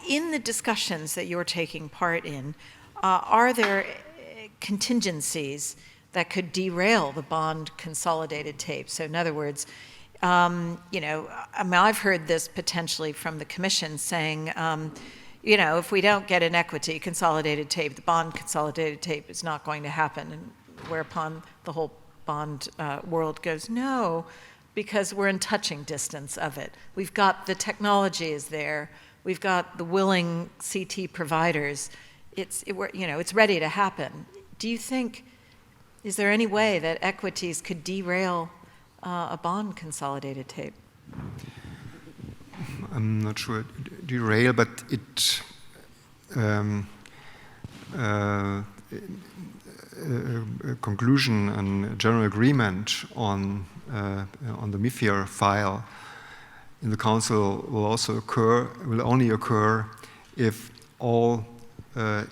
in the discussions that you're taking part in, are there contingencies that could derail the bond consolidated tape? So in other words, I've heard this potentially from the Commission saying, if we don't get an equity consolidated tape, the bond consolidated tape is not going to happen, and whereupon the whole bond world goes, no, because we're in touching distance of it. We've got the technology is there. We've got the willing CT providers. It's ready to happen. Do you think, is there any way that equities could derail a bond consolidated tape? I'm not sure derail, but it a conclusion and general agreement on the MiFiR file in the Council will only occur if all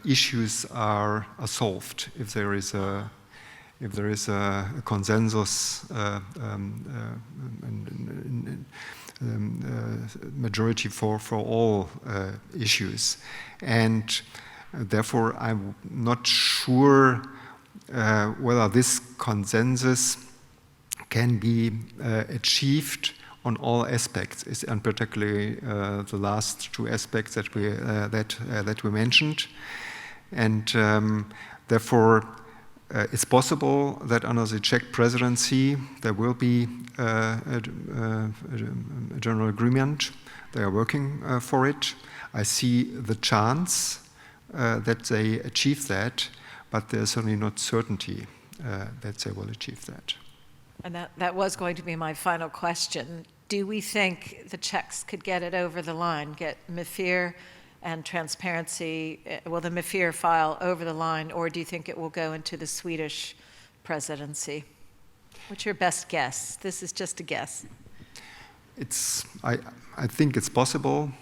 issues are solved, if there is a consensus majority for all issues. And therefore, I'm not sure whether this consensus can be achieved on all aspects, and particularly the last 2 aspects that we mentioned. And therefore, it's possible that under the Czech presidency there will be a general agreement. They are working for it. I see the chance that they achieve that, but there's certainly not certainty that they will achieve that. And that was going to be my final question. Do we think the Czechs could get it over the line, get MiFIR and transparency, the MiFIR file over the line, or do you think it will go into the Swedish presidency? What's your best guess? This is just a guess. I think it's possible,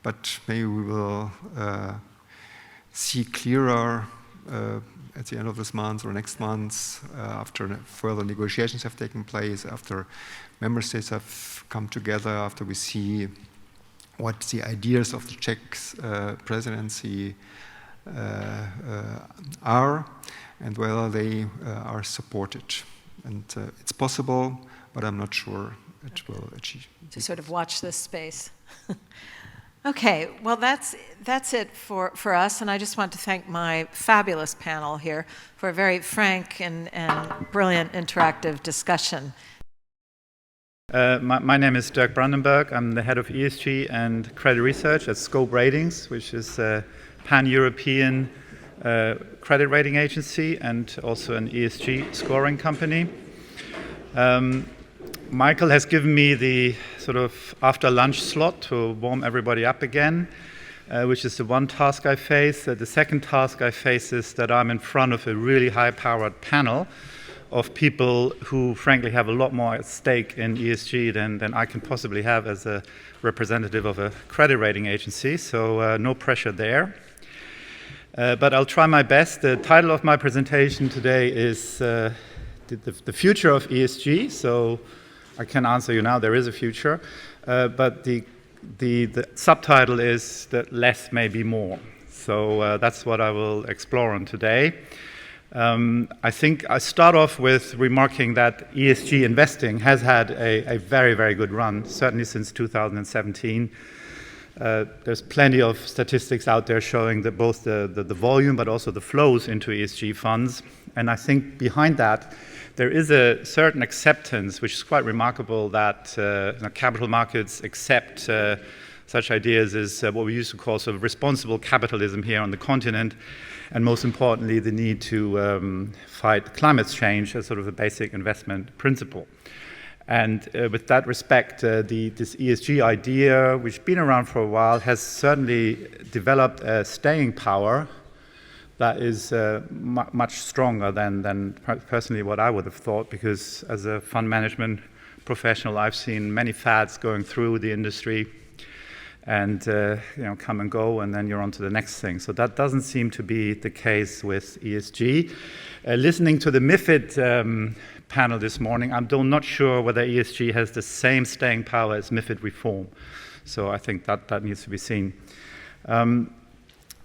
but maybe we will see clearer at the end of this month or next month, after further negotiations have taken place, after member states have come together, after we see what the ideas of the Czech presidency are, and whether they are supported. And it's possible, but I'm not sure it will achieve. To sort of watch this space. Okay, well, that's it for us, and I just want to thank my fabulous panel here for a very frank and brilliant interactive discussion. My name is Dirk Brandenburg. I'm the head of ESG and credit research at Scope Ratings, which is a pan-European credit rating agency and also an ESG scoring company. Michael has given me the sort of after lunch slot to warm everybody up again. which is the one task I face. The second task I face is that I'm in front of a really high-powered panel of people who, frankly, have a lot more at stake in ESG than I can possibly have as a representative of a credit rating agency, so no pressure there. But I'll try my best. The title of my presentation today is the future of ESG, so I can answer you now, there is a future, but the subtitle is that less may be more. So that's what I will explore on today. I think I start off with remarking that ESG investing has had a very, very good run, certainly since 2017. There's plenty of statistics out there showing that both the volume but also the flows into ESG funds. And I think behind that, there is a certain acceptance, which is quite remarkable, that capital markets accept such ideas as what we used to call sort of responsible capitalism here on the continent, and most importantly, the need to fight climate change as sort of a basic investment principle. And with that respect, this ESG idea, which has been around for a while, has certainly developed a staying power that is much stronger than personally what I would have thought, because as a fund management professional, I've seen many fads going through the industry and come and go, and then you're on to the next thing. So that doesn't seem to be the case with ESG. Listening to the MiFID panel this morning, I'm not sure whether ESG has the same staying power as MiFID reform. So I think that needs to be seen.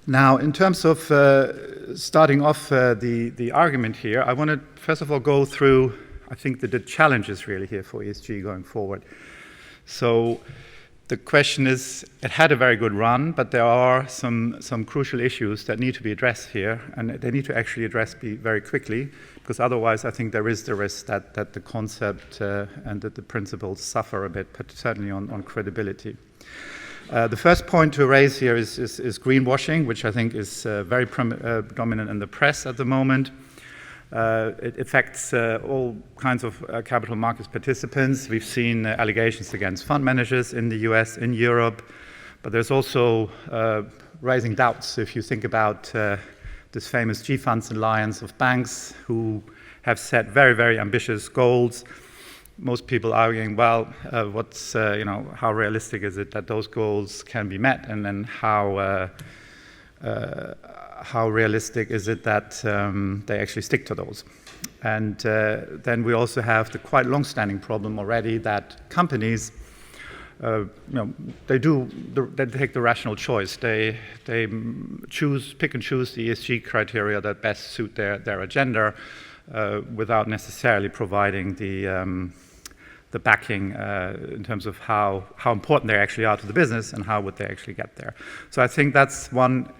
Now, in terms of starting off the argument here, I want to first of all go through, I think, the challenges really here for ESG going forward. So the question is, it had a very good run, but there are some crucial issues that need to be addressed here, and they need to actually address very quickly, because otherwise I think there is the risk that the concept and that the principles suffer a bit, but certainly on credibility. The first point to raise here is greenwashing, which I think is very dominant in the press at the moment. It affects all kinds of capital markets participants. We've seen allegations against fund managers in the US, in Europe, but there's also raising doubts if you think about this famous G-Funds alliance of banks who have set very, very ambitious goals. Most people arguing, well, how realistic is it that those goals can be met, and then how realistic is it that they actually stick to those? And then we also have the quite long-standing problem already that companies, they take the rational choice. They pick and choose the ESG criteria that best suit their agenda without necessarily providing the backing in terms of how important they actually are to the business and how would they actually get there. So I think that's one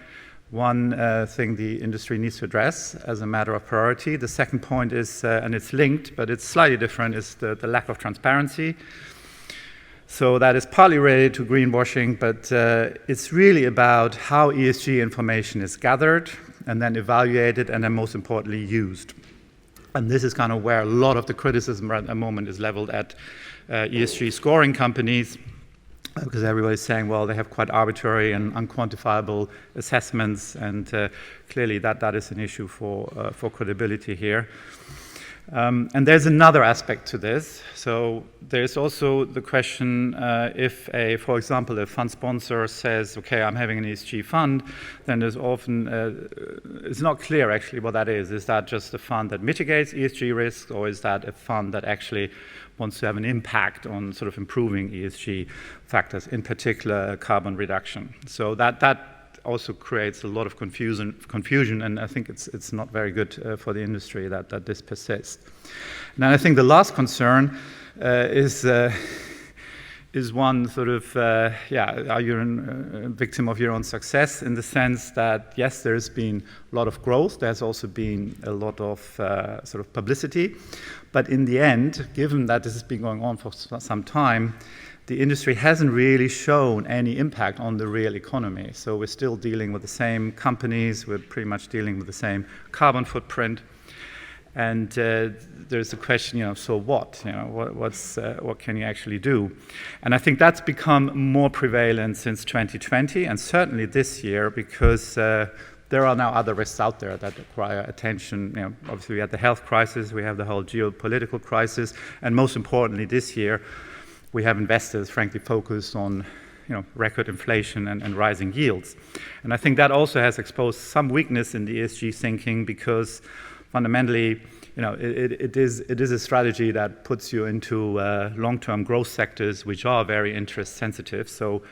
thing the industry needs to address as a matter of priority. The second point is, and it's linked, but it's slightly different, is the lack of transparency. So that is partly related to greenwashing, but it's really about how ESG information is gathered and then evaluated and then most importantly used. And this is kind of where a lot of the criticism at the moment is leveled at ESG scoring companies, because everybody's saying, well, they have quite arbitrary and unquantifiable assessments, and clearly that is an issue for credibility here. And there's another aspect to this. So there's also the question if, for example, a fund sponsor says, okay, I'm having an ESG fund, then there's often, it's not clear actually what that is. Is that just a fund that mitigates ESG risks, or is that a fund that actually wants to have an impact on sort of improving ESG factors, in particular carbon reduction? So that also creates a lot of confusion, and I think it's not very good for the industry that this persists. And I think the last concern is one sort of, are you a victim of your own success, in the sense that, yes, there's been a lot of growth, there's also been a lot of sort of publicity, but in the end, given that this has been going on for some time, the industry hasn't really shown any impact on the real economy. So we're still dealing with the same companies, we're pretty much dealing with the same carbon footprint. And there's the question, so what? What can you actually do? And I think that's become more prevalent since 2020, and certainly this year, because there are now other risks out there that require attention. Obviously, we had the health crisis, we have the whole geopolitical crisis, and most importantly, this year, we have investors, frankly, focused on record inflation and rising yields. And I think that also has exposed some weakness in the ESG thinking, because fundamentally, it is a strategy that puts you into long-term growth sectors which are very interest sensitive. So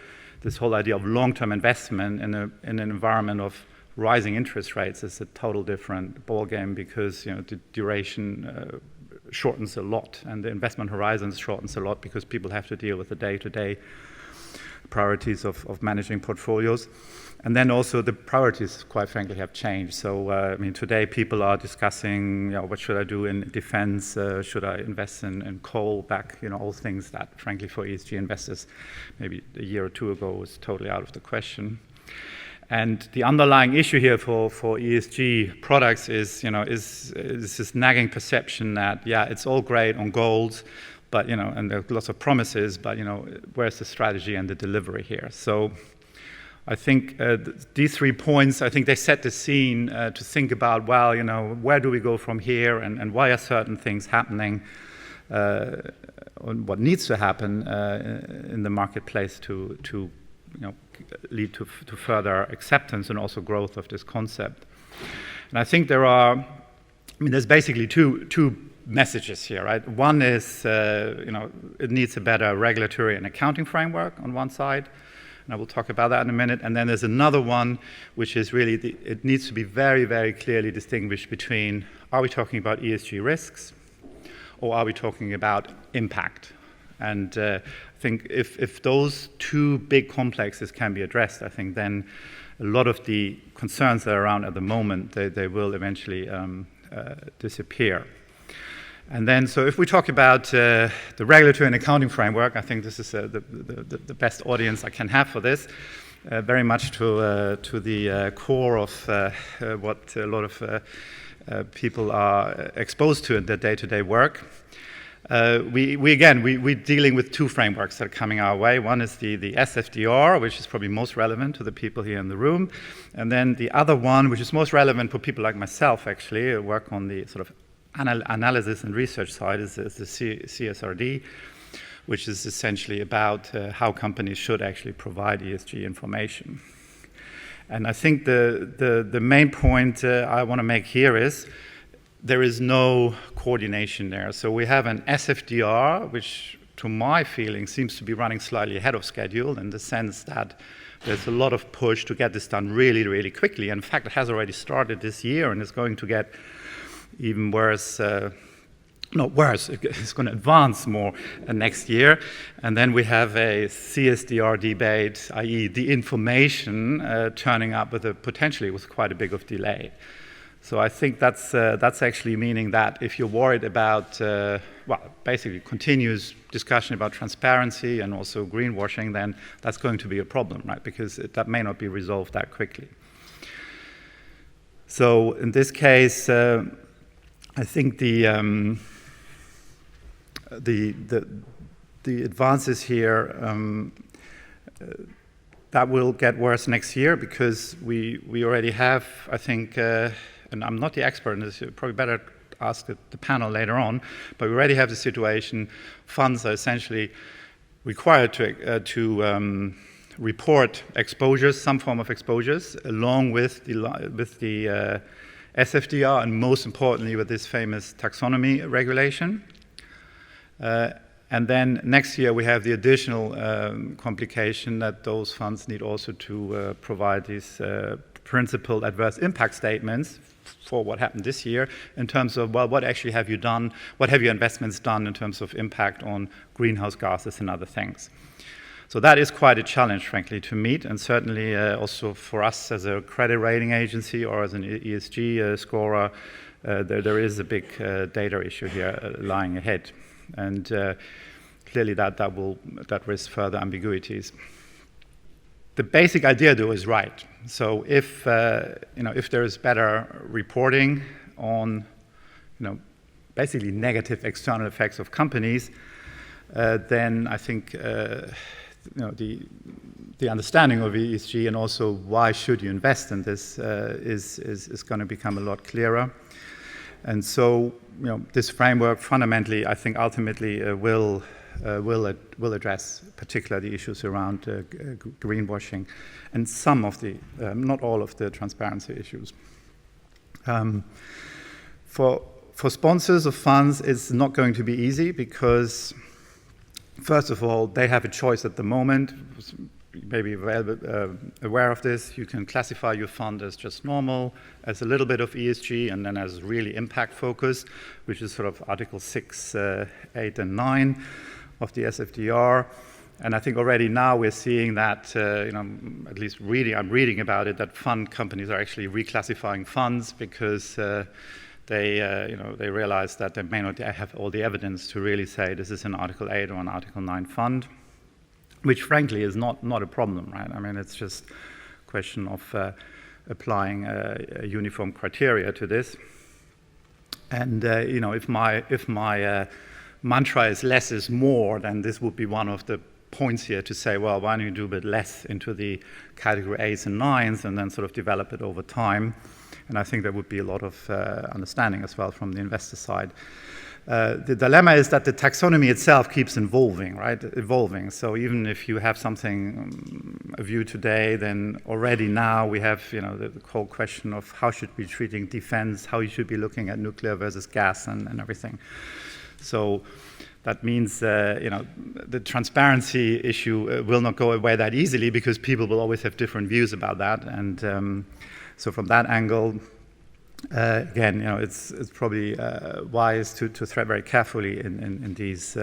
this whole idea of long-term investment in an environment of rising interest rates is a total different ballgame, because the duration shortens a lot, and the investment horizons shortens a lot, because people have to deal with the day-to-day priorities of managing portfolios. And then also the priorities, quite frankly, have changed. So, today people are discussing, what should I do in defense? Should I invest in coal back? All things that, frankly, for ESG investors, maybe a year or two ago was totally out of the question. And the underlying issue here for ESG products is this nagging perception that, it's all great on gold, but, and there are lots of promises, but, where's the strategy and the delivery here? So I think these 3 points, I think they set the scene to think about, where do we go from here, and why are certain things happening, and what needs to happen in the marketplace to lead to further acceptance and also growth of this concept. And I think there's basically two messages here, right? One is, it needs a better regulatory and accounting framework on one side, and I will talk about that in a minute. And then there's another one, which is really, it needs to be very, very clearly distinguished between, are we talking about ESG risks, or are we talking about impact? And I think if those two big complexes can be addressed, I think then a lot of the concerns that are around at the moment, they will eventually disappear. And then, so if we talk about the regulatory and accounting framework, I think this is the best audience I can have for this, very much to the core of what a lot of people are exposed to in their day-to-day work. We're dealing with two frameworks that are coming our way. One is the SFDR, which is probably most relevant to the people here in the room. And then the other one, which is most relevant for people like myself, actually, who work on the sort of analysis and research side, is the CSRD, which is essentially about how companies should actually provide ESG information. And I think the main point I want to make here is there is no coordination there. So we have an SFDR, which to my feeling seems to be running slightly ahead of schedule, in the sense that there's a lot of push to get this done really, really quickly. In fact, it has already started this year and is going to get even worse. Not worse, it's going to advance more next year. And then we have a CSDR debate, i.e. the information turning up potentially with quite a big of delay. So I think that's actually meaning that if you're worried about, basically continuous discussion about transparency and also greenwashing, then that's going to be a problem, right? Because that may not be resolved that quickly. So in this case, I think the advances here, that will get worse next year, because we already have, I think, and I'm not the expert in this, probably better ask the panel later on, but we already have the situation, funds are essentially required to report exposures, some form of exposures, along with the SFDR, and most importantly with this famous taxonomy regulation. And then next year we have the additional complication that those funds need also to provide these principal adverse impact statements for what happened this year, in terms of, what actually have you done, what have your investments done in terms of impact on greenhouse gases and other things. So that is quite a challenge, frankly, to meet, and certainly also for us as a credit rating agency or as an ESG scorer, there is a big data issue here lying ahead. And clearly that risks further ambiguities. The basic idea, though, is right. So if there is better reporting on basically negative external effects of companies, then I think the understanding of ESG and also why should you invest in this is going to become a lot clearer. And so, this framework fundamentally, I think, ultimately will address particularly the issues around greenwashing and some of the, not all of the transparency issues. For sponsors of funds, it's not going to be easy because, first of all, they have a choice at the moment. You may be aware of this. You can classify your fund as just normal, as a little bit of ESG, and then as really impact focus, which is sort of Article 6, 8, and 9 of the SFDR. And I think already now we're seeing that, at least I'm reading about it, that fund companies are actually reclassifying funds because they realize that they may not have all the evidence to really say this is an Article 8 or an Article 9 fund, which frankly is not a problem, right? I mean, it's just a question of applying a uniform criteria to this. And if my mantra is less is more, then this would be one of the points here to say, well, why don't you do a bit less into the category 8s and 9s and then sort of develop it over time? And I think there would be a lot of understanding as well from the investor side. The dilemma is that the taxonomy itself keeps evolving, right? So even if you have something, a view today, then already now we have, the whole question of how should we be treating defense, how you should be looking at nuclear versus gas and everything. So that means, the transparency issue will not go away that easily because people will always have different views about that. And so from that angle, again, it's probably wise to tread very carefully in these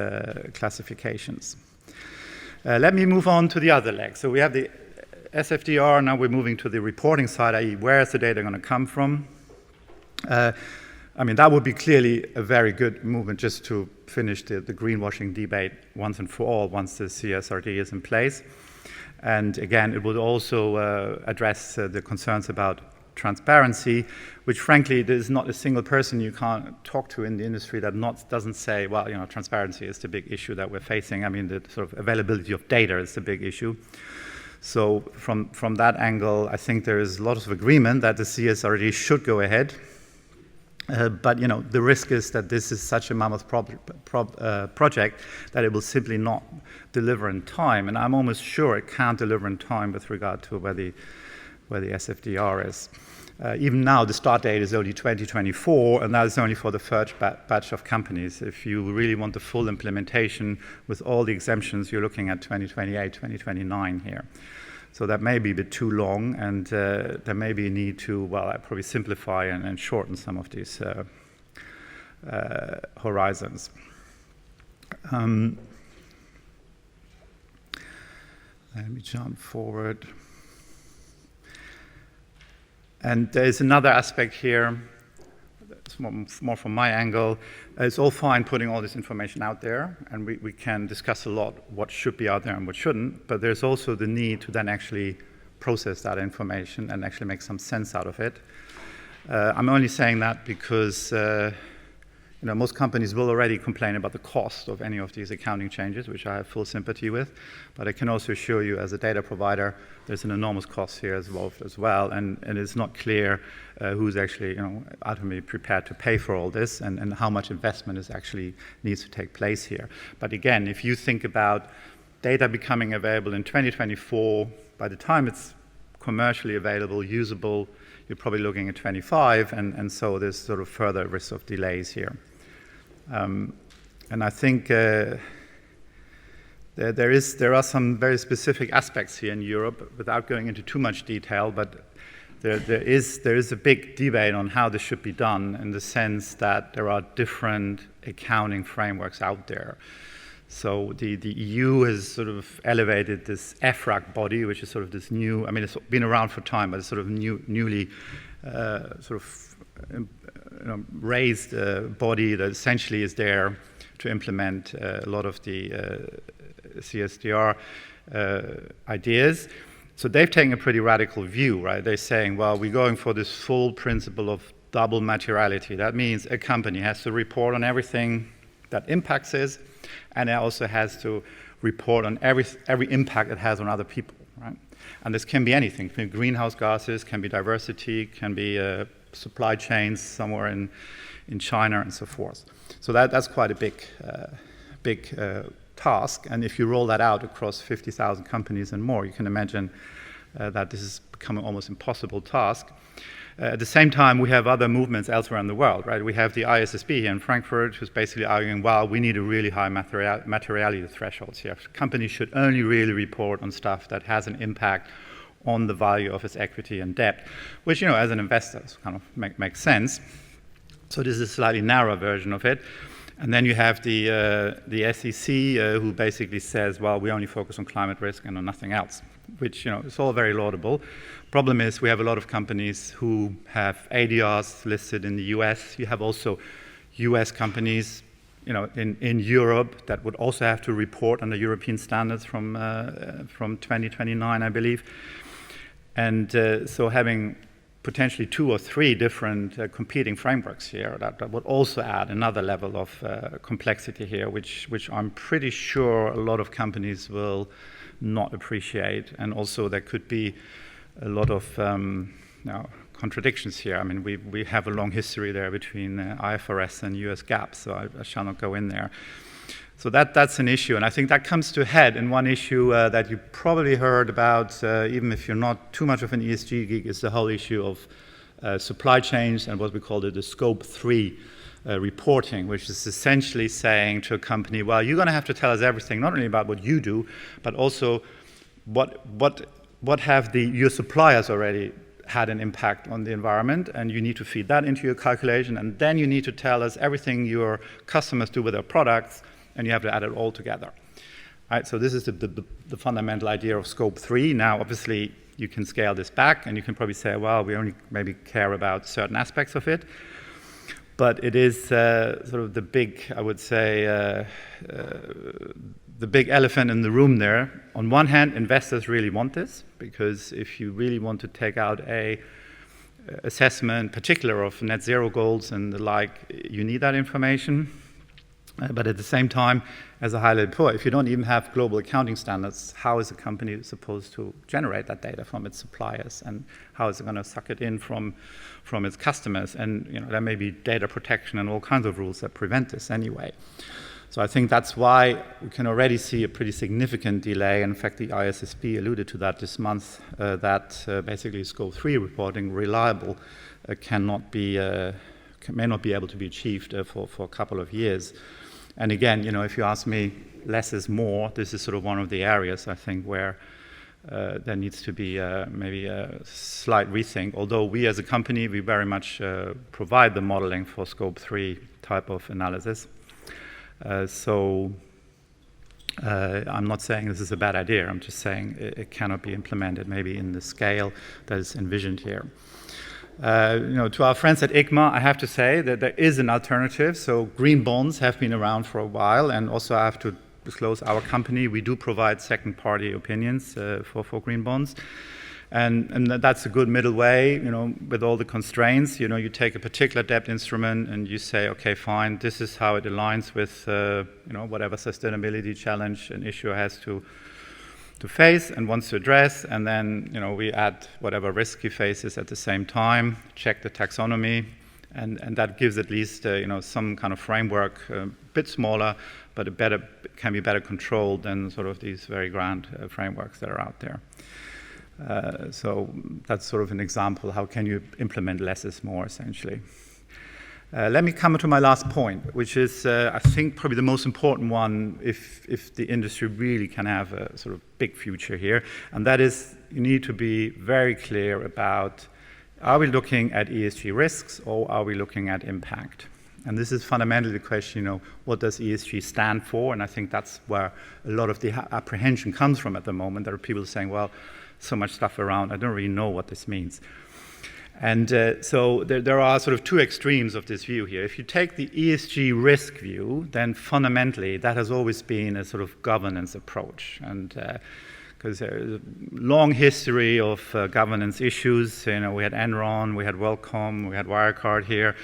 classifications. Let me move on to the other leg. So we have the SFDR, now we're moving to the reporting side, i.e. where is the data going to come from? That would be clearly a very good movement just to finish the greenwashing debate once and for all once the CSRD is in place. And again, it would also address the concerns about transparency, which frankly, there's not a single person you can't talk to in the industry that doesn't say, well, transparency is the big issue that we're facing. The sort of availability of data is the big issue. So from that angle, I think there is a lot of agreement that the CSRD should go ahead. But the risk is that this is such a mammoth project that it will simply not deliver in time. And I'm almost sure it can't deliver in time with regard to where the SFDR is. Even now, the start date is only 2024, and that is only for the first batch of companies. If you really want the full implementation with all the exemptions, you're looking at 2028, 2029 here. So that may be a bit too long, and there may be a need to, probably simplify and shorten some of these horizons. Let me jump forward. And there's another aspect here, it's more from my angle. It's all fine putting all this information out there, and we can discuss a lot what should be out there and what shouldn't, but there's also the need to then actually process that information and actually make some sense out of it. I'm only saying that because most companies will already complain about the cost of any of these accounting changes, which I have full sympathy with. But I can also assure you, as a data provider, there's an enormous cost here involved as well, and it's not clear who's actually, ultimately prepared to pay for all this, and how much investment is actually needs to take place here. But again, if you think about data becoming available in 2024, by the time it's commercially available, usable, you're probably looking at 25, and so there's sort of further risk of delays here. And I think there are some very specific aspects here in Europe, without going into too much detail, but there is a big debate on how this should be done, in the sense that there are different accounting frameworks out there. So the EU has sort of elevated this EFRAG body, which is sort of this new, it's been around for time, but it's sort of newly raised body that essentially is there to implement a lot of the CSDR ideas. So they've taken a pretty radical view, right? They're saying, well, we're going for this full principle of double materiality. That means a company has to report on everything that impacts it, and it also has to report on every impact it has on other people, right? And this can be anything. It can be greenhouse gases, can be diversity, can be supply chains somewhere in China and so forth. So that's quite a big task. And if you roll that out across 50,000 companies and more, you can imagine that this has become an almost impossible task. At the same time, we have other movements elsewhere in the world, right? We have the ISSB here in Frankfurt, who's basically arguing, well, we need a really high materiality thresholds here. Companies should only really report on stuff that has an impact on the value of its equity and debt, which, as an investor, kind of makes sense. So this is a slightly narrower version of it. And then you have the SEC, who basically says, well, we only focus on climate risk and on nothing else, which, it's all very laudable. Problem is, we have a lot of companies who have ADRs listed in the US. You have also US companies, in Europe that would also have to report under European standards from 2029, I believe. And so having potentially 2 or 3 different competing frameworks here, that would also add another level of complexity here, which I'm pretty sure a lot of companies will not appreciate. And also there could be a lot of contradictions here. I mean, we have a long history there between IFRS and US GAAP, so I shall not go in there. So that's an issue, and I think that comes to a head in one issue that you probably heard about, even if you're not too much of an ESG geek, is the whole issue of supply chains and what we call the Scope 3 reporting, which is essentially saying to a company, well, you're going to have to tell us everything, not only about what you do, but also what have your suppliers already had an impact on the environment, and you need to feed that into your calculation, and then you need to tell us everything your customers do with their products, and you have to add it all together. Right, so this is the fundamental idea of Scope 3. Now, obviously, you can scale this back, and you can probably say, well, we only maybe care about certain aspects of it. But it is sort of the big, I would say, the big elephant in the room there. On one hand, investors really want this, because if you really want to take out a assessment, particular of net zero goals and the like, you need that information. But at the same time, as I highlighted before, if you don't even have global accounting standards, how is a company supposed to generate that data from its suppliers, and how is it going to suck it in from its customers? And there may be data protection and all kinds of rules that prevent this anyway. So I think that's why we can already see a pretty significant delay. In fact, the ISSB alluded to that this month, that basically Scope 3 reporting reliable may not be able to be achieved for a couple of years. And again, if you ask me, less is more. This is sort of one of the areas, I think, where there needs to be maybe a slight rethink. Although we as a company, we very much provide the modeling for Scope 3 type of analysis. So I'm not saying this is a bad idea. I'm just saying it cannot be implemented maybe in the scale that is envisioned here. To our friends at ICMA, I have to say that there is an alternative. So green bonds have been around for a while, and also I have to disclose our company. We do provide second-party opinions for green bonds, and that's a good middle way. With all the constraints, you take a particular debt instrument and you say, okay, fine, this is how it aligns with whatever sustainability challenge an issuer has to face and wants to address, and then we add whatever risk he faces at the same time, check the taxonomy, and that gives at least some kind of framework, a bit smaller, but can be better controlled than sort of these very grand frameworks that are out there. So that's sort of an example. How can you implement less is more, essentially? Let me come to my last point, which is, I think, probably the most important one if the industry really can have a sort of big future here, and that is you need to be very clear about, are we looking at ESG risks or are we looking at impact? And this is fundamentally the question, what does ESG stand for? And I think that's where a lot of the apprehension comes from at the moment. There are people saying, well, so much stuff around, I don't really know what this means. And so there are sort of two extremes of this view here. If you take the ESG risk view, then fundamentally that has always been a sort of governance approach. And because there's a long history of governance issues. We had Enron, we had WorldCom, we had Wirecard here,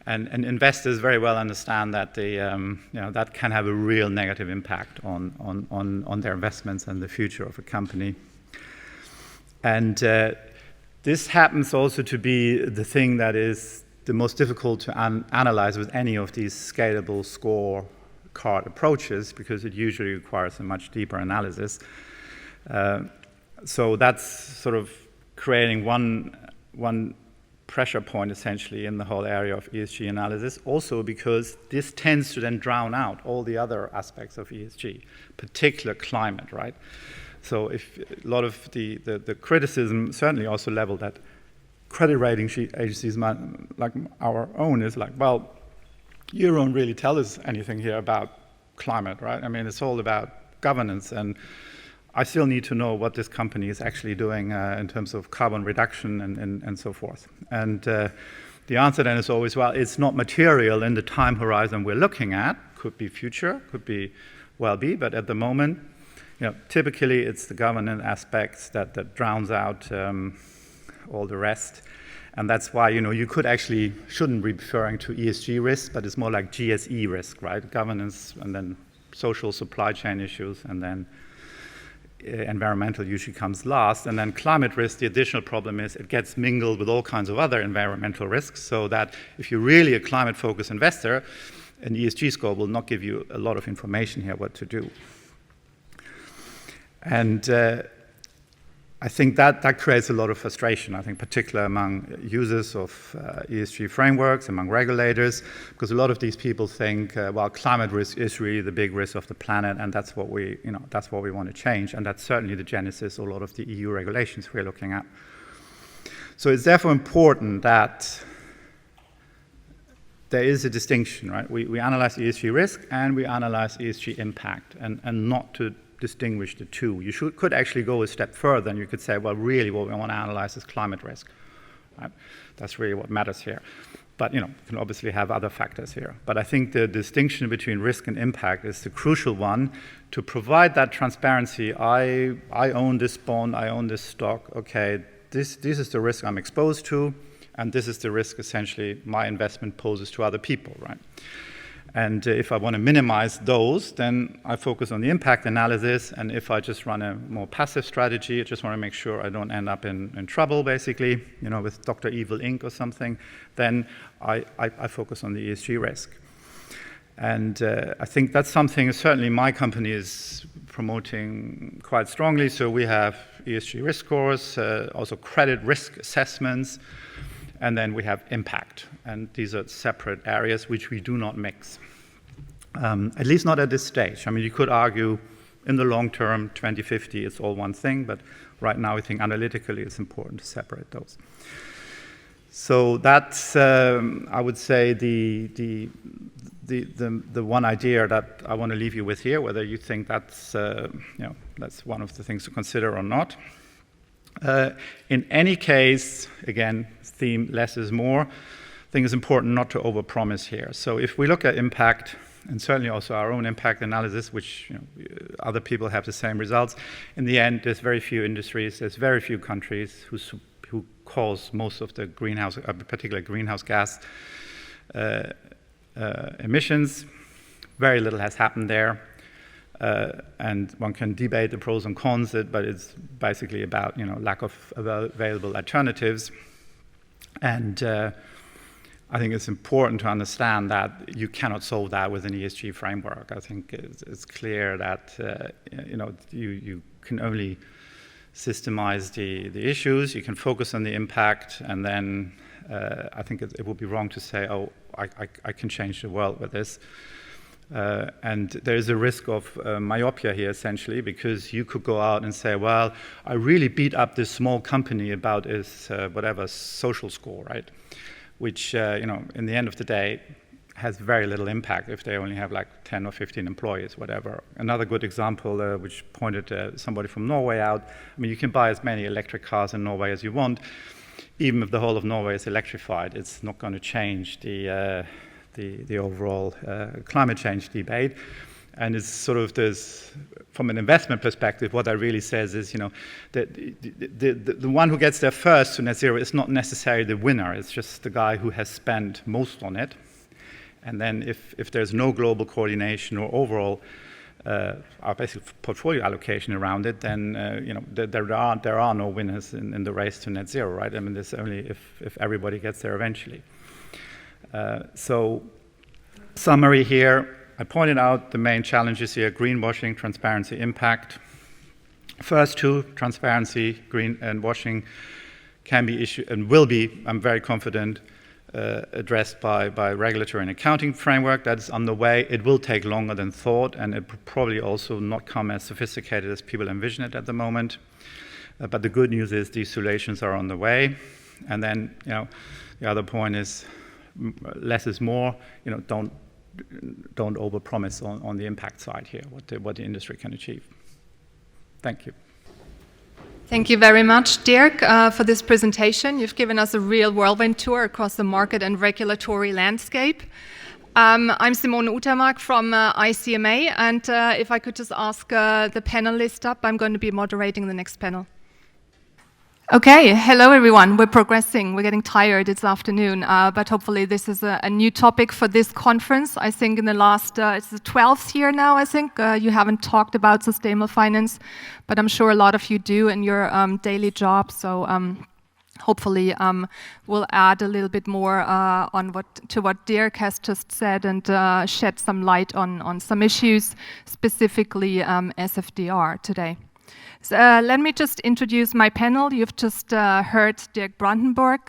and investors very well understand that that can have a real negative impact on their investments and the future of a company. And this happens also to be the thing that is the most difficult to analyze with any of these scalable scorecard approaches, because it usually requires a much deeper analysis. So that's sort of creating one pressure point essentially in the whole area of ESG analysis, also because this tends to then drown out all the other aspects of ESG, particular climate, right? So if a lot of the criticism certainly also leveled at credit rating agencies like our own is like, well, you don't really tell us anything here about climate, right? I mean, it's all about governance, and I still need to know what this company is actually doing in terms of carbon reduction and so forth. And the answer then is always, well, it's not material in the time horizon we're looking at. Could be future, could be, but at the moment, typically it's the governance aspects that drowns out all the rest. And that's why, you shouldn't be referring to ESG risk, but it's more like GSE risk, right? Governance, and then social supply chain issues, and then environmental usually comes last. And then climate risk, the additional problem is it gets mingled with all kinds of other environmental risks, so that if you're really a climate-focused investor, an ESG score will not give you a lot of information here what to do. And I think that creates a lot of frustration, I think, particularly among users of ESG frameworks, among regulators, because a lot of these people think, well, climate risk is really the big risk of the planet, and that's what we want to change, and that's certainly the genesis of a lot of the EU regulations we're looking at. So it's therefore important that there is a distinction, right? We analyze ESG risk and we analyze ESG impact, and not to distinguish the two. You could actually go a step further, and you could say, well, really what we want to analyze is climate risk. Right? That's really what matters here. But you can obviously have other factors here. But I think the distinction between risk and impact is the crucial one to provide that transparency. I own this bond, I own this stock. Okay, this is the risk I'm exposed to, and this is the risk essentially my investment poses to other people, right? And if I want to minimize those, then I focus on the impact analysis. And if I just run a more passive strategy, I just want to make sure I don't end up in trouble, basically, with Dr. Evil Inc. or something, then I focus on the ESG risk. And I think that's something certainly my company is promoting quite strongly. So we have ESG risk scores, also credit risk assessments, and then we have impact. And these are separate areas which we do not mix, at least not at this stage. I mean, you could argue in the long term, 2050, it's all one thing, but right now I think analytically it's important to separate those. So that's, I would say, the one idea that I want to leave you with here, whether you think that's, that's one of the things to consider or not. In any case, again, theme less is more. I think it's important not to overpromise here. So if we look at impact, and certainly also our own impact analysis, which other people have the same results, in the end, there's very few industries, there's very few countries who cause most of the particular greenhouse gas emissions. Very little has happened there. And one can debate the pros and cons, but it's basically about lack of available alternatives. And I think it's important to understand that you cannot solve that with an ESG framework. I think it's clear that you can only systemize the issues. You can focus on the impact, and then I think it would be wrong to say, oh, I can change the world with this. And there is a risk of myopia here, essentially, because you could go out and say, well, I really beat up this small company about its whatever social score, right? Which, in the end of the day, has very little impact if they only have like 10 or 15 employees, whatever. Another good example, which pointed somebody from Norway out, I mean, you can buy as many electric cars in Norway as you want. Even if the whole of Norway is electrified, it's not going to change the overall climate change debate. And it's sort of this, from an investment perspective, what that really says is, that the one who gets there first to net zero is not necessarily the winner. It's just the guy who has spent most on it. And then if there's no global coordination or overall our basic portfolio allocation around it, then there are no winners in the race to net zero, right? I mean, there's only if everybody gets there eventually. So, summary here. I pointed out the main challenges here: greenwashing, transparency, impact. First two, transparency, green and washing, can be issued and will be, I'm very confident, addressed by regulatory and accounting framework that is on the way. It will take longer than thought, and it will probably also not come as sophisticated as people envision it at the moment. But the good news is these solutions are on the way. And then, the other point is less is more. Don't overpromise on the impact side here, what the industry can achieve. Thank you. Thank you very much, Dirk, for this presentation. You've given us a real whirlwind tour across the market and regulatory landscape. I'm Simone Utermark from ICMA, and if I could just ask the panelists up, I'm going to be moderating the next panel. Okay, hello everyone. We're progressing. We're getting tired. It's afternoon, but hopefully this is a new topic for this conference. I think in the last, it's the 12th year now, I think, you haven't talked about sustainable finance, but I'm sure a lot of you do in your daily job. So hopefully we'll add a little bit more to what Dirk has just said and shed some light on some issues, specifically SFDR today. So, let me just introduce my panel. You've just heard Dirk Brandenburg.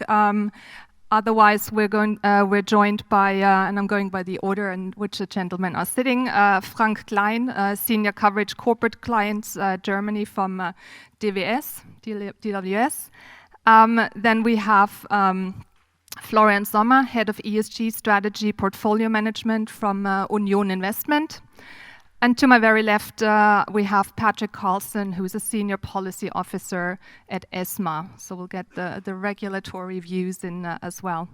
Otherwise, we're joined by, and I'm going by the order in which the gentlemen are sitting, Frank Klein, Senior Coverage Corporate Clients, Germany from DWS. Then we have Florian Sommer, Head of ESG Strategy Portfolio Management from Union Investment. And to my very left, we have Patrick Carlson, who's a Senior Policy Officer at ESMA. So we'll get the regulatory views in as well.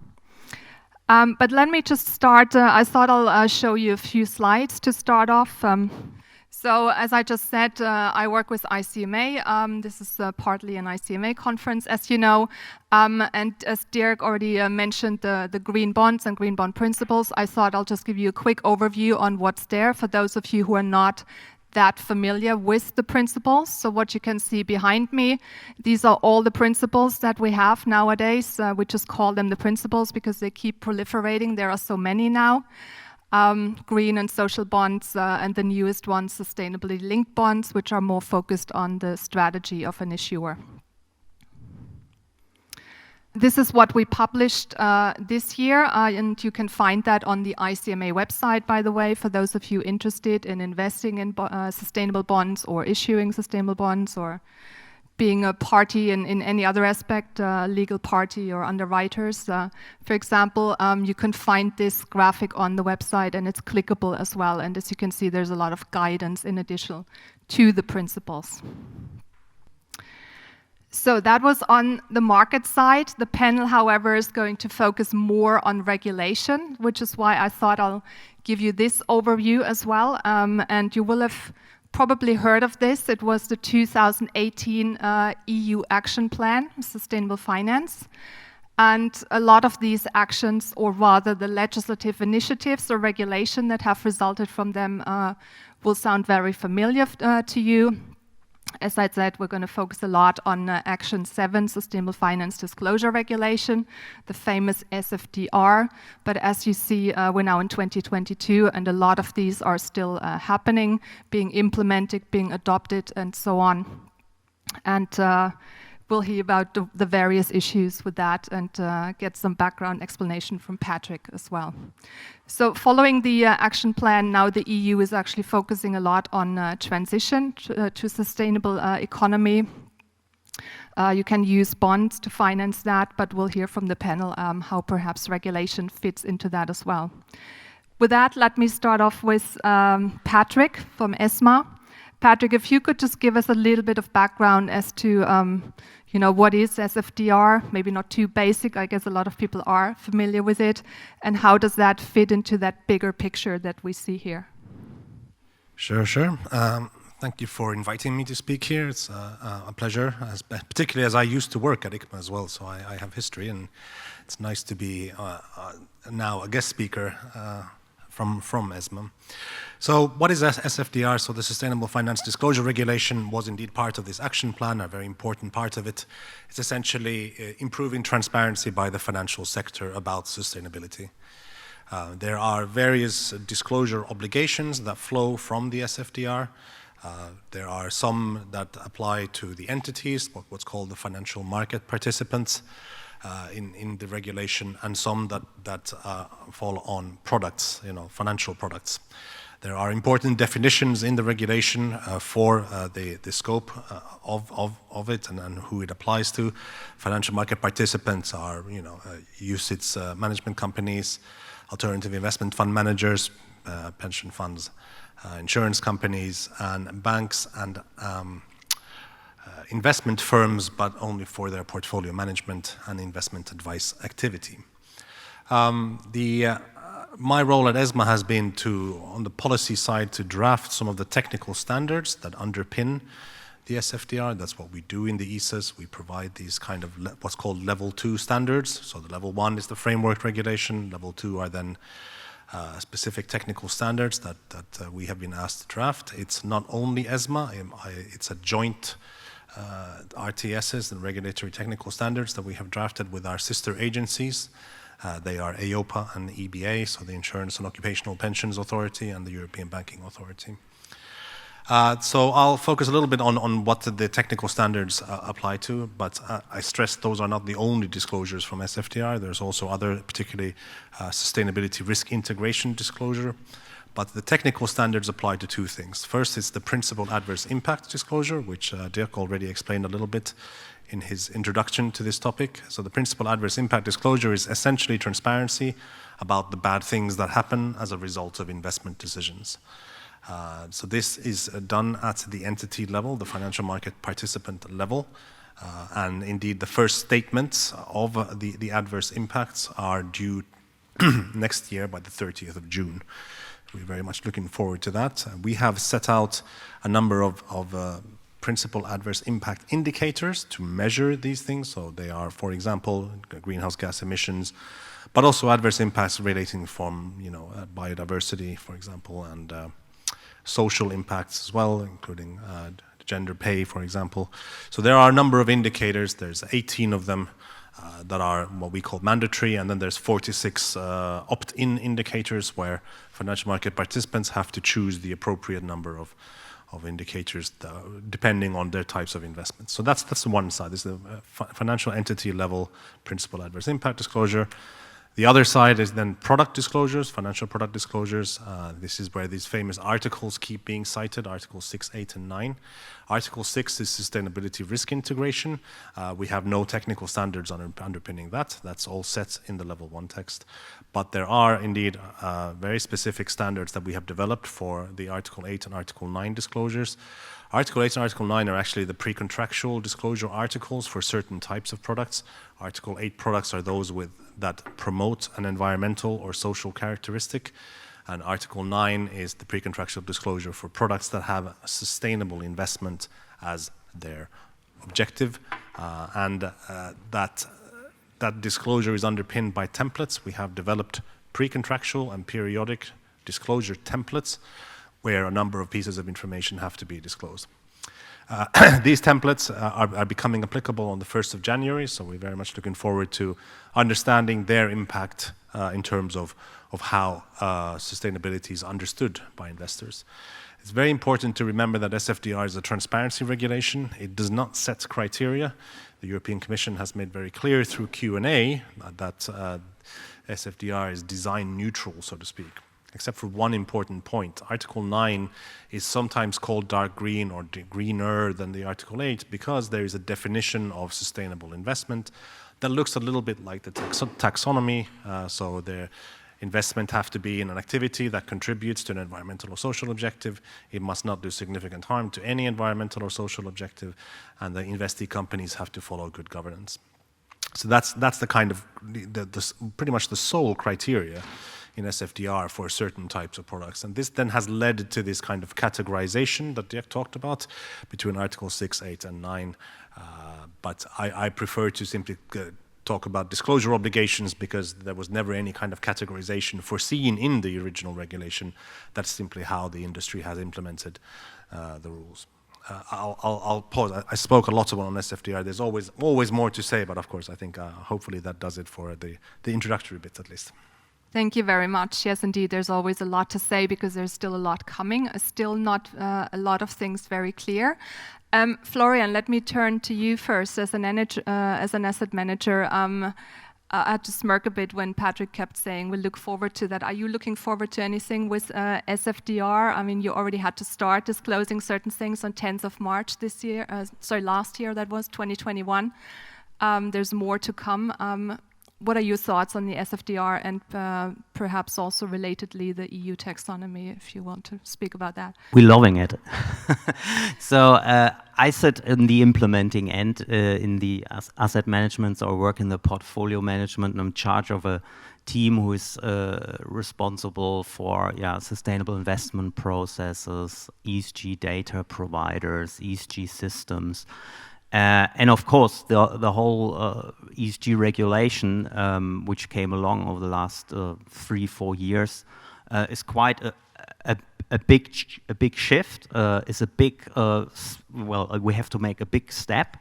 But let me just start. I thought I'll show you a few slides to start off. So as I just said, I work with ICMA. This is partly an ICMA conference, as you know. And as Dirk already mentioned, the green bonds and green bond principles, I thought I'll just give you a quick overview on what's there for those of you who are not that familiar with the principles. So what you can see behind me, these are all the principles that we have nowadays. We just call them the principles because they keep proliferating. There are so many now. Green and social bonds, and the newest one, sustainably linked bonds, which are more focused on the strategy of an issuer. This is what we published this year, and you can find that on the ICMA website, by the way, for those of you interested in investing in sustainable bonds or issuing sustainable bonds or being a party in any other aspect, legal party or underwriters. For example, you can find this graphic on the website and it's clickable as well. And as you can see, there's a lot of guidance in addition to the principles. So that was on the market side. The panel, however, is going to focus more on regulation, which is why I thought I'll give you this overview as well. And you will have probably heard of this. It was the 2018 EU Action Plan, Sustainable Finance. And a lot of these actions, or rather the legislative initiatives or regulation that have resulted from them will sound very familiar to you. As I said, we're going to focus a lot on Action 7, Sustainable Finance Disclosure Regulation, the famous SFDR. But as you see, we're now in 2022, and a lot of these are still happening, being implemented, being adopted, and so on. And we'll hear about the various issues with that and get some background explanation from Patrick as well. So following the action plan, now the EU is actually focusing a lot on transition to sustainable economy. You can use bonds to finance that, but we'll hear from the panel how perhaps regulation fits into that as well. With that, let me start off with Patrick from ESMA. Patrick, if you could just give us a little bit of background as to what is SFDR, maybe not too basic, I guess a lot of people are familiar with it, and how does that fit into that bigger picture that we see here? Sure. Thank you for inviting me to speak here. It's a pleasure, particularly as I used to work at ICMA as well, so I have history, and it's nice to be now a guest speaker from ESMA. So what is SFDR? So the Sustainable Finance Disclosure Regulation was indeed part of this action plan, a very important part of it. It's essentially improving transparency by the financial sector about sustainability. There are various disclosure obligations that flow from the SFDR. There are some that apply to the entities, what's called the financial market participants in the regulation, and some that fall on products, financial products. There are important definitions in the regulation for the scope of it and who it applies to. Financial market participants are, UCITS management companies, alternative investment fund managers, pension funds, insurance companies, and banks and investment firms, but only for their portfolio management and investment advice activity. My role at ESMA has been on the policy side, to draft some of the technical standards that underpin the SFDR. That's what we do in the ESAs. We provide these kind of what's called level 2 standards. So the level 1 is the framework regulation. Level 2 are then specific technical standards that we have been asked to draft. It's not only ESMA, it's a joint RTSs and regulatory technical standards that we have drafted with our sister agencies. They are EIOPA and EBA, so the Insurance and Occupational Pensions Authority and the European Banking Authority. So I'll focus a little bit on what the technical standards apply to, but I stress those are not the only disclosures from SFDR. There's also other, particularly sustainability risk integration disclosure. But the technical standards apply to two things. First, it's the principal adverse impact disclosure, which Dirk already explained a little bit in his introduction to this topic. So the principal adverse impact disclosure is essentially transparency about the bad things that happen as a result of investment decisions. So this is done at the entity level, the financial market participant level. And indeed, the first statements of the adverse impacts are due next year by the 30th of June. We're very much looking forward to that. We have set out a number of principal adverse impact indicators to measure these things. So they are, for example, greenhouse gas emissions, but also adverse impacts relating from biodiversity, for example, and social impacts as well, including gender pay, for example. So there are a number of indicators. There's 18 of them that are what we call mandatory, and then there's 46 opt-in indicators where financial market participants have to choose the appropriate number of indicators depending on their types of investments. So that's the one side. This is the financial entity level principal adverse impact disclosure. The other side is then product disclosures, financial product disclosures. This is where these famous articles keep being cited, Articles 6, 8, and 9. Article 6 is sustainability risk integration. We have no technical standards underpinning that. That's all set in the level 1 text. But there are indeed very specific standards that we have developed for the Article 8 and Article 9 disclosures. Article 8 and Article 9 are actually the pre-contractual disclosure articles for certain types of products. Article 8 products are those that promote an environmental or social characteristic. And Article 9 is the pre-contractual disclosure for products that have a sustainable investment as their objective. That disclosure is underpinned by templates. We have developed pre-contractual and periodic disclosure templates where a number of pieces of information have to be disclosed. These templates are becoming applicable on the 1st of January, so we're very much looking forward to understanding their impact in terms of how sustainability is understood by investors. It's very important to remember that SFDR is a transparency regulation. It does not set criteria. The European Commission has made very clear through Q&A that SFDR is design neutral, so to speak, except for one important point. Article 9 is sometimes called dark green or greener than the Article 8 because there is a definition of sustainable investment that looks a little bit like the taxonomy. So the investment have to be in an activity that contributes to an environmental or social objective. It must not do significant harm to any environmental or social objective, and the investee companies have to follow good governance. So that's the kind of pretty much the sole criteria in SFDR for certain types of products. And this then has led to this kind of categorization that Dirk talked about between Article 6, 8, and 9. But I prefer to simply talk about disclosure obligations because there was never any kind of categorization foreseen in the original regulation. That's simply how the industry has implemented the rules. I'll pause. I spoke a lot about on SFDR. There's always more to say, but of course, I think hopefully that does it for the introductory bit at least. Thank you very much. Yes, indeed, there's always a lot to say because there's still a lot coming. Still not a lot of things very clear. Florian, let me turn to you first as an asset manager. I had to smirk a bit when Patrick kept saying we'll look forward to that. Are you looking forward to anything with SFDR? I mean, you already had to start disclosing certain things on 10th of March this year. Last year, that was 2021. There's more to come. What are your thoughts on the SFDR and perhaps also relatedly the EU taxonomy, if you want to speak about that? We're loving it. So I sit in the implementing end in the asset management, so I work in the portfolio management, and I'm in charge of a team who is responsible for sustainable investment processes, ESG data providers, ESG systems. And of course, the whole ESG regulation, which came along over the last 3-4 years, is quite a big shift. It's a big we have to make a big step,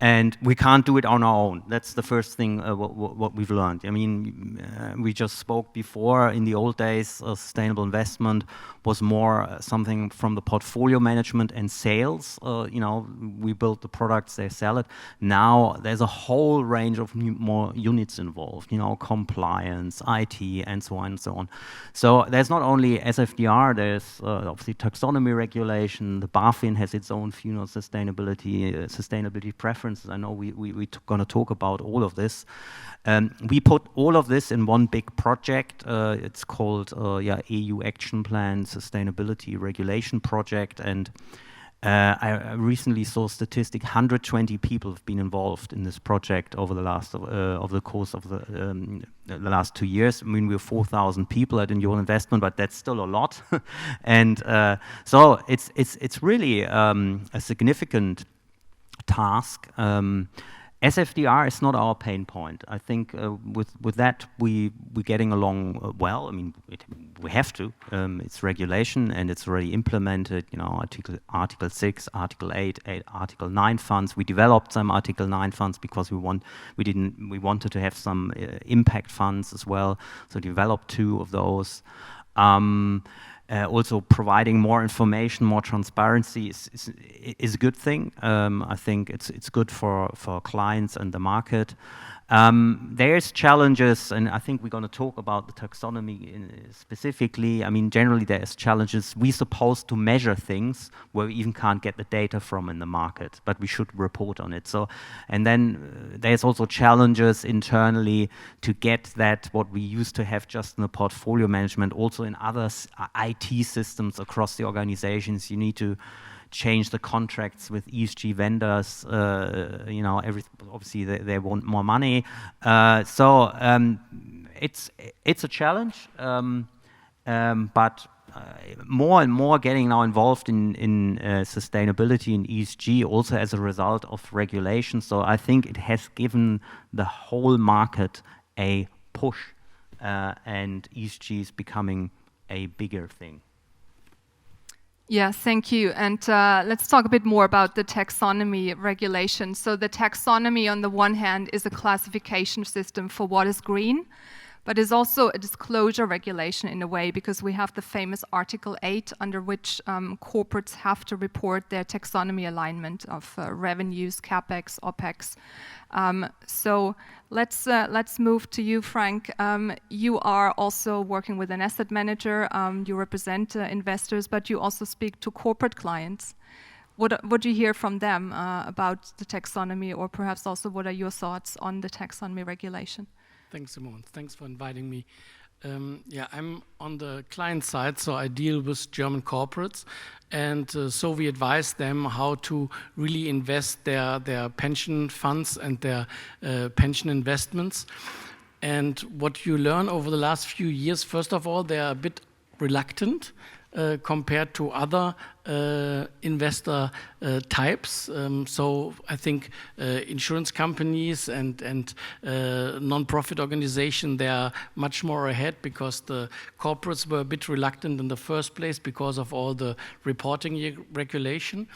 and we can't do it on our own. That's the first thing what we've learned. I mean, we just spoke before. In the old days, sustainable investment was more something from the portfolio management and sales. We build the products, they sell it. Now there's a whole range of more units involved. Compliance, IT, and so on and so on. So there's not only SFDR. There's obviously taxonomy regulation. The BaFIN has its own, sustainability preferences. I know we're going to talk about all of this. We put all of this in one big project. It's called EU Action Plan Sustainability Regulation Project, and I recently saw a statistic: 120 people have been involved in this project over the last over the course of the last 2 years. I mean, we're 4,000 people at Individual Investment, but that's still a lot. And so it's really a significant task. SFDR is not our pain point. I think with that we're getting along well. I mean, we have to. It's regulation and it's already implemented. Article 6, Article 8, Article 9 funds. We developed some Article 9 funds because we wanted to have some impact funds as well. So developed 2 of those. Also providing more information, more transparency is a good thing. I think it's good for clients and the market. There's challenges, and I think we're going to talk about the taxonomy specifically. I mean, generally there's challenges. We're supposed to measure things where we even can't get the data from in the market, but we should report on it. So, and then there's also challenges internally to get that what we used to have just in the portfolio management, also in other IT systems across the organizations. You need to change the contracts with ESG vendors. Obviously they want more money. So it's a challenge, but more and more getting now involved in sustainability and ESG also as a result of regulation. So I think it has given the whole market a push, and ESG is becoming a bigger thing. Yeah, thank you. And let's talk a bit more about the taxonomy regulation. So the taxonomy, on the one hand, is a classification system for what is green, but is also a disclosure regulation in a way, because we have the famous Article 8, under which corporates have to report their taxonomy alignment of revenues, CapEx, OpEx. So let's move to you, Frank. You are also working with an asset manager. You represent investors, but you also speak to corporate clients. What do you hear from them about the taxonomy, or perhaps also what are your thoughts on the taxonomy regulation? Thanks, Simone. Thanks for inviting me. I'm on the client side, so I deal with German corporates, and so we advise them how to really invest their pension funds and their pension investments. And what you learn over the last few years, first of all, they are a bit reluctant compared to other investor types. So I think insurance companies and non-profit organizations, they are much more ahead because the corporates were a bit reluctant in the first place because of all the reporting regulation.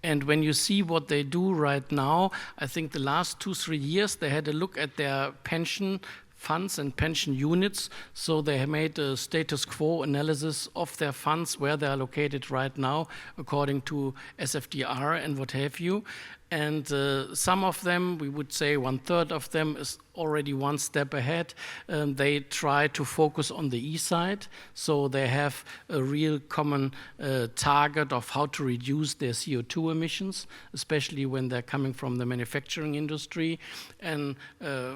And when you see what they do right now, I think the last 2-3 years, they had a look at their pension funds and pension units. So they made a status quo analysis of their funds, where they are located right now, according to SFDR and what have you. And some of them, we would say 1/3 of them, is already one step ahead. They try to focus on the E side, so they have a real common target of how to reduce their CO2 emissions, especially when they're coming from the manufacturing industry. And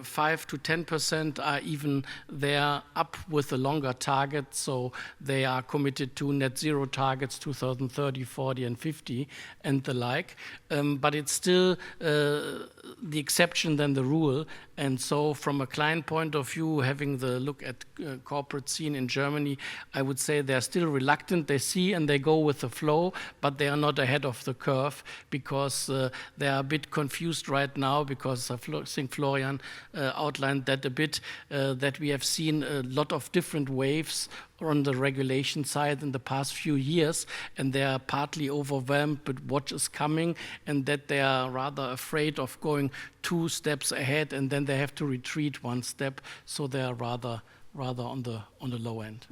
5 to 10% are even there up with a longer target, so they are committed to net zero targets 2030, 40, and 50, and the like. But it's still the exception than the rule. And so from a client point of view, having the look at corporate scene in Germany, I would say they're still reluctant. They see and they go with the flow, but they are not ahead of the curve because they are a bit confused right now, because I think Florian outlined that a bit, that we have seen a lot of different waves on the regulation side in the past few years, and they are partly overwhelmed with what is coming, and that they are rather afraid of going 2 steps ahead and then they have to retreat 1 step, so they are rather on the low end.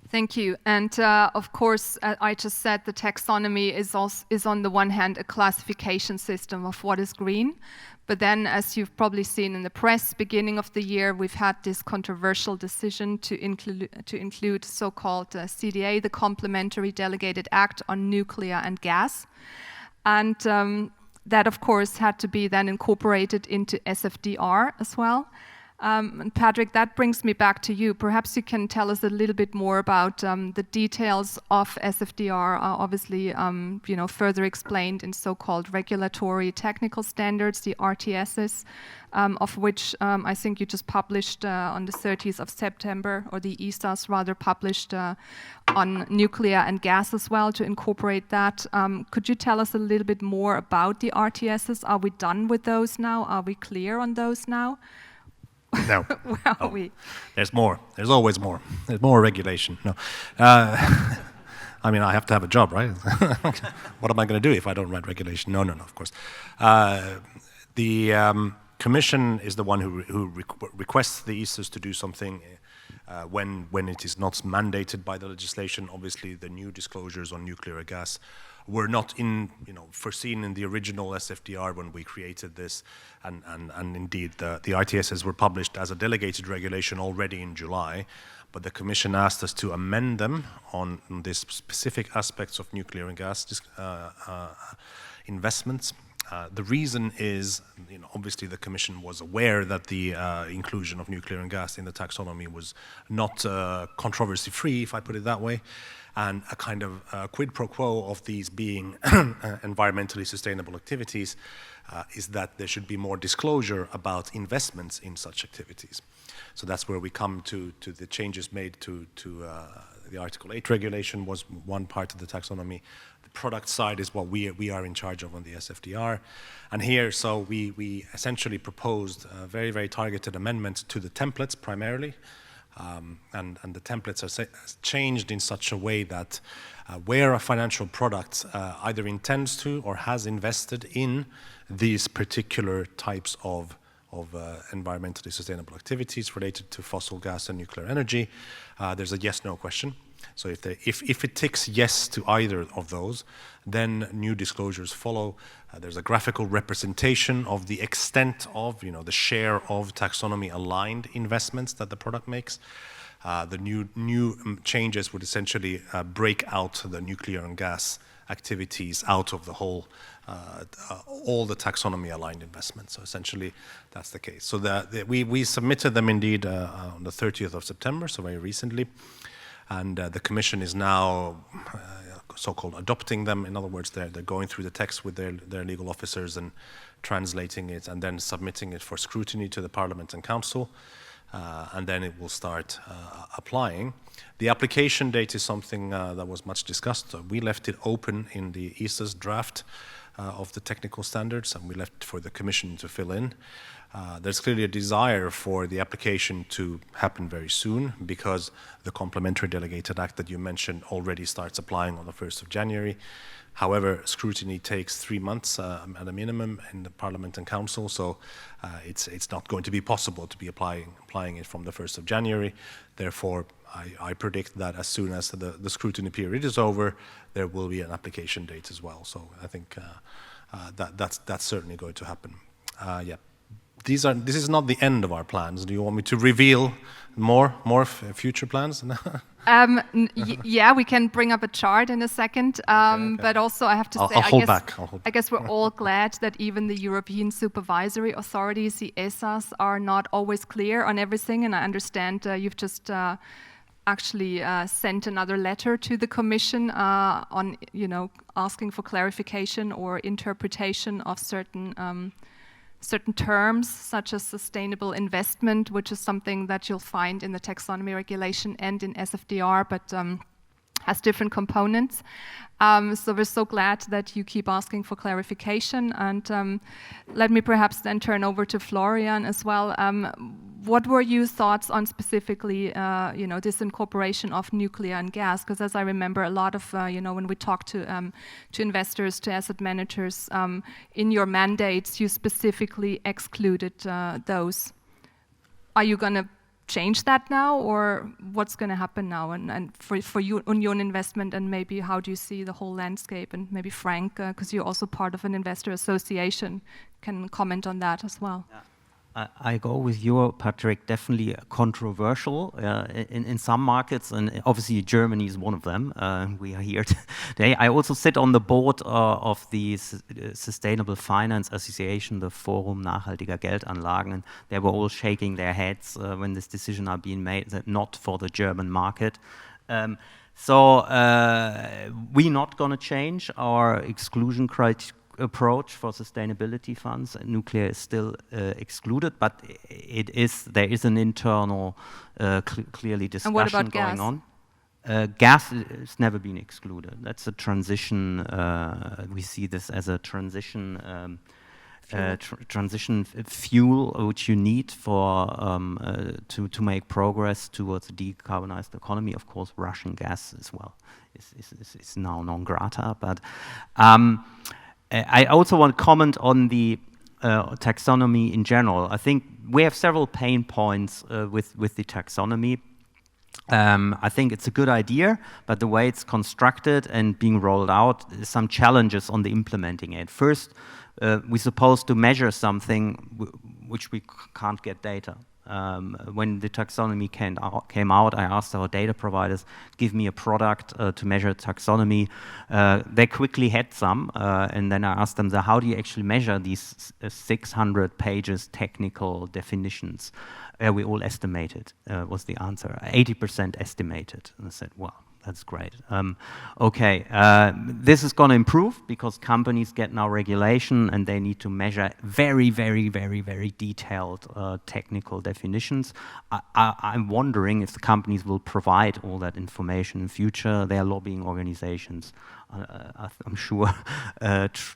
Thank you. And of course, I just said the taxonomy is on the one hand a classification system of what is green. But then, as you've probably seen in the press, beginning of the year, we've had this controversial decision to include so-called CDA, the Complementary Delegated Act on Nuclear and Gas. And that, of course, had to be then incorporated into SFDR as well. And Patrick, that brings me back to you. Perhaps you can tell us a little bit more about the details of SFDR, obviously further explained in so-called regulatory technical standards, the RTSs, of which I think you just published on the 30th of September, or the ESAs rather published on nuclear and gas as well, to incorporate that. Could you tell us a little bit more about the RTSs? Are we done with those now? Are we clear on those now? No. Well, There's more. There's always more. There's more regulation. No. I mean, I have to have a job, right? What am I going to do if I don't write regulation? No, of course. The Commission is the one who requests the ESAs to do something when it is not mandated by the legislation. Obviously, the new disclosures on nuclear and gas were not foreseen in the original SFDR when we created this, and indeed the RTSs were published as a delegated regulation already in July, but the Commission asked us to amend them on these specific aspects of nuclear and gas investments. The reason is, obviously the Commission was aware that the inclusion of nuclear and gas in the taxonomy was not controversy-free, if I put it that way, and a kind of quid pro quo of these being environmentally sustainable activities is that there should be more disclosure about investments in such activities. So that's where we come to the changes made to the Article 8 regulation was one part of the taxonomy. The product side is what we are in charge of on the SFDR. And here, so we essentially proposed very, very targeted amendments to the templates primarily. And the templates are changed in such a way that where a financial product either intends to or has invested in these particular types of environmentally sustainable activities related to fossil gas and nuclear energy, there's a yes/no question. So if it ticks yes to either of those, then new disclosures follow. There's a graphical representation of the extent of, the share of taxonomy-aligned investments that the product makes. The new changes would essentially break out the nuclear and gas activities out of the whole, all the taxonomy-aligned investments. So essentially, that's the case. So we submitted them indeed on the 30th of September, so very recently. And the Commission is now so-called adopting them. In other words, they're going through the text with their legal officers and translating it, and then submitting it for scrutiny to the Parliament and Council, and then it will start applying. The application date is something that was much discussed. We left it open in the ESA's draft of the technical standards, and we left it for the Commission to fill in. There's clearly a desire for the application to happen very soon, because the complementary delegated act that you mentioned already starts applying on the 1st of January. However, scrutiny takes 3 months at a minimum in the Parliament and Council, so it's not going to be possible to be applying it from the 1st of January. Therefore, I predict that as soon as the scrutiny period is over, there will be an application date as well. So I think that's certainly going to happen. Yeah. This is not the end of our plans. Do you want me to reveal more future plans? Yeah, we can bring up a chart in a second. Okay. But also, I have to say, I guess we're all glad that even the European supervisory authorities, the ESAs, are not always clear on everything. And I understand you've just actually sent another letter to the Commission on, asking for clarification or interpretation of certain terms, such as sustainable investment, which is something that you'll find in the taxonomy regulation and in SFDR, but has different components. So we're so glad that you keep asking for clarification. And let me perhaps then turn over to Florian as well. What were your thoughts on specifically, this incorporation of nuclear and gas? Because as I remember, a lot of, when we talk to investors, to asset managers, in your mandates, you specifically excluded those. Are you going to change that now, or what's going to happen now? And for you, Union Investment, and maybe how do you see the whole landscape? And maybe Frank, because you're also part of an investor association, can comment on that as well. Yeah. I go with you, Patrick, definitely controversial in some markets, and obviously Germany is one of them. We are here today. I also sit on the board of the Sustainable Finance Association, the Forum Nachhaltiger Geldanlagen, and they were all shaking their heads when this decision are being made, that not for the German market. So we're not going to change our exclusion approach for sustainability funds. Nuclear is still excluded, but there is an internal clearly discussion going on. Gas has never been excluded. That's a transition. We see this as a transition transition fuel which you need for to make progress towards a decarbonized economy. Of course, Russian gas as well is now non grata, but. I also want to comment on the taxonomy in general. I think we have several pain points with the taxonomy. I think it's a good idea, but the way it's constructed and being rolled out, some challenges on the implementing it. First, we're supposed to measure something which we can't get data. When the taxonomy came out, I asked our data providers, give me a product to measure taxonomy. They quickly had some, and then I asked them, how do you actually measure these 600 pages technical definitions? We all estimated, was the answer. 80% estimated. And I said, well, that's great. Okay, this is going to improve because companies get now regulation and they need to measure very, very, very, very detailed technical definitions. I'm wondering if the companies will provide all that information in future. They are lobbying organizations, I'm sure,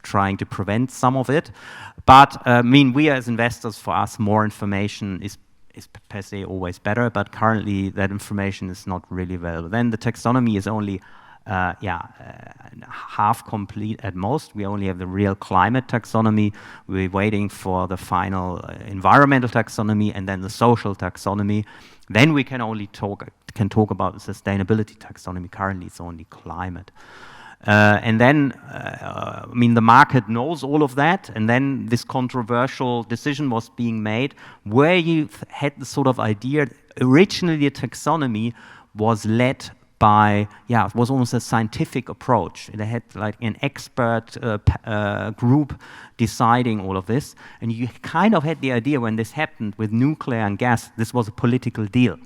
trying to prevent some of it. But we as investors, for us, more information is per se always better, but currently that information is not really available. Then the taxonomy is only half complete at most. We only have the real climate taxonomy. We're waiting for the final environmental taxonomy and then the social taxonomy. Then we can only talk about the sustainability taxonomy. Currently it's only climate. And then, the market knows all of that, and then this controversial decision was being made where you had the sort of idea, originally the taxonomy was led by, it was almost a scientific approach. They had like an expert group deciding all of this, and you kind of had the idea when this happened with nuclear and gas, this was a political deal.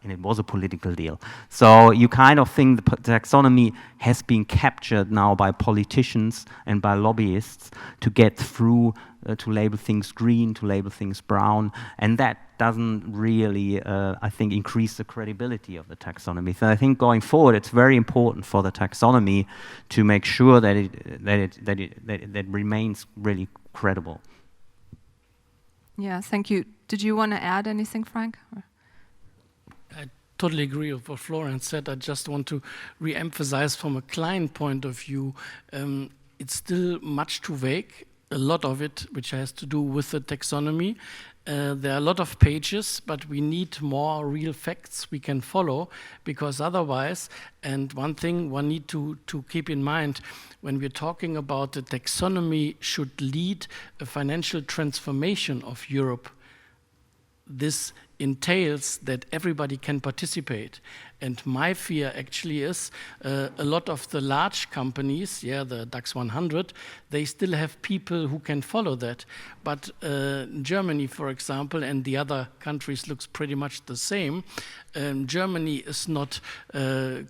and it was a political deal. So you kind of think the taxonomy has been captured now by politicians and by lobbyists to get through, to label things green, to label things brown, and that doesn't really, I think, increase the credibility of the taxonomy. So I think going forward, it's very important for the taxonomy to make sure that it remains really credible. Yeah, thank you. Did you want to add anything, Frank? I totally agree with what Florian said. I just want to re-emphasize from a client point of view, it's still much too vague. A lot of it, which has to do with the taxonomy. There are a lot of pages, but we need more real facts we can follow, because otherwise, and one thing one need to keep in mind when we're talking about the taxonomy should lead a financial transformation of Europe. This entails that everybody can participate. And my fear actually is a lot of the large companies, the DAX 100, they still have people who can follow that. But Germany, for example, and the other countries looks pretty much the same. Germany is not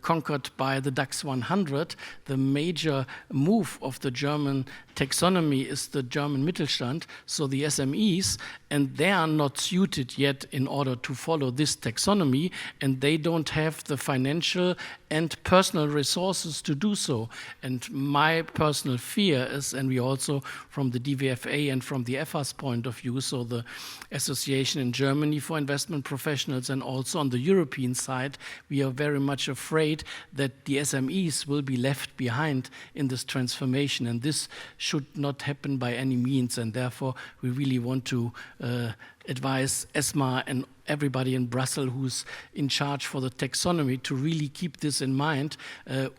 conquered by the DAX 100. The major move of the German taxonomy is the German Mittelstand, so the SMEs, and they are not suited yet in order to follow this taxonomy, and they don't have the financial and personal resources to do so. And my personal fear is, and we also from the DVFA and from the EFA's point of view, so the Association in Germany for Investment Professionals, and also on the European side, we are very much afraid that the SMEs will be left behind in this transformation, and this should not happen by any means, and therefore we really want to advise ESMA and everybody in Brussels who's in charge for the taxonomy to really keep this in mind.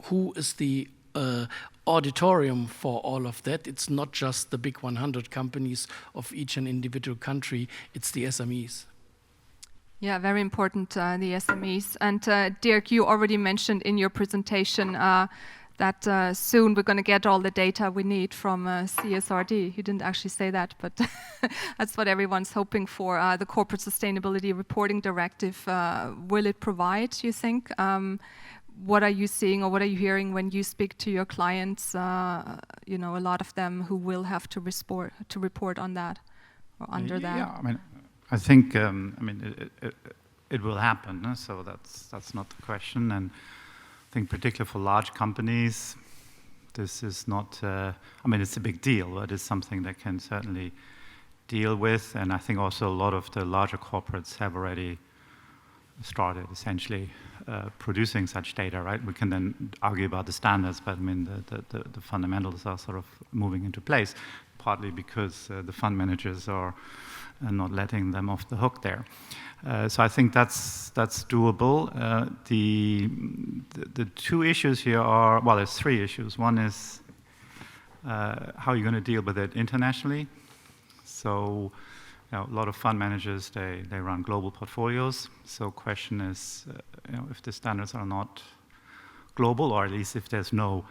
Who is the auditorium for all of that? It's not just the big 100 companies of each and individual country, it's the SMEs. Yeah, very important, the SMEs. And Dirk, you already mentioned in your presentation that soon we're going to get all the data we need from CSRD. You didn't actually say that, but that's what everyone's hoping for. The Corporate Sustainability Reporting Directive, will it provide, you think? What are you seeing or what are you hearing when you speak to your clients, you know, a lot of them who will have to report on that or under that? Yeah, I mean, I think it will happen, so that's not the question. And I think particularly for large companies, this is not, I mean, it's a big deal, but it's something they can certainly deal with. And I think also a lot of the larger corporates have already started essentially producing such data, right? We can then argue about the standards, but I mean, the fundamentals are sort of moving into place, partly because the fund managers are not letting them off the hook there. So I think that's doable. The two issues here are, well, there's three issues. One is how are you going to deal with it internationally? So you know, a lot of fund managers, they run global portfolios. So question is, you know, if the standards are not global, or at least if there's no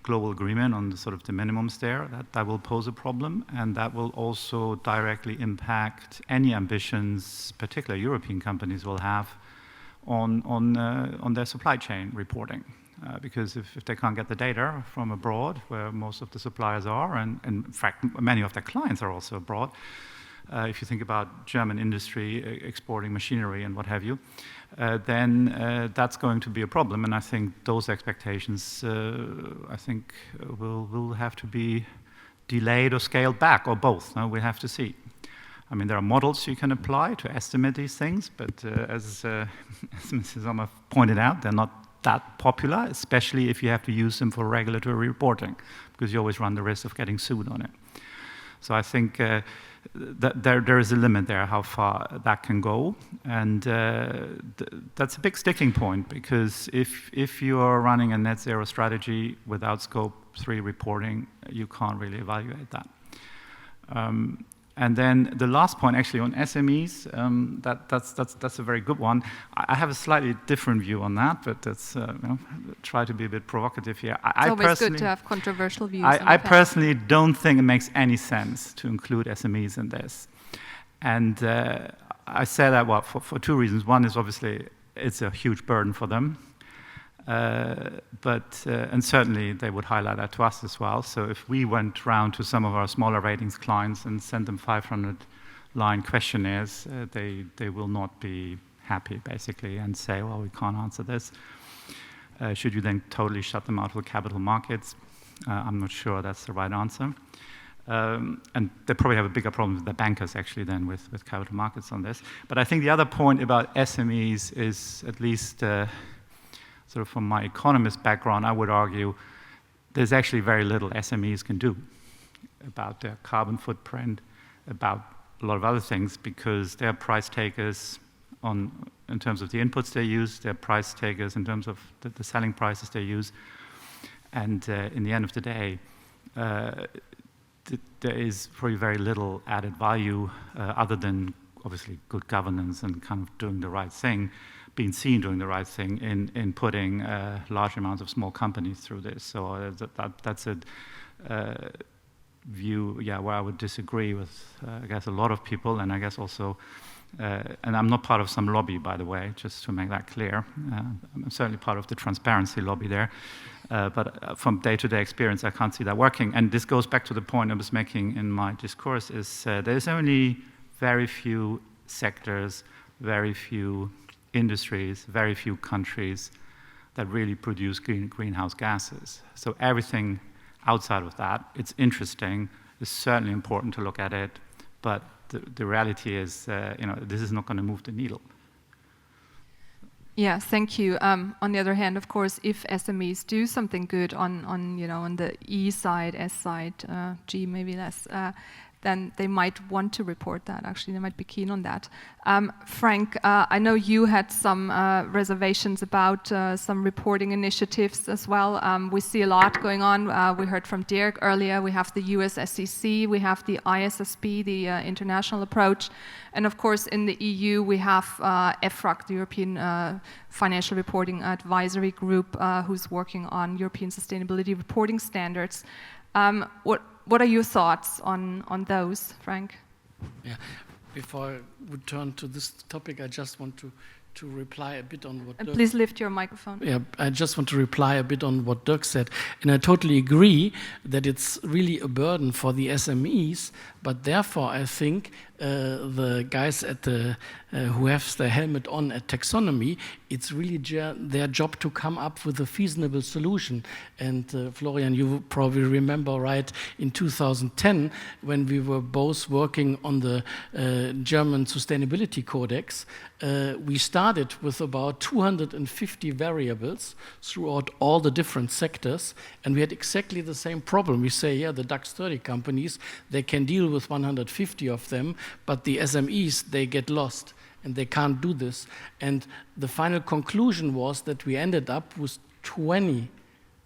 global agreement on the sort of the minimums there, that will pose a problem, and that will also directly impact any ambitions, particularly European companies will have on their supply chain reporting. Because if they can't get the data from abroad, where most of the suppliers are, and in fact many of their clients are also abroad, if you think about German industry exporting machinery and what have you, then that's going to be a problem. And I think those expectations, I think, will have to be delayed or scaled back, or both. We have to see. I mean, there are models you can apply to estimate these things, but as Mrs. Sommer pointed out, they're not that popular, especially if you have to use them for regulatory reporting, because you always run the risk of getting sued on it. So I think that there is a limit there, how far that can go. And that's a big sticking point, because if you are running a net zero strategy without Scope 3 reporting, you can't really evaluate that. And then the last point, actually, on SMEs, that's a very good one. I have a slightly different view on that, but that's try to be a bit provocative here. It's always good to have controversial views. I personally don't think it makes any sense to include SMEs in this, and I say that for two reasons. One is obviously it's a huge burden for them. And certainly they would highlight that to us as well. So if we went round to some of our smaller ratings clients and sent them 500-line questionnaires, they will not be happy, basically, and say, well, we can't answer this. Should you then totally shut them out of the capital markets? I'm not sure that's the right answer. And they probably have a bigger problem with the bankers, actually, than with capital markets on this. But I think the other point about SMEs is, at least sort of from my economist background, I would argue there's actually very little SMEs can do about their carbon footprint, about a lot of other things, because they're price takers in terms of the inputs they use, they're price takers in terms of the selling prices they use. And in the end of the day, there is probably very little added value other than obviously good governance and kind of doing the right thing, being seen doing the right thing in putting large amounts of small companies through this. So that's a view, where I would disagree with, I guess, a lot of people, and I guess also, and I'm not part of some lobby, by the way, just to make that clear. I'm certainly part of the transparency lobby there, but from day-to-day experience, I can't see that working. And this goes back to the point I was making in my discourse, is there's only very few sectors, very few industries, very few countries that really produce greenhouse gases. So everything outside of that, it's interesting, it's certainly important to look at it, but the reality is, this is not going to move the needle. Yeah, thank you. On the other hand, of course, if SMEs do something good on the E side, S side, G maybe less, then they might want to report that. Actually, they might be keen on that. Frank, I know you had some reservations about some reporting initiatives as well. We see a lot going on. We heard from Dirk earlier. We have the US SEC, we have the ISSB, the international approach. And of course, in the EU, we have EFRAG, the European Financial Reporting Advisory Group, who's working on European sustainability reporting standards. What are your thoughts on those, Frank? Yeah. Before I would turn to this topic, I just want to reply a bit on what Dirk... Please lift your microphone. Yeah, I just want to reply a bit on what Dirk said. And I totally agree that it's really a burden for the SMEs, but therefore I think the guys at the who have the helmet on at Taxonomy, it's really their job to come up with a feasible solution. And Florian, you probably remember, right, in 2010, when we were both working on the German Sustainability Codex, we started with about 250 variables throughout all the different sectors, and we had exactly the same problem. We say, yeah, the DAX 30 companies, they can deal with 150 of them, but the SMEs, they get lost and they can't do this. And the final conclusion was that we ended up with 20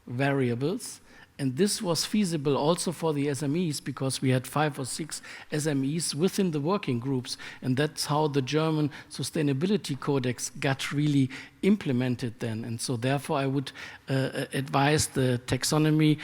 variables, and this was feasible also for the SMEs because we had 5 or 6 SMEs within the working groups, and that's how the German Sustainability Codex got really implemented then. And so therefore I would advise the taxonomy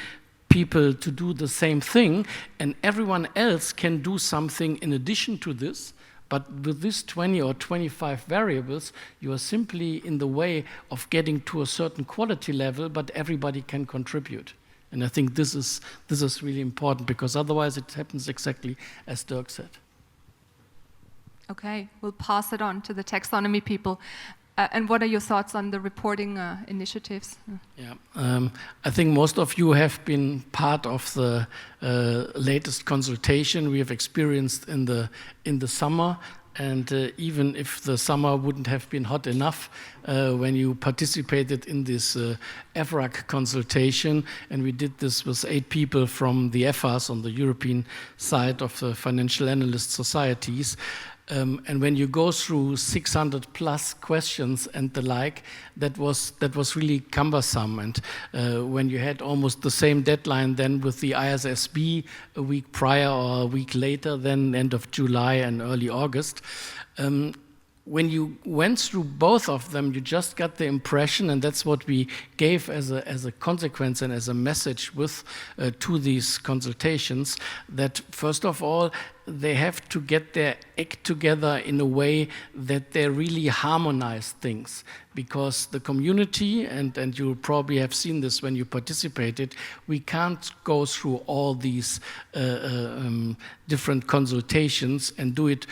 people to do the same thing, and everyone else can do something in addition to this. But with these 20 or 25 variables, you are simply in the way of getting to a certain quality level, but everybody can contribute. And I think this is really important, because otherwise it happens exactly as Dirk said. Okay, we'll pass it on to the taxonomy people. And what are your thoughts on the reporting initiatives? Yeah, I think most of you have been part of the latest consultation we have experienced in the summer. And even if the summer wouldn't have been hot enough when you participated in this EFRAG consultation, and we did this with 8 people from the EFAs on the European side of the financial analyst societies. And when you go through 600 plus questions and the like, that was really cumbersome. And when you had almost the same deadline then with the ISSB a week prior or a week later, then end of July and early August, when you went through both of them, you just got the impression, and that's what we gave as a consequence and as a message with to these consultations, that first of all, they have to get their act together in a way that they really harmonize things. Because the community, and you probably have seen this when you participated, we can't go through all these different consultations and do it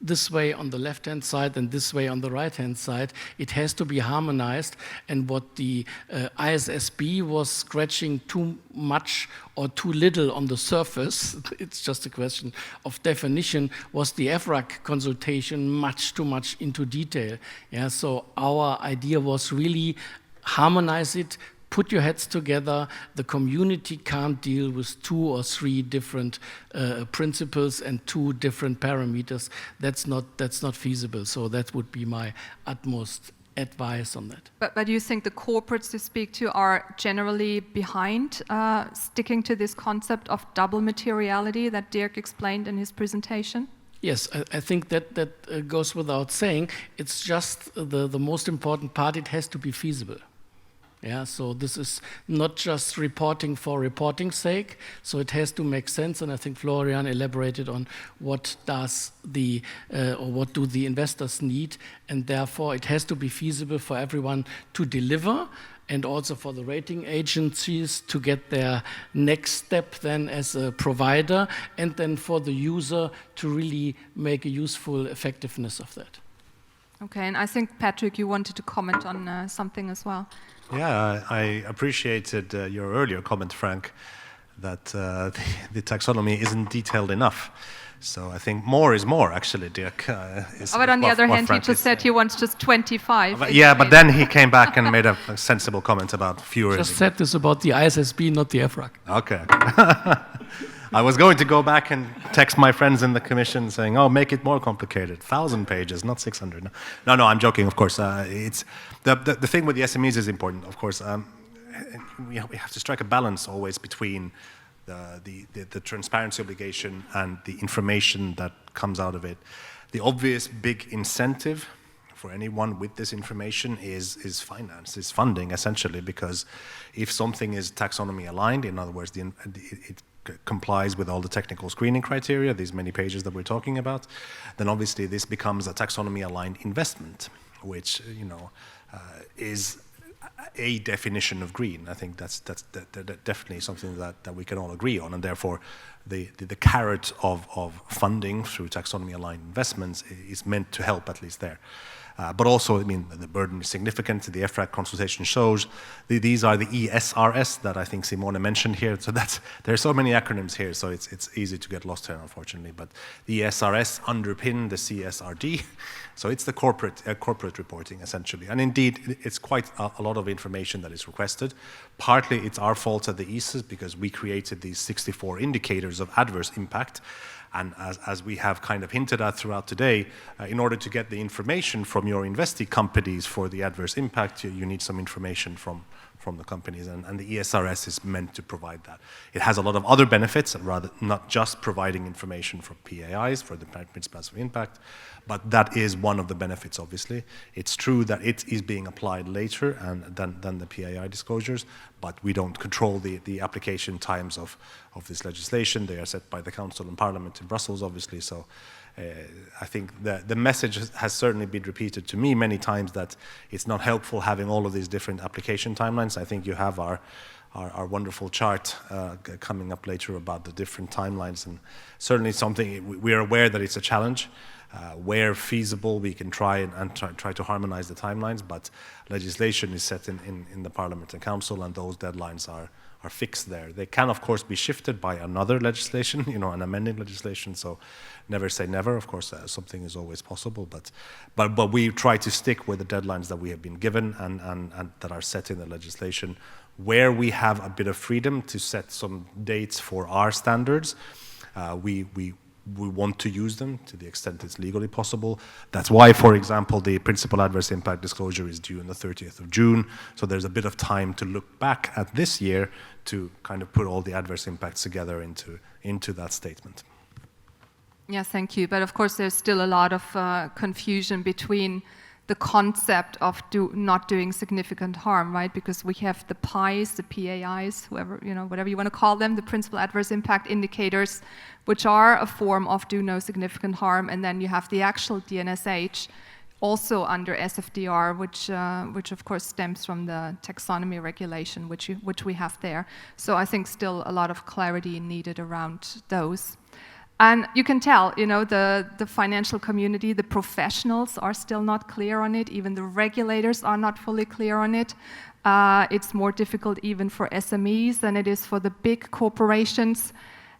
this way on the left-hand side and this way on the right-hand side. It has to be harmonized, and what the ISSB was scratching too much or too little on the surface, it's just a question of definition, was the EFRAG consultation much too much into detail. Yeah, so our idea was really harmonize it, put your heads together. The community can't deal with 2 or 3 different principles and 2 different parameters. That's not feasible. So that would be my utmost advice on that. But do you think the corporates you speak to are generally behind sticking to this concept of double materiality that Dirk explained in his presentation? Yes, I think that goes without saying. It's just the most important part. It has to be feasible. Yeah, so this is not just reporting for reporting's sake, so it has to make sense, and I think Florian elaborated on what does or what do the investors need, and therefore it has to be feasible for everyone to deliver, and also for the rating agencies to get their next step then as a provider, and then for the user to really make a useful effectiveness of that. Okay, and I think, Patrick, you wanted to comment on something as well. Yeah, I appreciated your earlier comment, Frank, that the taxonomy isn't detailed enough. So I think more is more, actually, Dirk. But on the other hand, he just said he wants just 25. Yeah, but then he came back and made a sensible comment about fewer. Just said this about the ISSB, not the EFRAG. Okay. I was going to go back and text my friends in the commission saying, oh, make it more complicated. 1,000 pages, not 600. No, I'm joking, of course. It's the thing with the SMEs is important, of course. We have to strike a balance always between the transparency obligation and the information that comes out of it. The obvious big incentive for anyone with this information is finance, is funding, essentially, because if something is taxonomy aligned, in other words, it complies with all the technical screening criteria, these many pages that we're talking about, then obviously this becomes a taxonomy-aligned investment, which is a definition of green. I think that's definitely something that we can all agree on, and therefore the carrot of funding through taxonomy-aligned investments is meant to help at least there. But also, I mean, the burden is significant. The EFRAG consultation shows these are the ESRS that I think Simone mentioned here. So there are so many acronyms here, so it's easy to get lost here, unfortunately. But the ESRS underpin the CSRD, so it's the corporate reporting essentially. And indeed, it's quite a lot of information that is requested. Partly, it's our fault at the ESAs because we created these 64 indicators of adverse impact. And as we have kind of hinted at throughout today, in order to get the information from your investee companies for the adverse impact, you need some information from the companies, and the ESRS is meant to provide that. It has a lot of other benefits, rather not just providing information for PAIs, for the principles of impact, but that is one of the benefits, obviously. It's true that it is being applied later than the PAI disclosures, but we don't control the application times of this legislation. They are set by the Council and Parliament in Brussels, obviously, so I think the message has certainly been repeated to me many times that it's not helpful having all of these different application timelines. I think you have our wonderful chart coming up later about the different timelines, and certainly something we are aware that it's a challenge. Where feasible, we can try to harmonize the timelines, but legislation is set in the Parliament and Council, and those deadlines are fixed there. They can, of course, be shifted by another legislation, an amending legislation, so never say never. Of course, something is always possible, but we try to stick with the deadlines that we have been given and that are set in the legislation. Where we have a bit of freedom to set some dates for our standards, we want to use them to the extent it's legally possible. That's why, for example, the principal adverse impact disclosure is due on the 30th of June. So there's a bit of time to look back at this year to kind of put all the adverse impacts together into that statement. Yeah, thank you. But of course, there's still a lot of confusion between the concept of not doing significant harm, right? Because we have the PIs, the PAIs, whoever, whatever you want to call them, the principal adverse impact indicators, which are a form of do no significant harm. And then you have the actual DNSH, also under SFDR, which of course stems from the taxonomy regulation, which we have there. So I think still a lot of clarity needed around those. And you can tell, the financial community, the professionals are still not clear on it. Even the regulators are not fully clear on it. It's more difficult even for SMEs than it is for the big corporations.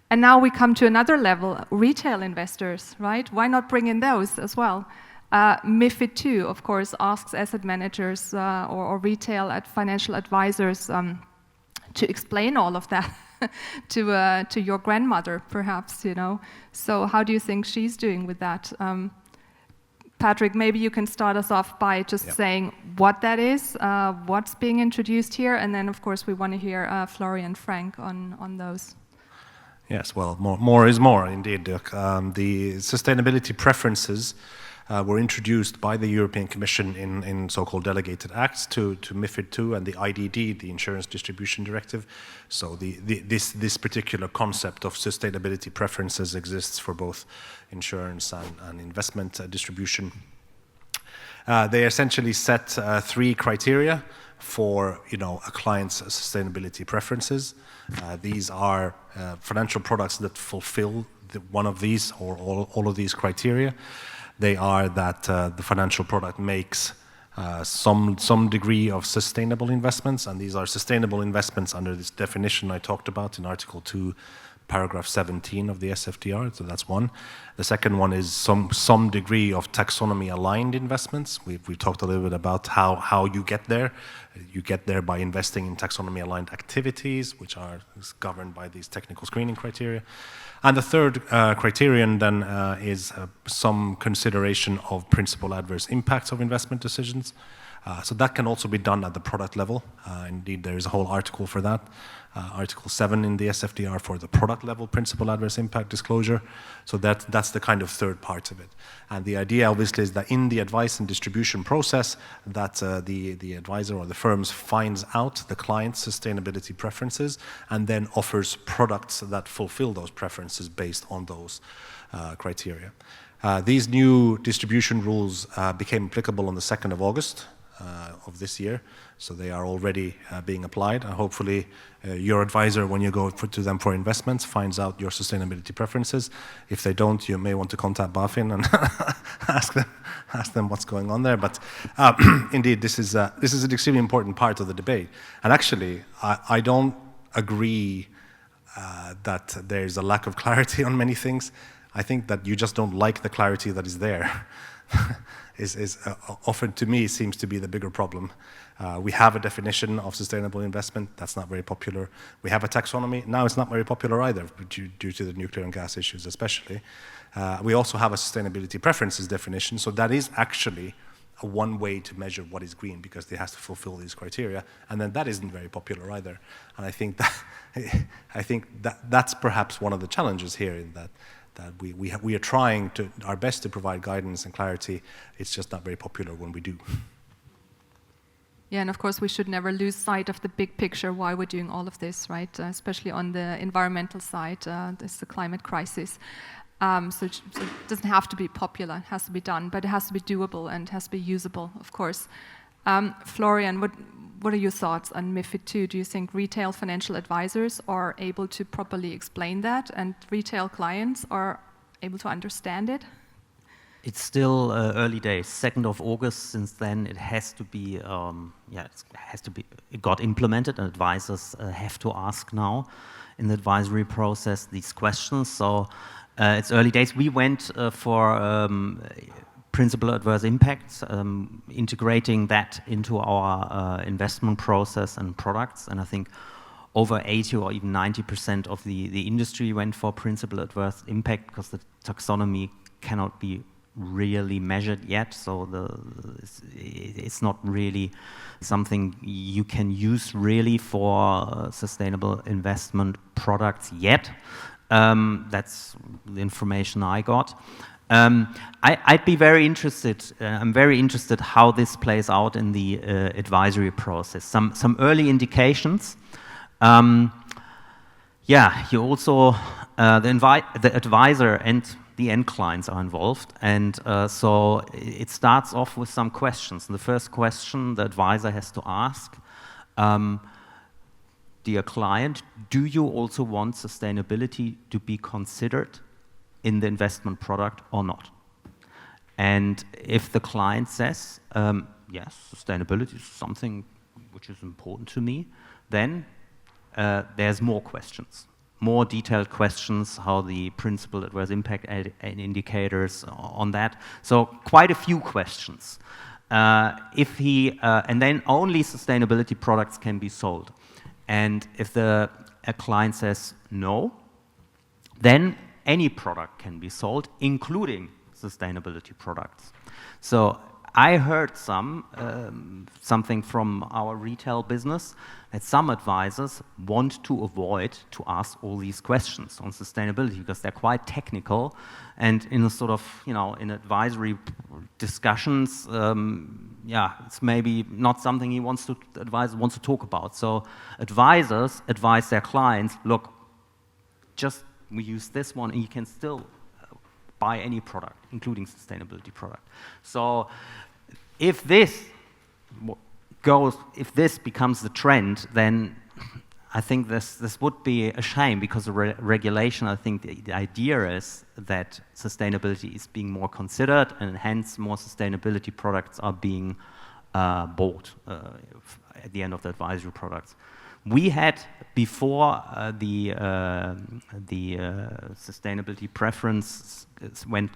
And now we come to another level, retail investors, right? Why not bring in those as well? MiFID II, of course, asks asset managers or retail financial advisors to explain all of that. to your grandmother, perhaps, So how do you think she's doing with that? Patrick, maybe you can start us off by just saying what that is, what's being introduced here, and then, of course, we want to hear Florian and Frank on those. Yes, well, more is more, indeed, Dirk. The sustainability preferences were introduced by the European Commission in so-called delegated acts to MiFID II and the IDD, the Insurance Distribution Directive. So this particular concept of sustainability preferences exists for both insurance and investment distribution. They essentially set 3 criteria for a client's sustainability preferences. These are financial products that fulfill one of these or all of these criteria. They are that the financial product makes some degree of sustainable investments, and these are sustainable investments under this definition I talked about in Article 2, paragraph 17 of the SFDR, so that's one. The second one is some degree of taxonomy-aligned investments. We've talked a little bit about how you get there. You get there by investing in taxonomy-aligned activities, which are governed by these technical screening criteria. And the third criterion then is some consideration of principal adverse impacts of investment decisions. So that can also be done at the product level. Indeed, there is a whole article for that. Article 7 in the SFDR for the product level principal adverse impact disclosure. So that's the kind of third part of it. And the idea obviously is that in the advice and distribution process that the advisor or the firms finds out the client's sustainability preferences and then offers products that fulfill those preferences based on those criteria. These new distribution rules became applicable on the 2nd of August of this year. So they are already being applied. Hopefully your advisor, when you go to them for investments, finds out your sustainability preferences. If they don't, you may want to contact BaFIN and ask them what's going on there. But indeed, this is an extremely important part of the debate. And actually, I don't agree that there's a lack of clarity on many things. I think that you just don't like the clarity that is there. is often, to me, seems to be the bigger problem. We have a definition of sustainable investment. That's not very popular. We have a taxonomy. Now it's not very popular either, due to the nuclear and gas issues especially. We also have a sustainability preferences definition. So that is actually one way to measure what is green, because it has to fulfill these criteria. And then that isn't very popular either. And I think that's perhaps one of the challenges here, in that we are trying our best to provide guidance and clarity. It's just not very popular when we do. Yeah, and of course we should never lose sight of the big picture, why we're doing all of this, right? Especially on the environmental side, this is the climate crisis. So it doesn't have to be popular, it has to be done, but it has to be doable and has to be usable, of course. Florian, what are your thoughts on MiFID II? Do you think retail financial advisors are able to properly explain that, and retail clients are able to understand it? It's still early days. 2nd of August. Since then, it has to be. It got implemented, and advisors have to ask now in the advisory process these questions. So it's early days. We went for principal adverse impacts, integrating that into our investment process and products. And I think over 80 or even 90% of the industry went for principal adverse impact, because the taxonomy cannot be really measured yet. So it's not really something you can use really for sustainable investment products yet. That's the information I got. I'd be very interested, I'm very interested how this plays out in the advisory process. Some early indications. Yeah, you also, the advisor and the end clients are involved, and so it starts off with some questions. And the first question the advisor has to ask, dear client, do you also want sustainability to be considered in the investment product or not? And if the client says, yes, sustainability is something which is important to me, then there's more questions. More detailed questions, how the principal adverse impact indicators on that. So quite a few questions. And then only sustainability products can be sold. And if a client says no, then any product can be sold, including sustainability products. So I heard something from our retail business that some advisors want to avoid to ask all these questions on sustainability because they're quite technical, and in a sort of, in advisory discussions, yeah, it's maybe not something the advisor wants to talk about. So advisors advise their clients, look, just we use this one and you can still buy any product, including sustainability product. So if this becomes the trend, then I think this would be a shame, because the regulation, I think the idea is that sustainability is being more considered, and hence more sustainability products are being bought at the end of the advisory products. We had, before the sustainability preference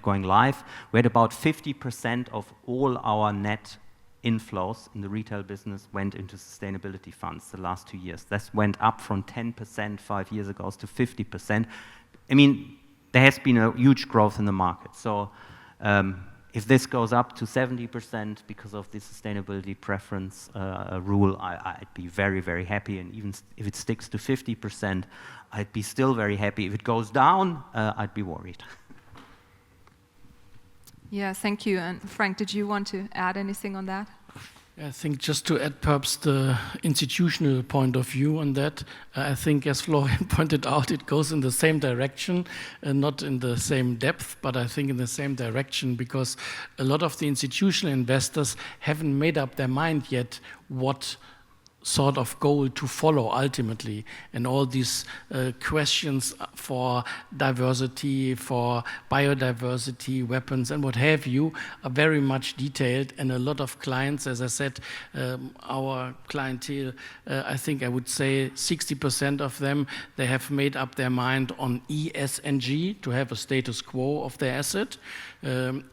going live, we had about 50% of all our net inflows in the retail business went into sustainability funds the last 2 years. That went up from 10% 5 years ago to 50%. I mean, there has been a huge growth in the market. So if this goes up to 70% because of the sustainability preference rule, I'd be very, very happy. And even if it sticks to 50%, I'd be still very happy. If it goes down, I'd be worried. Yeah, thank you. And Frank, did you want to add anything on that? I think just to add perhaps the institutional point of view on that, I think as Florian pointed out, it goes in the same direction, not in the same depth, but I think in the same direction, because a lot of the institutional investors haven't made up their mind yet what sort of goal to follow ultimately. And all these questions for diversity, for biodiversity, weapons, and what have you, are very much detailed. And a lot of clients, as I said, our clientele, I think I would say 60% of them, they have made up their mind on ESG, to have a status quo of their asset. 30%,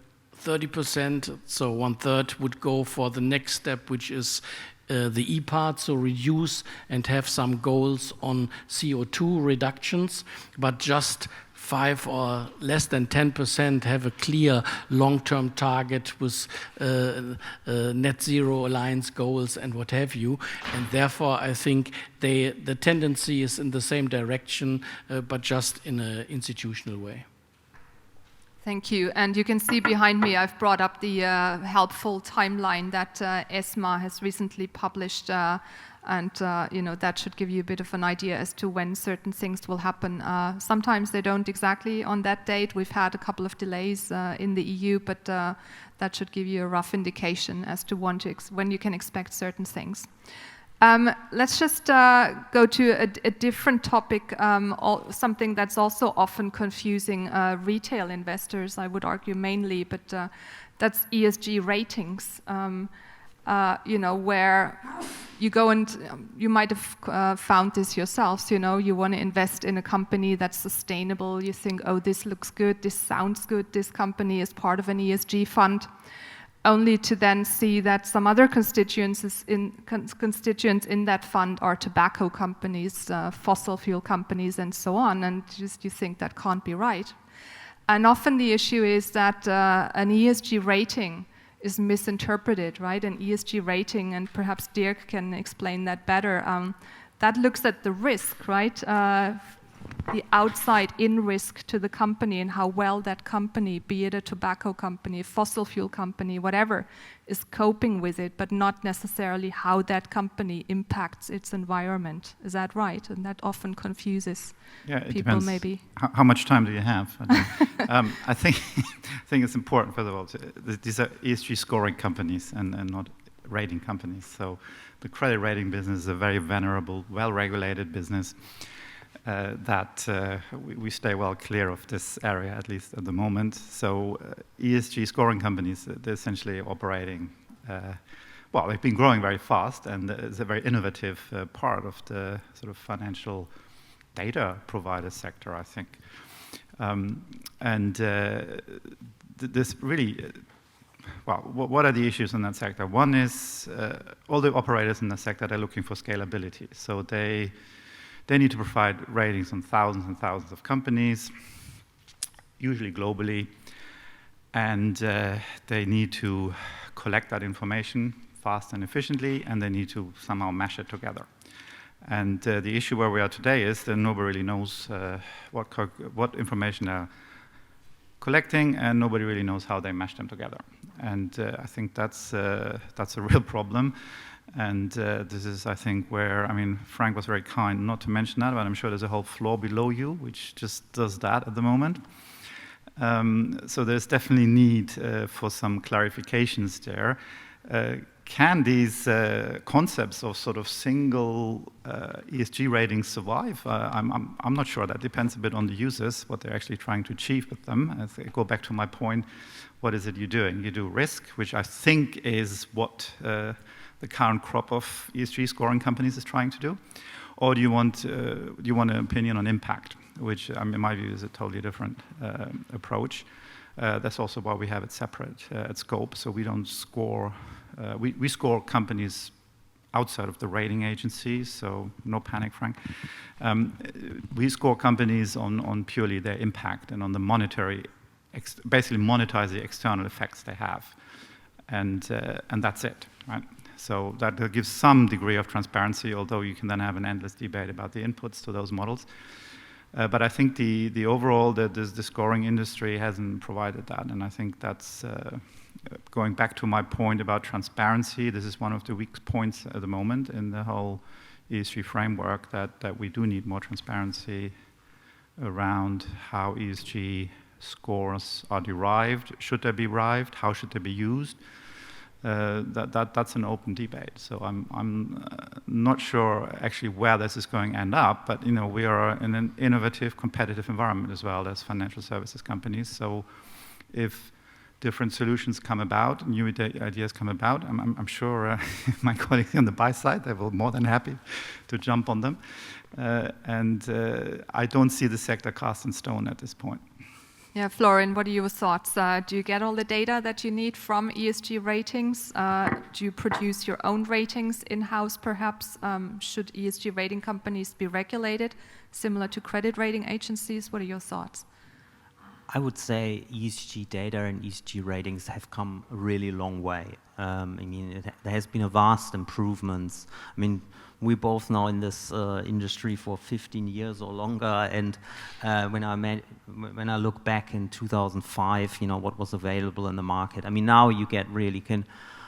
so 1/3, would go for the next step, which is the E part, so reduce and have some goals on CO2 reductions, but just 5 or less than 10% have a clear long-term target with net zero alliance goals and what have you. And therefore, I think the tendency is in the same direction, but just in an institutional way. Thank you. And you can see behind me, I've brought up the helpful timeline that ESMA has recently published, and that should give you a bit of an idea as to when certain things will happen. Sometimes they don't exactly on that date. We've had a couple of delays in the EU, but that should give you a rough indication as to when you can expect certain things. Let's just go to a different topic, something that's also often confusing retail investors, I would argue mainly, but that's ESG ratings. Where you go and you might have found this yourselves, you want to invest in a company that's sustainable. You think, oh, this looks good, this sounds good, this company is part of an ESG fund, only to then see that some other constituents in that fund are tobacco companies, fossil fuel companies, and so on, and just you think that can't be right. And often the issue is that an ESG rating is misinterpreted, right? An ESG rating, and perhaps Dirk can explain that better, that looks at the risk, right? the outside-in risk to the company and how well that company, be it a tobacco company, a fossil fuel company, whatever, is coping with it, but not necessarily how that company impacts its environment. Is that right? And that often confuses it people, depends. maybe. How much time do you have? I think it's important, first of all, these are ESG scoring companies and not rating companies. So the credit rating business is a very venerable, well-regulated business. That we stay well clear of this area, at least at the moment. So ESG scoring companies, they're essentially operating, well, they've been growing very fast, and it's a very innovative part of the sort of financial data provider sector, I think. This really, well, what are the issues in that sector? One is all the operators in the sector, they're looking for scalability. So they need to provide ratings on thousands and thousands of companies, usually globally, and they need to collect that information fast and efficiently, and they need to somehow mash it together. And the issue where we are today is that nobody really knows what information they're collecting, and nobody really knows how they mash them together. And I think that's a real problem. And this is, I think, where, I mean, Frank was very kind not to mention that, but I'm sure there's a whole floor below you which just does that at the moment. So there's definitely need for some clarifications there. Can these concepts of sort of single ESG ratings survive? I'm not sure. That depends a bit on the users, what they're actually trying to achieve with them. As I go back to my point, what is it you're doing? You do risk, which I think is what the current crop of ESG scoring companies is trying to do, or do you want an opinion on impact, which in my view is a totally different approach. That's also why we have it separate at scope, so we don't score. We score companies outside of the rating agencies, so no panic, Frank. We score companies on purely their impact and on the monetary, basically monetize the external effects they have, and that's it, right? So that gives some degree of transparency, although you can then have an endless debate about the inputs to those models. But I think the overall, the scoring industry hasn't provided that, and I think that's going back to my point about transparency. This is one of the weak points at the moment in the whole ESG framework, that we do need more transparency around how ESG scores are derived. Should they be derived? How should they be used? That's an open debate. So I'm not sure actually where this is going to end up, but we are in an innovative, competitive environment as well as financial services companies. So if different solutions come about, new ideas come about, I'm sure my colleagues on the buy side, they will be more than happy to jump on them. I don't see the sector cast in stone at this point. Yeah, Florian, what are your thoughts? Do you get all the data that you need from ESG ratings? Do you produce your own ratings in-house, perhaps? Should ESG rating companies be regulated, similar to credit rating agencies? What are your thoughts? I would say ESG data and ESG ratings have come a really long way. I mean, there has been a vast improvements. I mean, we both now in this industry for 15 years or longer, and when I look back in 2005, what was available in the market. I mean, now you can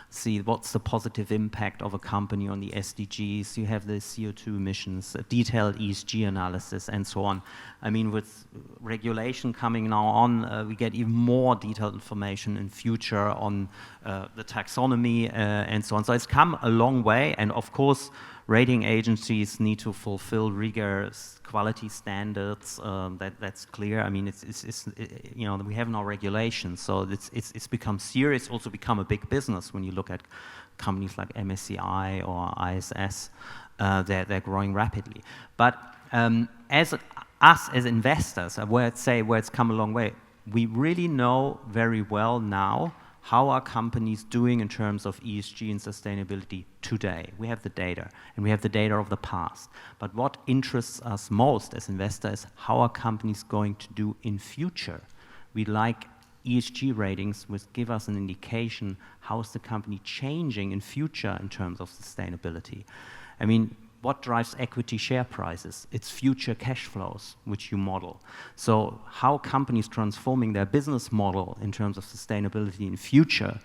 see what's the positive impact of a company on the SDGs. You have the CO2 emissions, a detailed ESG analysis, and so on. I mean, with regulation coming now on, we get even more detailed information in future on the taxonomy and so on. So it's come a long way, and of course, rating agencies need to fulfill rigorous quality standards. That's clear. I mean, we have no regulations, so it's become serious. Also become a big business when you look at companies like MSCI or ISS. They're growing rapidly. But as investors, where it's come a long way, we really know very well now how are companies doing in terms of ESG and sustainability today. We have the data, and we have the data of the past. But what interests us most as investors is how are companies going to do in future? We like ESG ratings, which give us an indication how is the company changing in future in terms of sustainability. I mean, what drives equity share prices? It's future cash flows, which you model. So how companies transforming their business model in terms of sustainability in future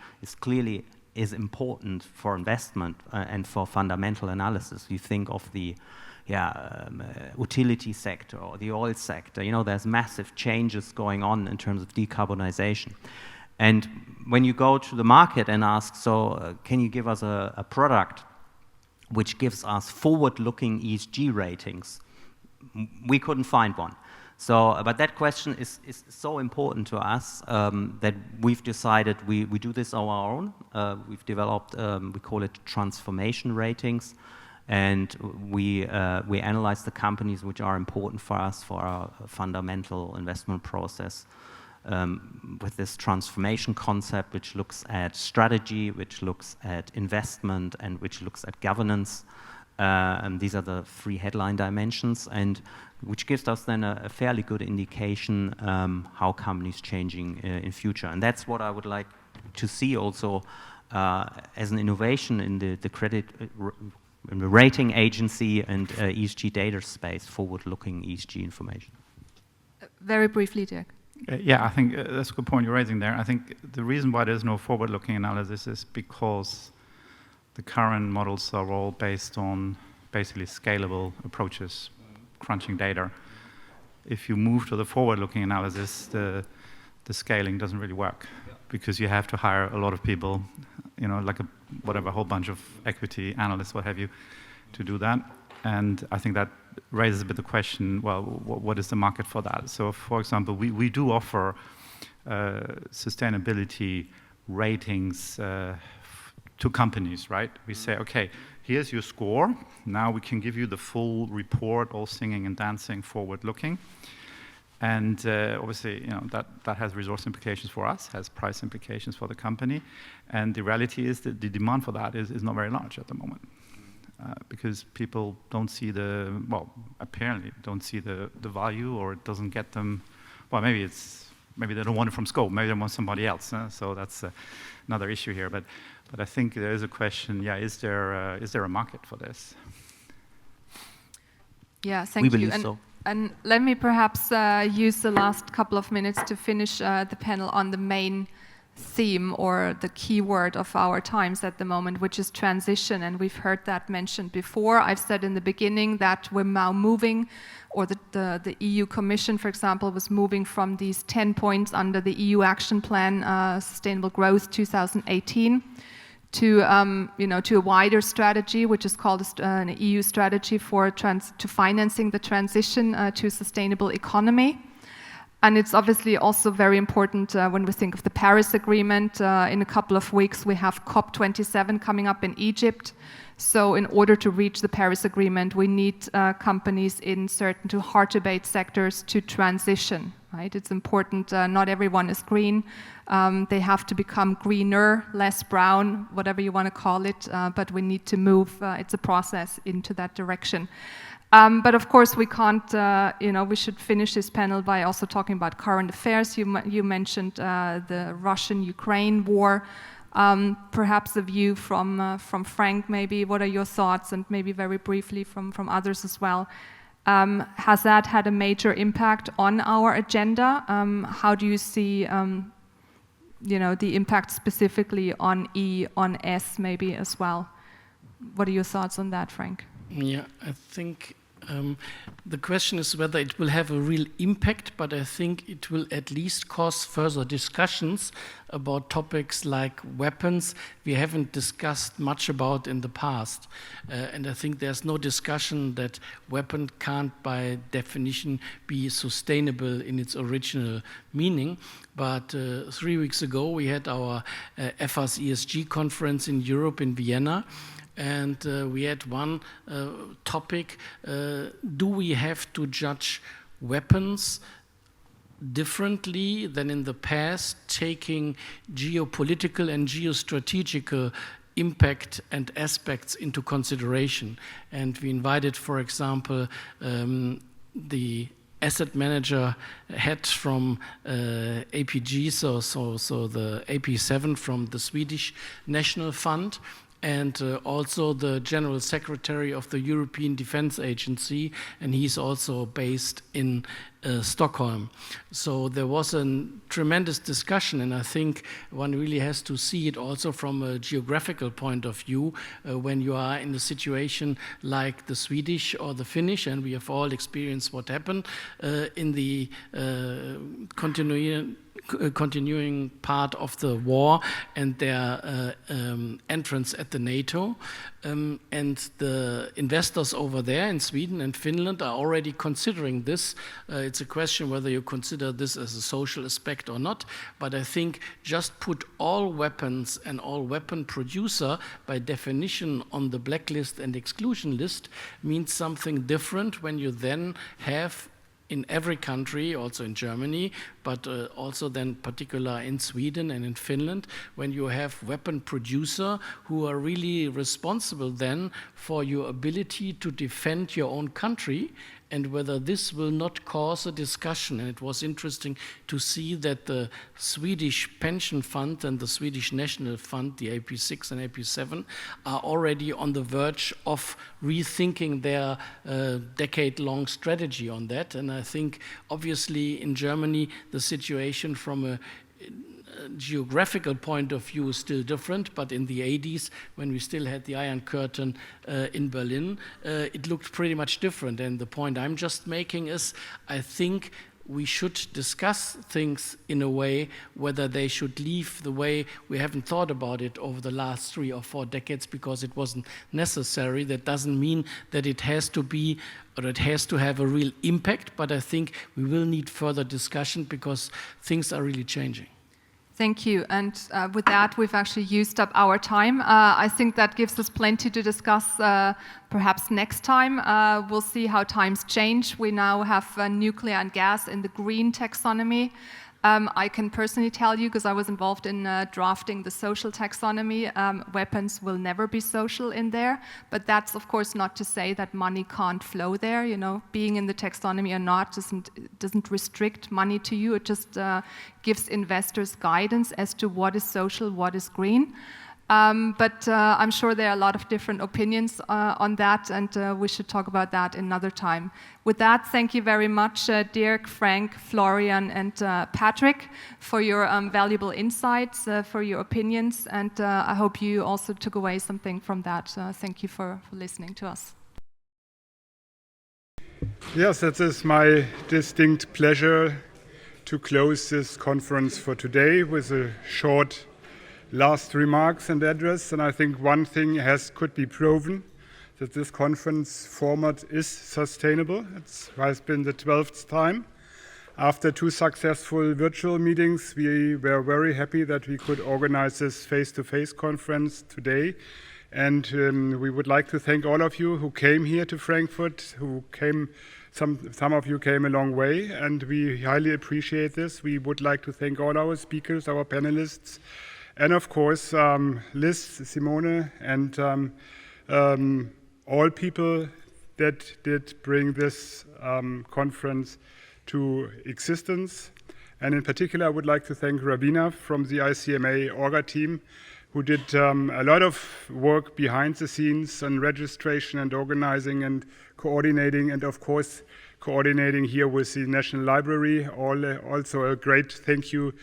is important for investment and for fundamental analysis. You think of the utility sector or the oil sector. You know, there's massive changes going on in terms of decarbonization. And when you go to the market and ask, can you give us a product which gives us forward-looking ESG ratings? We couldn't find one. So, but that question is so important to us that we've decided we do this on our own. We've developed, we call it transformation ratings, and we analyze the companies which are important for us for our fundamental investment process. With this transformation concept, which looks at strategy, which looks at investment, and which looks at governance. And these are the three headline dimensions, and which gives us then a fairly good indication how companies changing in future. And that's what I would like to see also as an innovation in the credit in the rating agency and ESG data space, forward-looking ESG information. Very briefly, Dirk. Yeah, I think that's a good point you're raising there. I think the reason why there's no forward-looking analysis is because the current models are all based on basically scalable approaches, crunching data. If you move to the forward-looking analysis, the scaling doesn't really work because you have to hire a lot of people, you know, like a whole bunch of equity analysts, what have you, to do that. And I think that raises a bit the question, well, what is the market for that? So, for example, we do offer sustainability ratings to companies, right? We say, okay, here's your score. Now we can give you the full report, all singing and dancing, forward-looking. And obviously, you know, that has resource implications for us, has price implications for the company. And the reality is that the demand for that is not very large at the moment. Because people don't see apparently don't see the value, or it doesn't get them. Well, maybe they don't want it from scope. Maybe they want somebody else. So that's another issue here. But I think there is a question. Yeah, is there a market for this? Yeah, thank you. We believe so. And let me perhaps use the last couple of minutes to finish the panel on the main theme or the keyword of our times at the moment, which is transition. And we've heard that mentioned before. I've said in the beginning that we're now moving, or the EU Commission, for example, was moving from these 10 points under the EU Action Plan, Sustainable Growth 2018, to a wider strategy, which is called an EU strategy to financing the transition to a sustainable economy. And it's obviously also very important when we think of the Paris Agreement. In a couple of weeks, we have COP27 coming up in Egypt. So in order to reach the Paris Agreement, we need companies in certain hard-to-abate sectors to transition. Right? It's important. Not everyone is green. They have to become greener, less brown, whatever you want to call it. But we need to move. It's a process into that direction. But of course, we can't, we should finish this panel by also talking about current affairs. You mentioned the Russian-Ukraine war. Perhaps a view from Frank, maybe. What are your thoughts? And maybe very briefly from others as well. Has that had a major impact on our agenda? How do you see, the impact specifically on E, on S maybe as well? What are your thoughts on that, Frank? Yeah, I think the question is whether it will have a real impact, but I think it will at least cause further discussions about topics like weapons we haven't discussed much about in the past. And I think there's no discussion that weapon can't by definition be sustainable in its original meaning. But 3 weeks ago we had our FAS ESG conference in Europe in Vienna. And we had one topic, do we have to judge weapons differently than in the past, taking geopolitical and geostrategical impact and aspects into consideration? And we invited, for example, the asset manager head from APG, so the AP7 from the Swedish National Fund, and also the General Secretary of the European Defence Agency, and he's also based in Stockholm. So there was a tremendous discussion, and I think one really has to see it also from a geographical point of view when you are in a situation like the Swedish or the Finnish, and we have all experienced what happened in the continuing part of the war and their entrance at the NATO. And the investors over there in Sweden and Finland are already considering this. It's a question whether you consider this as a social aspect or not, but I think just put all weapons and all weapon producer by definition on the blacklist and exclusion list means something different when you then have in every country, also in Germany, but also then particular in Sweden and in Finland, when you have weapon producer who are really responsible then for your ability to defend your own country, and whether this will not cause a discussion. And it was interesting to see that the Swedish pension fund and the Swedish National Fund, the AP6 and AP7, are already on the verge of rethinking their decade-long strategy on that. And I think, obviously, in Germany, the situation from a geographical point of view is still different, but in the 80s, when we still had the Iron Curtain in Berlin, it looked pretty much different. And the point I'm just making is, I think we should discuss things in a way whether they should leave the way we haven't thought about it over the last 3 or 4 decades because it wasn't necessary. That doesn't mean that it has to be or it has to have a real impact, but I think we will need further discussion because things are really changing. Thank you. And with that, we've actually used up our time. I think that gives us plenty to discuss perhaps next time. We'll see how times change. We now have nuclear and gas in the green taxonomy. I can personally tell you, because I was involved in drafting the social taxonomy, weapons will never be social in there. But that's, of course, not to say that money can't flow there. You know, being in the taxonomy or not doesn't restrict money to you. It just gives investors guidance as to what is social, what is green. But I'm sure there are a lot of different opinions on that, and we should talk about that another time. With that, thank you very much, Dirk, Frank, Florian, and Patrick, for your valuable insights, for your opinions, and I hope you also took away something from that. Thank you for listening to us. Yes, it is my distinct pleasure to close this conference for today with a short last remarks and address, and I think one thing could be proven, that this conference format is sustainable. It has been the 12th time. After 2 successful virtual meetings, we were very happy that we could organize this face-to-face conference today. And we would like to thank all of you who came here to Frankfurt, some of you came a long way, and we highly appreciate this. We would like to thank all our speakers, our panelists, and of course, Liz, Simone, and all people that did bring this conference to existence. And in particular, I would like to thank Rabina from the ICMA Orga team, who did a lot of work behind the scenes on registration and organizing and coordinating, and of course, coordinating here with the National Library. Also a great thank you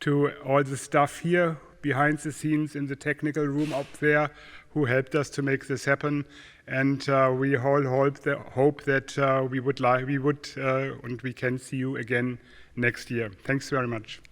to all the staff here behind the scenes in the technical room up there who helped us to make this happen. And we all hope that we can see you again next year. Thanks very much.